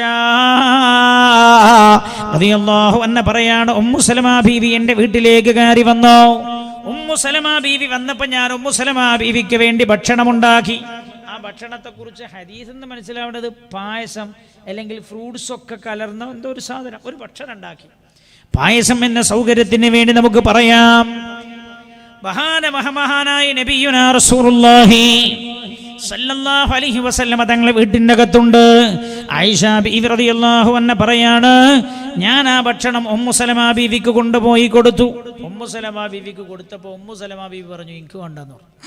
റളിയല്ലാഹു അൻഹ പറയാണ്, ഉമ്മു സലമ ബീവി എൻ്റെ വീട്ടിലേക്ക് കയറി വന്നു. ഉമ്മു സലമ ബീവി വന്നപ്പോൾ ഞാൻ ഉമ്മു സലമ ബീവിക്ക് വേണ്ടി ഭക്ഷണം ഉണ്ടാക്കി. ആ ഭക്ഷണത്തെക്കുറിച്ച് ഹദീസ് എന്ന് മനസ്സിലാവേണ്ടത് പായസം അല്ലെങ്കിൽ ഫ്രൂട്ട്സ് ഒക്കെ കലർന്ന എന്തോ ഒരു സാധനം, ഒരു ഭക്ഷണം ഉണ്ടാക്കി. പായസം എന്ന സൗകര്യത്തിന് വേണ്ടി നമുക്ക് പറയാം. മഹാനായ നബിയുനാ റസൂലുള്ളാഹി സല്ലല്ലാഹു അലൈഹി വസല്ലം തങ്ങളെ വീട്ടിൻ്റെ അകത്തുണ്ട്. ആയിഷ ബീവി റളിയല്ലാഹു അൻഹ പറയാണ്, ഞാൻ ആ ഭക്ഷണം ഉമ്മു സലമ ബീവിക്ക് കൊണ്ടുപോയി കൊടുത്തു. ഉമ്മു സലമ ബീവിക്ക് കൊടുത്തപ്പോൾ ഉമ്മു സലമ ബീവി പറഞ്ഞു, എനിക്ക് വേണ്ടെന്ന് പറഞ്ഞു.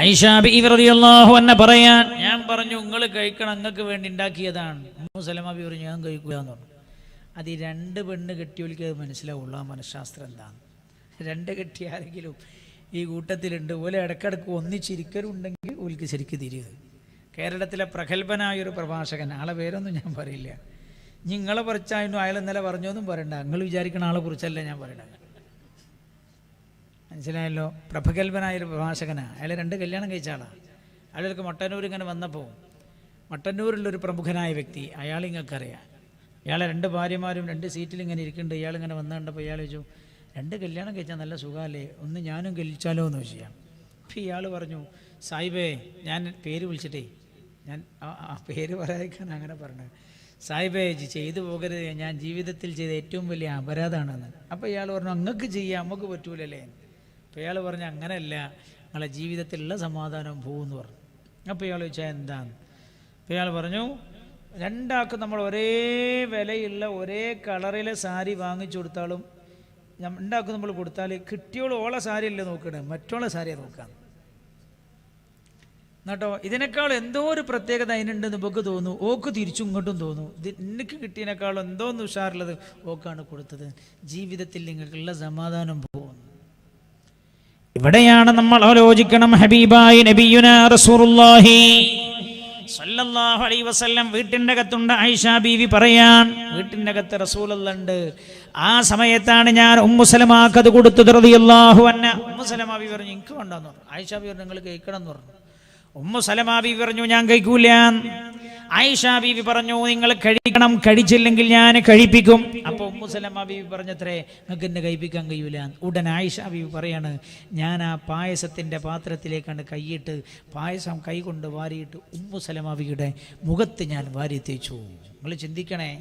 ആയിഷ ബീവി റളിയല്ലാഹു അൻഹ പറയാൻ, ഞാൻ പറഞ്ഞു നിങ്ങൾ കഴിക്കണം, നിങ്ങൾക്ക് വേണ്ടി ഉണ്ടാക്കിയതാണ്. ഉമ്മു സലമ ബീവി പറഞ്ഞു, ഞാൻ കഴിക്കുക എന്ന് പറഞ്ഞു. അത് ഈ രണ്ട് പെണ്ണ് കെട്ടിയോൽക്ക് മനസ്സിലാവുള്ളൂ ആ മനഃശാസ്ത്രം എന്താണ്. രണ്ട് കെട്ടിയ ആരെങ്കിലും ഈ കൂട്ടത്തിലുണ്ട്, ഓലെ ഇടക്കിടക്ക് ഒന്നിച്ചിരിക്കലുണ്ടെങ്കിൽ ഓൽക്ക് ശരിക്കും തിരിയത്. കേരളത്തിലെ പ്രഗത്ഭനായൊരു പ്രഭാഷകൻ, ആളെ പേരൊന്നും ഞാൻ പറയില്ല, നിങ്ങളെ കുറിച്ചായിരുന്നു അയാൾ ഇന്നലെ പറഞ്ഞൊന്നും പറയണ്ട, നിങ്ങൾ വിചാരിക്കുന്ന ആളെ കുറിച്ചല്ല ഞാൻ പറയണത്. മനസ്സിലായല്ലോ? പ്രഗത്ഭനായൊരു പ്രഭാഷകനാണ് അയാൾ. 2 കല്യാണം കഴിച്ച ആളാണ്. അയാൾക്ക് മട്ടന്നൂർ ഇങ്ങനെ വന്നപ്പോൾ, മട്ടന്നൂരിലൊരു പ്രമുഖനായ വ്യക്തി, അയാൾ നിങ്ങൾക്കറിയാം, ഇയാളെ 2 ഭാര്യമാരും 2 സീറ്റിൽ ഇങ്ങനെ ഇരിക്കുന്നുണ്ട്. ഇയാളിങ്ങനെ വന്നു കണ്ടപ്പോൾ ഇയാൾ ചോദിച്ചു, 2 കല്യാണം കഴിച്ചാൽ നല്ല സുഖമല്ലേ, ഒന്ന് ഞാനും കഴിച്ചാലോ എന്ന് ചോദിച്ചാൽ. അപ്പോൾ ഇയാൾ പറഞ്ഞു, സാഹിബേ ഞാൻ പേര് വിളിച്ചിട്ടേ, ഞാൻ ആ പേര് പറയാതിരിക്കാൻ അങ്ങനെ പറഞ്ഞത്, സാഹിബേ ചെയ്തു പോകരുത്, ഞാൻ ജീവിതത്തിൽ ചെയ്ത ഏറ്റവും വലിയ അപരാധമാണെന്ന്. അപ്പോൾ ഇയാൾ പറഞ്ഞു, അങ്ങക്ക് ചെയ്യാം, നമുക്ക് പറ്റൂലല്ലേ. അപ്പോൾ ഇയാൾ പറഞ്ഞു, അങ്ങനെയല്ല, നിങ്ങളെ ജീവിതത്തിലുള്ള സമാധാനം പോകുമെന്ന് പറഞ്ഞു. അപ്പോൾ ഇയാൾ ചോദിച്ചാൽ എന്താണ്? അപ്പോൾ ഇയാൾ പറഞ്ഞു, 2 ആൾക്കും നമ്മൾ ഒരേ വിലയുള്ള ഒരേ കളറിലെ സാരി വാങ്ങിച്ചു കൊടുത്താലും 2 ആൾക്കും നമ്മൾ കൊടുത്താൽ കിട്ടിയോളം ഓളെ സാരിയല്ലേ നോക്കണേ, മറ്റോളെ സാരിയാണ് നോക്കാം എന്നിട്ടോ. ഇതിനേക്കാൾ എന്തോ ഒരു പ്രത്യേകത അതിനുണ്ടെന്ന് നമുക്ക് തോന്നുന്നു, ഓക്ക് തിരിച്ചും ഇങ്ങോട്ടും തോന്നുന്നു. എനിക്ക് കിട്ടിയതിനേക്കാളും എന്തോ ഒന്ന് ഉഷാറുള്ളത് ഓക്കാണ് കൊടുത്തത്. ജീവിതത്തിൽ നിങ്ങൾക്കുള്ള സമാധാനം പോകുന്നു. ഇവിടെയാണ് നമ്മൾ ആലോചിക്കണം. ഹബീബായി നബിയുനാ റസൂലുള്ളാഹി സല്ലല്ലാഹു അലൈഹി വസല്ലം വീട്ടിൻ്റെ അകത്തുണ്ട്. ആയിഷ ബീവി പറയാൻ, വീട്ടിൻ്റെ അകത്ത് റസൂലുള്ളാഹി ഉണ്ട്. ആ സമയത്താണ് ഞാൻ ഉമ്മു സലമാക്ക് അത് കൊടുത്തത് റളിയല്ലാഹു അൻഹ. ഉമ്മു സലമ ബീവി പറഞ്ഞു, എനിക്ക് വേണ്ടെന്ന് പറഞ്ഞു. ആയിഷ ബീവി പറഞ്ഞു, നിങ്ങൾ കഴിക്കണം എന്ന് പറഞ്ഞു. ഉമ്മു സലമ ബീവി പറഞ്ഞു, ഞാൻ കഴിക്കൂല. ആയിഷ ബീവി പറഞ്ഞു, നിങ്ങൾ കഴിക്കണം, കഴിച്ചില്ലെങ്കിൽ ഞാൻ കഴിപ്പിക്കും. അപ്പോൾ ഉമ്മു സലമ ബീവി പറഞ്ഞത്രേ, നിങ്ങൾക്ക് എന്നെ കഴിപ്പിക്കാൻ കഴിയൂല. ഉടൻ ആയിഷ ബീവി പറയാണ്, ഞാൻ ആ പായസത്തിൻ്റെ പാത്രത്തിലേക്കാണ് കൈയിട്ട് പായസം കൈകൊണ്ട് വാരിയിട്ട് ഉമ്മു സലമ ബീവിയുടെ മുഖത്ത് ഞാൻ വാരി തേച്ചു. നിങ്ങൾ ചിന്തിക്കണേ,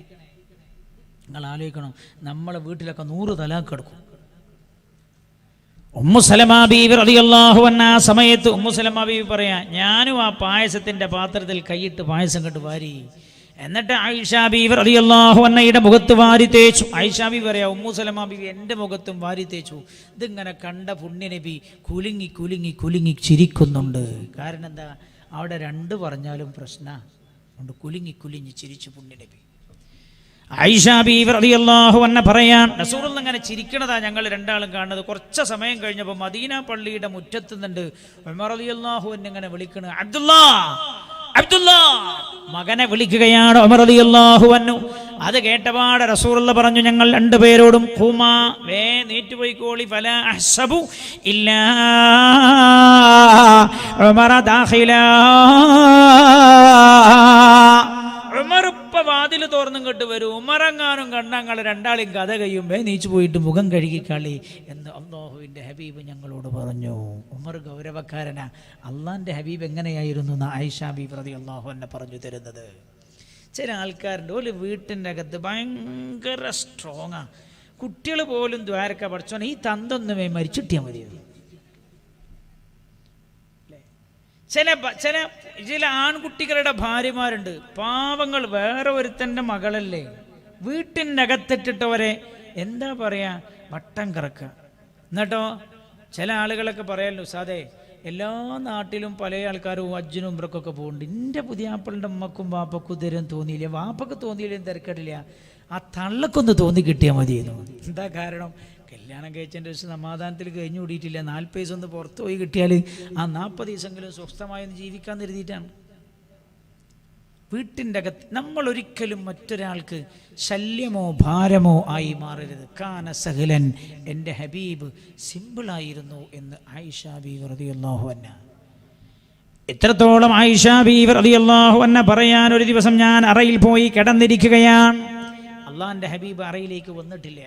നിങ്ങൾ ആലോചിക്കണം, നമ്മളെ വീട്ടിലൊക്കെ 100 തലാഖ് എടുക്കും. ഉമ്മു സലമ ബീവി റളിയല്ലാഹു അൻഹ ആ സമയത്ത് ഉമ്മു സലമ ബീവി പറയാ, ഞാനും ആ പായസത്തിൻ്റെ പാത്രത്തിൽ കൈയിട്ട് പായസം കണ്ട് വാരി, എന്നിട്ട് ആയിഷ ബീവി റളിയല്ലാഹു അൻഹയുടെ മുഖത്ത് വാരി തേച്ചു. ആയിഷ ബീവി പറയാ, ഉമ്മു സലമ ബീവി എൻ്റെ മുഖത്തും വാരി തേച്ചു. ഇതിങ്ങനെ കണ്ട പുണ്യനബി കുലുങ്ങി കുലുങ്ങി കുലുങ്ങി ചിരിക്കുന്നുണ്ട്. കാരണം എന്താ, അവിടെ 2 പറഞ്ഞാലും പ്രശ്നമുണ്ട്. കുലുങ്ങി കുലുങ്ങി ചിരിച്ചു പുണ്യനബി. ആയിഷ ബീവി റളിയല്ലാഹു അൻഹ പറയാൻ, റസൂലുള്ളാഹി അങ്ങനെ ചിരിക്കണതാ ഞങ്ങൾ 2 ആളും കാണുന്നത്. കുറച്ച് സമയം കഴിഞ്ഞപ്പോൾ മദീന പള്ളിയുടെ മുറ്റത്ത് നിന്നുണ്ട് ഉമർ റളിയല്ലാഹു അൻഹു ഇങ്ങനെ വിളിക്കണ്, അബ്ദുല്ലാ അബ്ദുല്ലാ, മകനെ വിളിക്കുകയാണ് ഉമർ റളിയല്ലാഹു അൻഹു. അത് കേട്ടപാടെ റസൂലുള്ളാഹി പറഞ്ഞു, ഞങ്ങൾ 2 പേരോടും ഖുമാ, വേ നീറ്റുപോയിക്കോളി, ഫലാ അഹ്സബു ഇല്ലാ ഉമർ ദാഖിലാ. ഉമറിപ്പ വാതിൽ തുറന്നും കേട്ട് വരും, ഉമറങ്ങാനും കണ്ണങ്ങൾ 2 ആളും കഥ കഴിയുമ്പേ നീച്ചു പോയിട്ട് മുഖം കഴുകിക്കളി എന്ന് അല്ലാഹുവിൻ്റെ ഹബീബ് ഞങ്ങളോട് പറഞ്ഞു. ഉമർ ഗൗരവക്കാരനാ. അള്ളാൻ്റെ ഹബീബ് എങ്ങനെയായിരുന്നു എന്ന് ആയിഷ ബീവി റളിയല്ലാഹു അൻഹ പറഞ്ഞു തരുന്നത്. ചില ആൾക്കാരുണ്ട്, ഒരു വീട്ടിൻ്റെ അകത്ത് ഭയങ്കര സ്ട്രോങ്ങാ. കുട്ടികൾ പോലും ദ്വാരക്ക പഠിച്ചോനെ ഈ തന്തൊന്നുമേ മരിച്ചിട്ടിയാൽ മതി. ചില ആൺകുട്ടികളുടെ ഭാര്യമാരുണ്ട്, പാവങ്ങൾ, വേറെ ഒരുത്തൻ്റെ മകളല്ലേ, വീട്ടിൻ്റെ അകത്തിട്ടിട്ടവരെ എന്താ പറയാ വട്ടം കറക്കുക. എന്നിട്ടോ ചില ആളുകളൊക്കെ പറയാമല്ലോ സാധേ, എല്ലാ നാട്ടിലും പല ആൾക്കാരും ഹജ്ജിനും ഉംറക്കൊക്കെ പോകുന്നുണ്ട്. എൻ്റെ പുതിയാപ്പിളുടെ ഉമ്മക്കും വാപ്പക്കും ഇതുവരെ തോന്നിയില്ല, വാപ്പക്ക് തോന്നിയില്ലേലും തിരക്കടില്ല, ആ തള്ളക്കൊന്ന് തോന്നി കിട്ടിയാൽ മതിയെന്ന്. എന്താ കാരണം? കല്യാണം കഴിച്ചതിൻ്റെ ദിവസം സമാധാനത്തിൽ കഴിഞ്ഞു കൂടിയിട്ടില്ല. 40 ദിവസം ഒന്ന് പുറത്ത് പോയി കിട്ടിയാൽ ആ 40 ദിവസമെങ്കിലും സ്വസ്ഥമായി ഒന്ന് ജീവിക്കാൻ കരുതിയിട്ടാണ്. വീട്ടിൻ്റെ അകത്ത് നമ്മൾ ഒരിക്കലും മറ്റൊരാൾക്ക് ശല്യമോ ഭാരമോ ആയി മാറരുത്. കാന സഹലൻ, എൻ്റെ ഹബീബ് സിമ്പിളായിരുന്നു എന്ന് ആയിഷ ബീവി റളിയല്ലാഹു അൻഹ. എത്രത്തോളം ആയിഷ ബീവി റളിയല്ലാഹു അൻഹ പറയാൻ, ഒരു ദിവസം ഞാൻ അറയിൽ പോയി കിടന്നിരിക്കുകയാണ്. അള്ളാഹിൻ്റെ ഹബീബ് അറയിലേക്ക് വന്നിട്ടില്ല.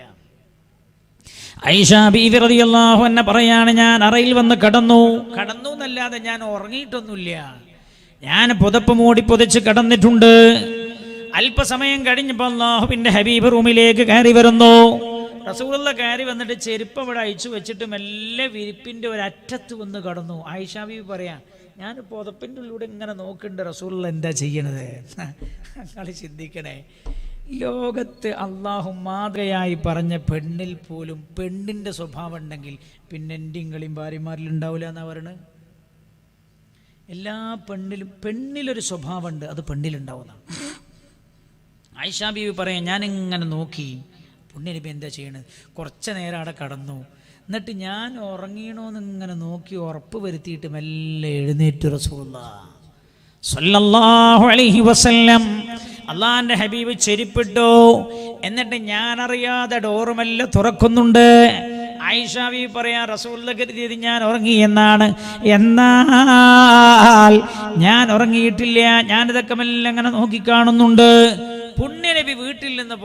ആയിഷ ബീവി റളിയല്ലാഹു അൻഹ പറയാണ്, ഞാൻ അറയിൽ വന്ന് കടന്നു എന്നല്ലാതെ ഞാൻ ഉറങ്ങിയിട്ടൊന്നുമില്ല. ഞാൻ പുതപ്പ് മൂടി പുതച്ച് കിടന്നിട്ടുണ്ട്. അല്പസമയം കഴിഞ്ഞപ്പോൾ അല്ലാഹുവിൻ്റെ ഹബീബ് റൂമിലേക്ക് കയറി വരുന്നു. റസൂലുള്ള കയറി വന്നിട്ട് ചെരുപ്പ് അവിടെ അയച്ചു വെച്ചിട്ട് മെല്ലെ വിരിപ്പിൻ്റെ ഒരറ്റത്ത് വന്ന് കടന്നു. ആയിഷ ബീവി പറയാ, ഞാൻ പുതപ്പിൻ്റെ ഉള്ളിലൂടെ ഇങ്ങനെ നോക്കുന്നുണ്ട് റസൂലുള്ള എന്താ ചെയ്യണത്. കളി ചിന്തിക്കണേ, ലോകത്ത് അള്ളാഹു മാതൃകയായി പറഞ്ഞ പെണ്ണിൽ പോലും പെണ്ണിൻ്റെ സ്വഭാവം ഉണ്ടെങ്കിൽ പിന്നെ എൻ്റെയും കളിയും ഭാര്യമാരിൽ ഉണ്ടാവില്ല എന്നാ പറയണത്. എല്ലാ പെണ്ണിലൊരു സ്വഭാവമുണ്ട്, അത് പെണ്ണിലുണ്ടാവുന്നതാണ്. ആയിഷ ബീവി പറയാം, ഞാനിങ്ങനെ നോക്കി പുണ്യനബി എന്താ ചെയ്യണത്. കുറച്ച് നേരം അവിടെ കടന്നു. എന്നിട്ട് ഞാൻ ഉറങ്ങിയണോന്ന് ഇങ്ങനെ നോക്കി ഉറപ്പ് വരുത്തിയിട്ട് മെല്ലെ എഴുന്നേറ്റ് റസൂലുള്ളാഹി സ്വല്ലല്ലാഹു അലൈഹി വസല്ലം അള്ളാഹിൻ്റെ ഹബീബ് ചെരിപ്പിട്ടു. എന്നിട്ട് ഞാൻ അറിയാതെ ഡോറുമെല്ലാം തുറക്കുന്നുണ്ട്. ആയിഷ ബീവി പറയാ, റസൂലുള്ളാഹി കരുതിയത് ഞാൻ ഉറങ്ങി എന്നാണ്. എന്നാൽ ഞാൻ ഉറങ്ങിയിട്ടില്ല. ഞാനിതൊക്കെ മെല്ലെ അങ്ങനെ നോക്കിക്കാണുന്നുണ്ട്. പുണ്യനബി വീട്ടിൽ നിന്ന്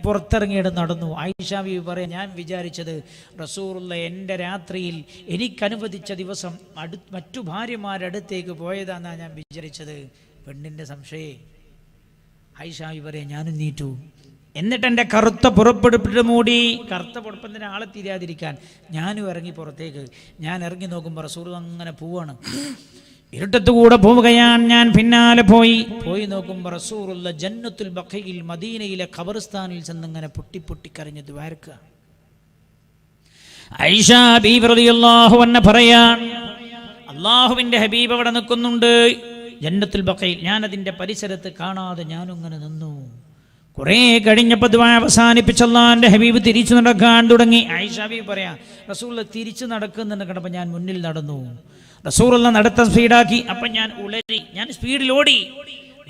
പുറത്തിറങ്ങിയിട്ട് നടന്നു. ആയിഷ ബീവി പറയാം, ഞാൻ വിചാരിച്ചത് റസൂലുള്ളാഹി എൻ്റെ രാത്രിയിൽ എനിക്കനുവദിച്ച ദിവസം മറ്റു ഭാര്യമാരുടെ അടുത്തേക്ക് പോയതാണെന്നാണ് ഞാൻ വിചാരിച്ചത്. പെണ്ണിൻ്റെ സംശയേ. ആയിഷ ബീവി പറയാം, ഞാനും നീറ്റു. എന്നിട്ട് എൻ്റെ കറുത്ത പുറപ്പെടുപ്പിട്ട് മൂടി. കറുത്ത പുറപ്പത്തിന് ആളെ തിരിയാതിരിക്കാൻ ഞാനും ഇറങ്ങി പുറത്തേക്ക്. ഞാൻ ഇറങ്ങി നോക്കുമ്പോൾ റസൂലുള്ളാഹി അങ്ങനെ പോവാണ്. ഇരുട്ടത്തുകൂടെ പോവുകയാണ്. ഞാൻ പിന്നാലെ പോയി നോക്കുമ്പോൾ റസൂലുള്ളാഹി ജന്നത്തുൽ ബഖീൽ മദീനയിലെ ഖബർസ്ഥാനിൽ ചെന്നിങ്ങനെ പൊട്ടി കരഞ്ഞു ദ്വാരക്കുക. ആയിഷ ബീവി റളിയല്ലാഹു അൻഹ പറയാൻ, അള്ളാഹുവിൻ്റെ ഹബീബ് അവിടെ നിൽക്കുന്നുണ്ട് ജന്നത്തുൽ ബഖീൽ. ഞാനതിൻ്റെ പരിസരത്ത് കാണാതെ ഞാനിങ്ങനെ നിന്നു. കുറേ കഴിഞ്ഞപ്പോൾ ദുആ അവസാനിപ്പിച്ച് അല്ലാഹുവിൻ്റെ ഹബീബ് തിരിച്ചു നടക്കാൻ തുടങ്ങി. ആയിഷ ബീവി പറയാം, റസൂലുള്ളാഹി തിരിച്ചു നടക്കുന്നുണ്ട് കണ്ടപ്പോൾ ഞാൻ മുന്നിൽ നടന്നു. റസൂലുള്ളാഹി നടത്തം സ്പീഡാക്കി. അപ്പം ഞാൻ ഉളരി, ഞാൻ സ്പീഡിൽ ഓടി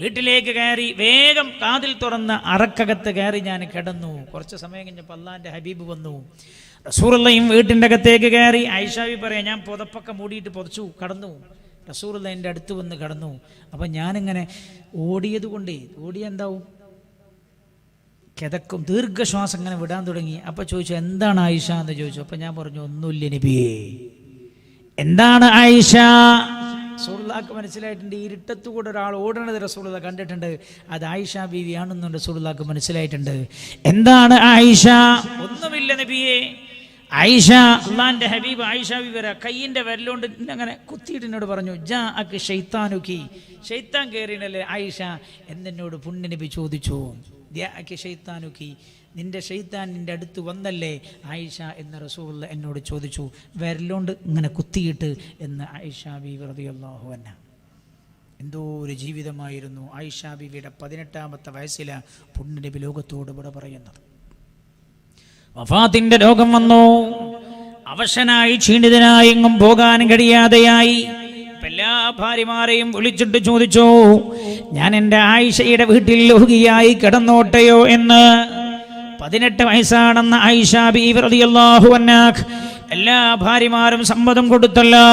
വീട്ടിലേക്ക് കയറി. വേഗം കാതിൽ തുറന്ന് അറക്കകത്ത് കയറി ഞാൻ കിടന്നു. കുറച്ച് സമയം കഴിഞ്ഞപ്പോൾ അല്ലാഹുവിൻ്റെ ഹബീബ് വന്നു. റസൂലുള്ളാഹിയും വീട്ടിൻ്റെ അകത്തേക്ക് കയറി. ആയിഷ ബീവി പറയാം, ഞാൻ പുതപ്പൊക്കെ മൂടിയിട്ട് പുതച്ചു കടന്നു. റസൂലുള്ളാഹി എൻ്റെ അടുത്ത് വന്ന് കടന്നു. അപ്പം ഞാനിങ്ങനെ ഓടിയത് കൊണ്ടേ, എന്താവും കിതക്കും, ദീർഘശ്വാസം ഇങ്ങനെ വിടാൻ തുടങ്ങി. അപ്പോൾ ചോദിച്ചു, എന്താണ് ആയിഷ എന്ന് ചോദിച്ചു. അപ്പം ഞാൻ പറഞ്ഞു, ഒന്നുമില്ല നബിയേ. എന്താണ് ആയിഷ? റസൂലുള്ളാഹിക്ക് മനസ്സിലായിട്ടുണ്ട്. ഇരുട്ടത്തുകൂടെ ഒരാൾ ഓടണത് റസൂലുള്ളാഹി കണ്ടിട്ടുണ്ട്. അത് ആയിഷ ബീവിയാണെന്നും റസൂലുള്ളാഹിക്ക് മനസ്സിലായിട്ടുണ്ട്. എന്താണ് ആയിഷ? ഒന്നുമില്ല നബിയേ. ആയിഷ, അള്ളാഹിൻ്റെ ഹബീബ് ആയിഷ ബീവി വരാ കയ്യിൻ്റെ വിരലുകൊണ്ട് അങ്ങനെ കുത്തിയിട്ട് എന്നോട് പറഞ്ഞു, ജാഅക ശൈത്താനുകി, ശൈത്താൻ കയറിയല്ലേ ആയിഷ എന്നോട് പുണ്യനബി ചോദിച്ചു. ജാഅക ശൈത്താനുകി, നിന്റെ ഷെയ്ത്താൻ നിൻ്റെ അടുത്ത് വന്നല്ലേ ആയിഷ എന്ന് റസൂലുള്ളാഹി എന്നോട് ചോദിച്ചു. വിരലുകൊണ്ട് ഇങ്ങനെ കുത്തിയിട്ട് എന്ന് ആയിഷ ബീവി റളിയല്ലാഹു അൻഹ. എന്തോ ഒരു ജീവിതമായിരുന്നു. ആയിഷ ബീവിയുടെ 18ാമത്തെ വയസ്സിലാണ് പുണ്യനബി ലോകത്തോട് ഇവിടെ പറയുന്നത്. വഫാത്തിന്റെ രോഗം വന്നു. അവശനായി ക്ഷീണിതനായി എങ്ങും പോകാൻ കഴിയാതെയായി. എല്ലാ ഭാര്യമാരെയും വിളിച്ചിട്ട് ചോദിച്ചു, ഞാൻ എൻ്റെ ആയിഷയുടെ വീട്ടിൽ രോഗിയായി കിടന്നോട്ടെയോ എന്ന്. 18 വയസ്സാണെന്ന ആയിഷ ബീവി റളിയല്ലാഹു അൻഹ എല്ലാ ഭാര്യമാരും സമ്മതം കൊടുത്തല്ലോ.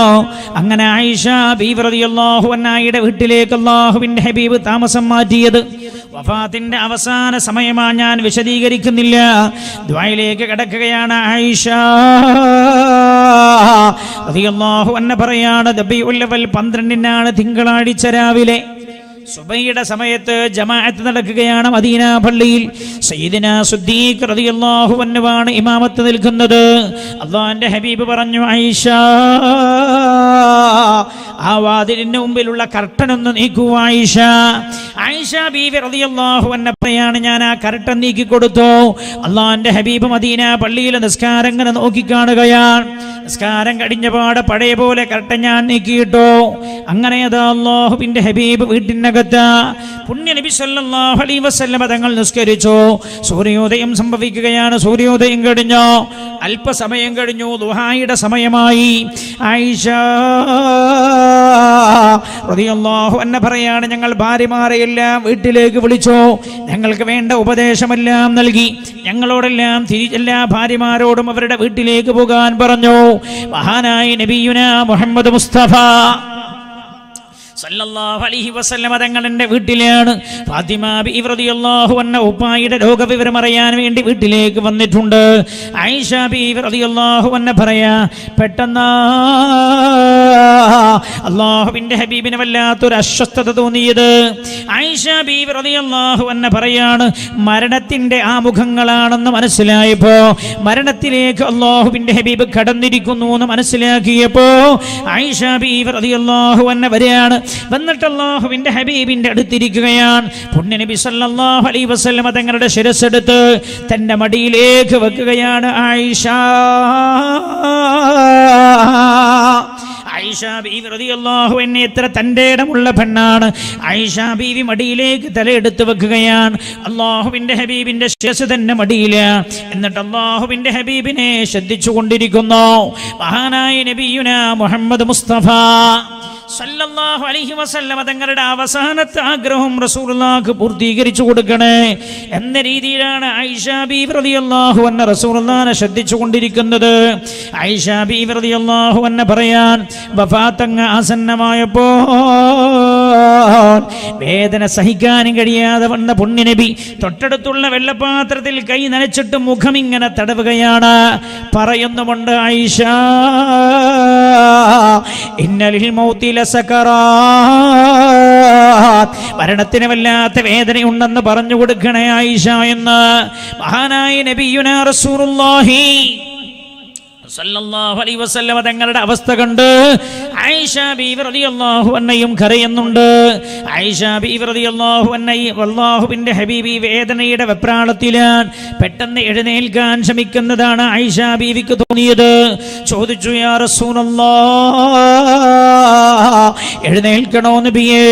അങ്ങനെ ആയിഷ ബീവി റളിയല്ലാഹു അൻഹയുടെ വീട്ടിലേക്ക് അല്ലാഹുവിൻ്റെ ഹബീബ് താമസം മാറ്റിയത് വഫാത്തിന്റെ അവസാന സമയമാണ്. ഞാൻ വിശദീകരിക്കുന്നില്ല, ദുആയിലേക്ക് കടക്കുകയാണ്. ആയിഷ റളിയല്ലാഹു അൻഹ പറയാണ്, റബീഉൽ അവ്വൽ 12-നാണ് തിങ്കളാഴ്ച രാവിലെ
സുബഹിയുടെ സമയത്ത് ജമാഅത്ത് നടക്കുകയാണ് മദീന പള്ളിയിൽ. സയ്യിദുനാ സിദ്ദീഖ് റളിയല്ലാഹു അൻഹുവാണ് ഇമാമത്ത് നിൽക്കുന്നത്. അല്ലാഹുവിന്റെ ഹബീബ് പറഞ്ഞു, ആയിഷ, ആ വാതിലിന്റെ മുമ്പിലുള്ള കർട്ടൻ ഒന്ന് നീക്കൂ ആയിഷ. ആയിഷ ബീവി റളിയല്ലാഹു അൻഹ പറയാണ്, ഞാൻ ആ കർട്ടൻ നീക്കി കൊടുത്തു. അല്ലാഹുവിന്റെ ഹബീബ് മദീന പള്ളിയിലെ നിസ്കാരം ഇങ്ങനെ നോക്കി കാണുകയാണ്. നിസ്കാരം കഴിഞ്ഞ പാടെ പഴയ പോലെ കർട്ടൻ ഞാൻ നീക്കിയിട്ടു. അങ്ങനെ അതാ അല്ലാഹുവിന്റെ ഹബീബ് വീട്ടിനകത്ത് പുണ്യ നബി സല്ലല്ലാഹു അലൈഹി വസല്ലം തങ്ങൾ നിസ്കരിച്ചു. സൂര്യോദയം സംഭവിക്കുകയാണ്. സൂര്യോദയം കഴിഞ്ഞു, അല്പസമയം കഴിഞ്ഞു, ദുഹായുടെ സമയമായി. ആയിഷ റളിയല്ലാഹു അൻഹ പറയാണ്, ഞങ്ങൾ ഭാര്യമാരെയെല്ലാം വീട്ടിലേക്ക് വിളിച്ചു, ഞങ്ങൾക്ക് വേണ്ട ഉപദേശമെല്ലാം നൽകി, ഞങ്ങളോടെല്ലാം എല്ലാ ഭാര്യമാരോടും അവരുടെ വീട്ടിലേക്ക് പോകാൻ പറഞ്ഞു. മഹാനായ നബിയുനാ മുഹമ്മദ് മുസ്തഫ സല്ലല്ലാഹു അലൈഹി വസല്ലം തങ്ങളുടെ വീട്ടിലാണ്. ഫാത്തിമ ബീവി റളിയല്ലാഹു അൻഹ ഉപ്പായുടെ രോഗവിവരം അറിയാൻ വേണ്ടി വീട്ടിലേക്ക് വന്നിട്ടുണ്ട്. ആയിഷ ബീവി റളിയല്ലാഹു അൻഹ പറയാ, പെട്ടെന്ന് അല്ലാഹുവിന്റെ ഹബീബിന് വല്ലാത്തൊരു അസ്വസ്ഥത തോന്നിയത്. ആയിഷ ബീവി റളിയല്ലാഹു അൻഹ പറയാണ്, മരണത്തിന്റെ ആ മുഖങ്ങളാണെന്ന് മനസ്സിലായപ്പോ, മരണത്തിലേക്ക് അല്ലാഹുവിന്റെ ഹബീബ് കടന്നിരിക്കുന്നു എന്ന് മനസ്സിലാക്കിയപ്പോ ആയിഷ ബീവി റളിയല്ലാഹു അൻഹ വരെയാണ്. വന്നിട്ട് അല്ലാഹുവിന്റെ ഹബീബിന്റെ അടുത്തിരിക്കുകയാണ്. പുണ്യ നബി സല്ലല്ലാഹു അലൈഹി വസല്ലം തങ്ങളുടെ ശിരസ്സെടുത്ത് തന്റെ മടിയിലേക്ക് വെക്കുകയാണ്. ആയിഷ ബീവി റളിയല്ലാഹു അൻഹ എത്ര തന്റെ ഇടമുള്ള പെണ്ണാണ്. ആയിഷ ബീവി മടിയിലേക്ക് തലയെടുത്ത് വെക്കുകയാണ്. അല്ലാഹുവിന്റെ ഹബീബിന്റെ ശിരസ് തന്നെ മടിയില്. എന്നിട്ട് അല്ലാഹുവിന്റെ ഹബീബിനെ ശ്രദ്ധിച്ചു കൊണ്ടിരിക്കുന്നു മഹാനായ നബിയുനാ മുഹമ്മദ് മുസ്തഫ സല്ലല്ലാഹു അലൈഹി വസല്ലം തങ്ങളുടെ അവസാനത്തെ ആഗ്രഹം റസൂലുള്ളാഹിക്ക് പൂർത്തീകരിച്ചു കൊടുക്കണേ എന്ന രീതിയിലാണ് ആയിഷ ബീവി റളിയല്ലാഹു അൻഹ റസൂലുള്ളാഹിനെ ശ്രദ്ധിച്ചു കൊണ്ടിരിക്കുന്നത്. ആയിഷ ബീവി റളിയല്ലാഹു അൻഹ പറയാൻ, വഫാത്തങ്ങ് ആസന്നമായപ്പോ വേദന സഹിക്കാനും കഴിയാതെ വന്ന പുണ്യനബി തൊട്ടടുത്തുള്ള വെള്ളപാത്രത്തിൽ കൈ നനച്ചിട്ട് മുഖം ഇങ്ങനെ തടവുകയാണ്. പറയുന്നുമുണ്ട്, ആയിഷ, ഇന്നലിൽ മൗതി ലസകറാത്ത്, മരണത്തിന് വല്ലാത്ത വേദനയുണ്ടെന്ന് പറഞ്ഞു കൊടുക്കണേ ആയിഷ എന്ന് മഹാനായ നബിയുനാ റസൂലുള്ളാഹി സല്ലല്ലാഹു അലൈഹി വസല്ലം തങ്ങളുടെ അവസ്ഥ കണ്ട് ആയിഷ ബീവി റളിയല്ലാഹു അൻഹയും കരയുന്നുണ്ട്. ആയിഷ ബീവി റളിയല്ലാഹു അൻഹയും അല്ലാഹുവിന്റെ ഹബീബി വേദനയുടെ വെപ്രാളത്തിലാണ്. പെട്ടെന്ന് എഴുന്നേൽക്കാൻ ശ്രമിക്കുന്നതാണ് ആയിഷ ബീവിക്ക് തോന്നിയത്. ചോദിച്ചു, യാ റസൂലല്ലാഹ്, എഴുന്നേൽക്കണോ നബിയേ?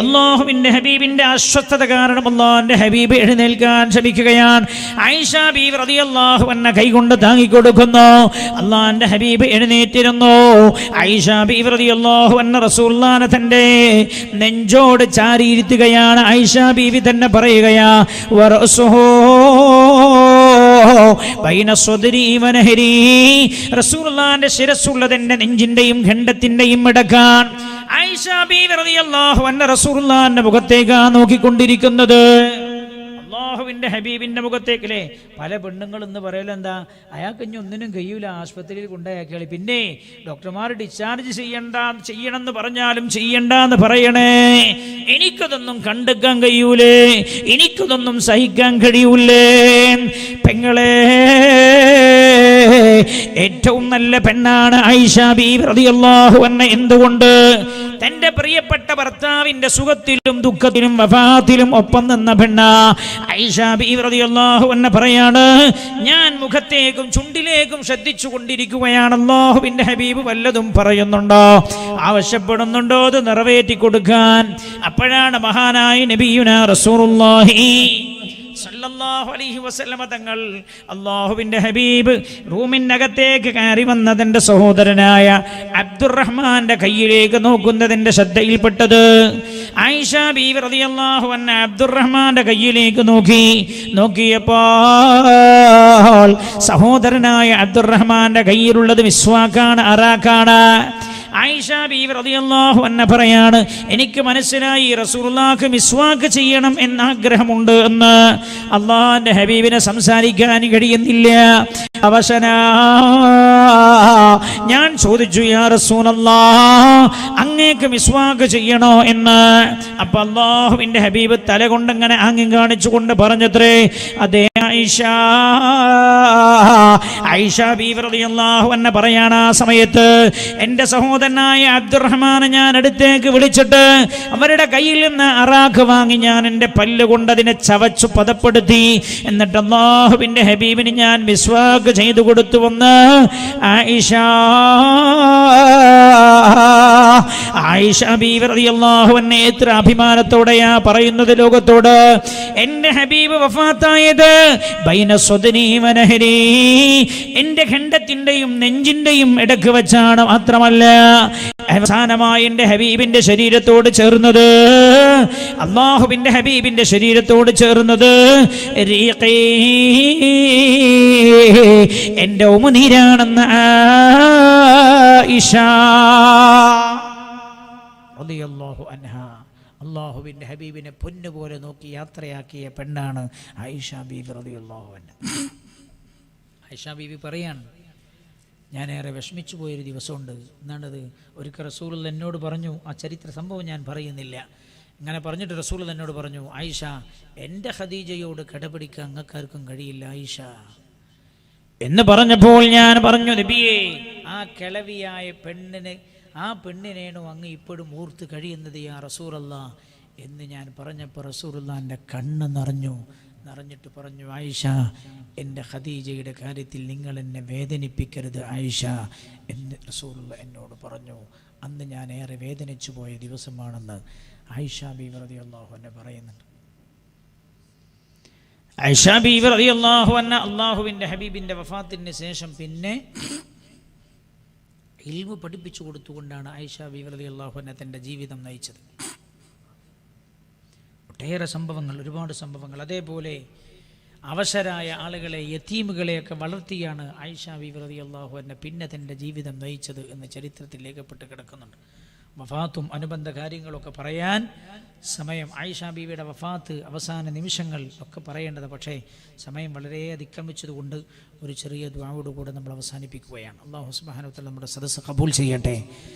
അല്ലാഹുവിന്റെ ഹബീബിന്റെ അസ്വസ്ഥത കാരണം അല്ലാഹുവിന്റെ ഹബീബ് എഴുന്നേൽക്കാൻ ശ്രമിക്കുകയാണ്. ആയിഷ ബീവി റളിയല്ലാഹു അൻഹ കൈകൊണ്ട് താങ്ങിക്കൊടുക്കുന്നു. അല്ലാഹുവിന്റെ ഹബീബ് എഴുന്നേറ്റിരുന്നു. ആയിഷ ബീവി റളിയല്ലാഹു അൻഹ റസൂലുള്ളാഹിനെ തന്റെ നെഞ്ചോട് ചാരിയിരുത്തുകയാണ്. ആയിഷ ബീവി തന്നെ പറയുകയാ, വറസുഹു ബൈന സ്വദരി വനഹരി, റസൂലുള്ളാഹിന്റെ ശിരസ്സുള്ളത് എന്റെ നെഞ്ചിന്റെയും ഖണ്ഡത്തിന്റെയും ഇടക്കാൻ. ആയിഷ ബീവി റളിയല്ലാഹു അൻഹ റസൂലുള്ളാഹിന്റെ മുഖത്തേക്കാ നോക്കിക്കൊണ്ടിരിക്കുന്നത്. അല്ലാഹുവിന്റെ ഹബീബിന്റെ മുഖത്തേക്കല്ലേ. പല പെണ്ണുങ്ങൾ എന്ന് പറയലെന്താ, അയാൾക്ക് ഇനി ഒന്നിനും കഴിയൂല, ആശുപത്രിയിൽ കൊണ്ടുപോയാൽ, പിന്നെ ഡോക്ടർമാർ ഡിസ്ചാർജ് ചെയ്യണമെന്ന് പറഞ്ഞാലും ചെയ്യണ്ടെന്ന് പറയണേ, എനിക്കതൊന്നും കണ്ടെക്കാൻ കഴിയൂലേ, എനിക്കതൊന്നും സഹിക്കാൻ കഴിയൂലേ. പെങ്ങളെ, ഏറ്റവും നല്ല പെണ്ണാണ് ആയിഷ ബീവി റളിയല്ലാഹു അൻഹ. എന്തുകൊണ്ട്? തന്റെ പ്രിയപ്പെട്ട ഭർത്താവിന്റെ സുഖത്തിലും ദുഃഖത്തിലും വഫാത്തിലും ഒപ്പം നിന്ന പെണ്ണ ആയിഷ ബീവി റളിയല്ലാഹു അൻഹ പറയാണ്, ഞാൻ മുഖത്തേക്കും ചുണ്ടിലേക്കും ശ്രദ്ധിച്ചു കൊണ്ടിരിക്കുകയാണ്. അല്ലാഹുവിന്റെ ഹബീബ് വല്ലതും പറയുന്നുണ്ടോ, ആവശ്യപ്പെടുന്നുണ്ടോ, അത് നിറവേറ്റി കൊടുക്കാൻ. അപ്പോഴാണ് മഹാനായ നബിയുനാ റസൂലുള്ളാഹി സല്ലല്ലാഹു അലൈഹി വസല്ലമ തങ്ങൾ അല്ലാഹുവിന്റെ ഹബീബ് റൂമിനകത്തേക്ക് കയറി വന്നതിന്റെ സഹോദരനായ അബ്ദുറഹ്മാന്റെ കയ്യിലേക്ക് നോക്കുന്നതിന്റെ ശ്രദ്ധയിൽപ്പെട്ടത്. ആയിഷ ബീവി റളിയല്ലാഹു അൻഹ അബ്ദുറഹ്മാന്റെ കയ്യിലേക്ക് നോക്കിയപ്പോൾ സഹോദരനായ അബ്ദുറഹ്മാന്റെ കയ്യിലുള്ളത് മിസ്വാക്കാണ്, അറാക്കാണ്. ആയിഷ ബീവി റളിയല്ലാഹു അൻഹ പറയാണ്, എനിക്ക് മനസ്സിലായി റസൂലുള്ളാഹിക്ക് മിസ്വാക്ക് ചെയ്യണം എന്ന ആഗ്രഹമുണ്ട് എന്ന്. അല്ലാഹുവിന്റെ ഹബീബിനെ സംസാരിക്കാൻ കഴിയുന്നില്ല. അവശനാ ഞാൻ ചോദിച്ചു യാ റസൂലല്ലാ അങ്ങേക്ക് മിസ്വാക്ക് ചെയ്യണോ എന്ന്. അപ്പൊ അല്ലാഹുവിന്റെ ഹബീബ് തല കൊണ്ടിങ്ങനെ ആംഗ്യം കാണിച്ചുകൊണ്ട് പറഞ്ഞത്രേ, അതേ ആയിഷ. ആയിഷ ബീവി റളിയല്ലാഹു അൻഹ പറയാണ്, ആ സമയത്ത് എൻ്റെ സഹോദരനായ അബ്ദുറഹ്മാനെ ഞാൻ അടുത്തേക്ക് വിളിച്ചിട്ട് അവരുടെ കയ്യിൽ നിന്ന് അറാഖ് വാങ്ങി ഞാൻ എൻ്റെ പല്ല് കൊണ്ട് അതിനെ ചവച്ചു പദപ്പെടുത്തി. എന്നിട്ട് അല്ലാഹുവിൻ്റെ ഹബീബിന് ഞാൻ മിസ്വാക്ക് ചെയ്തു കൊടുത്തു വന്ന് ആയിഷ ബീവി റളിയല്ലാഹു അൻഹ എത്ര അഭിമാനത്തോടെയാ പറയുന്നത് ലോകത്തോട്. എൻ്റെ ഹബീബ് വഫാത്തായത് ബൈന സ്വദനി വനഹരി, എൻ്റെ ഖണ്ഡത്തിൻ്റെയും നെഞ്ചിൻ്റെയും ഇടക്ക് വെച്ചാണ്. മാത്രമല്ല അവസാനമായി എൻ്റെ ഹബീബിൻ്റെ ശരീരത്തോട് ചേർന്നത്, അല്ലാഹുവിൻ്റെ ഹബീബിൻ്റെ ശരീരത്തോട് ചേർന്നത് എൻ്റെ ഉമുനീരാണെന്ന് ആയിഷ റളിയല്ലാഹു അൻഹാ. അല്ലാഹുവിൻ്റെ ഹബീബിനെ പൊന്നുപോലെ നോക്കി യാത്രയാക്കിയ പെണ്ണാണ് ആയിഷ ബീവി റളിയല്ലാഹു അൻഹ. ആയിഷ ബീവി പറയാണ്, ഞാനേറെ വിഷമിച്ചു പോയൊരു ദിവസമുണ്ട്. എന്നാണത്? ഒരിക്കൽ റസൂലുള്ളാഹി എന്നോട് പറഞ്ഞു, ആ ചരിത്ര സംഭവം ഞാൻ പറയുന്നില്ല, ഇങ്ങനെ പറഞ്ഞിട്ട് റസൂലുള്ളാഹി എന്നോട് പറഞ്ഞു, ആയിഷ എൻ്റെ ഖദീജയോട് കിടപിടിക്കാൻ അങ്ങക്കാർക്കും കഴിയില്ല ആയിഷ എന്ന് പറഞ്ഞപ്പോൾ ഞാൻ പറഞ്ഞു, നബിയേ ആ കിളവിയായ ആ പെണ്ണിനേണോ അങ്ങ് ഇപ്പോഴും ഓർത്ത് കഴിയുന്നത് യാ റസൂലല്ലാഹ് എന്ന് ഞാൻ പറഞ്ഞപ്പോൾ റസൂലുള്ളാഹിൻ്റെ കണ്ണ് നിറഞ്ഞിട്ട് പറഞ്ഞു, ആയിഷ എൻ്റെ ഖദീജയുടെ കാര്യത്തിൽ നിങ്ങൾ എന്നെ വേദനിപ്പിക്കരുത് ആയിഷ എന്ന് റസൂലുള്ളാഹി എന്നോട് പറഞ്ഞു. അന്ന് ഞാൻ ഏറെ വേദനിച്ചു പോയ ദിവസമാണെന്ന് ആയിഷ ബീവി റളിയല്ലാഹു അൻഹ പറയുന്നുണ്ട്. ആയിഷ ബീവി റളിയല്ലാഹു അൻഹ അല്ലാഹുവിൻ്റെ ഹബീബിൻ്റെ വഫാത്തിന് ശേഷം പിന്നെ ഇൽമു പഠിപ്പിച്ചു കൊടുത്തുകൊണ്ടാണ് ആയിഷ ബീവി റളിയല്ലാഹു അൻഹ തൻ്റെ ജീവിതം നയിച്ചത്. ഒട്ടേറെ സംഭവങ്ങൾ, ഒരുപാട് സംഭവങ്ങൾ. അതേപോലെ അവശരായ ആളുകളെ, യതീമുകളെയൊക്കെ വളർത്തിയാണ് ആയിഷ ബീവി റളിയല്ലാഹു അൻഹ പിന്നെ തൻ്റെ ജീവിതം നയിച്ചത് എന്ന് ചരിത്രത്തിൽ രേഖപ്പെട്ട് കിടക്കുന്നുണ്ട്. വഫാത്തും അനുബന്ധ കാര്യങ്ങളൊക്കെ പറയാൻ സമയം, ആയിഷ ബീവിയുടെ വഫാത്ത് അവസാന നിമിഷങ്ങൾ ഒക്കെ പറയേണ്ടത്, പക്ഷേ സമയം വളരെ അതിക്രമിച്ചതുകൊണ്ട് ഒരു ചെറിയ ദുആയോടുകൂടെ നമ്മൾ അവസാനിപ്പിക്കുകയാണ്. അല്ലാഹു സുബ്ഹാനഹു വ തആല നമ്മുടെ സദസ്സ് ഖബൂൽ ചെയ്യട്ടെ.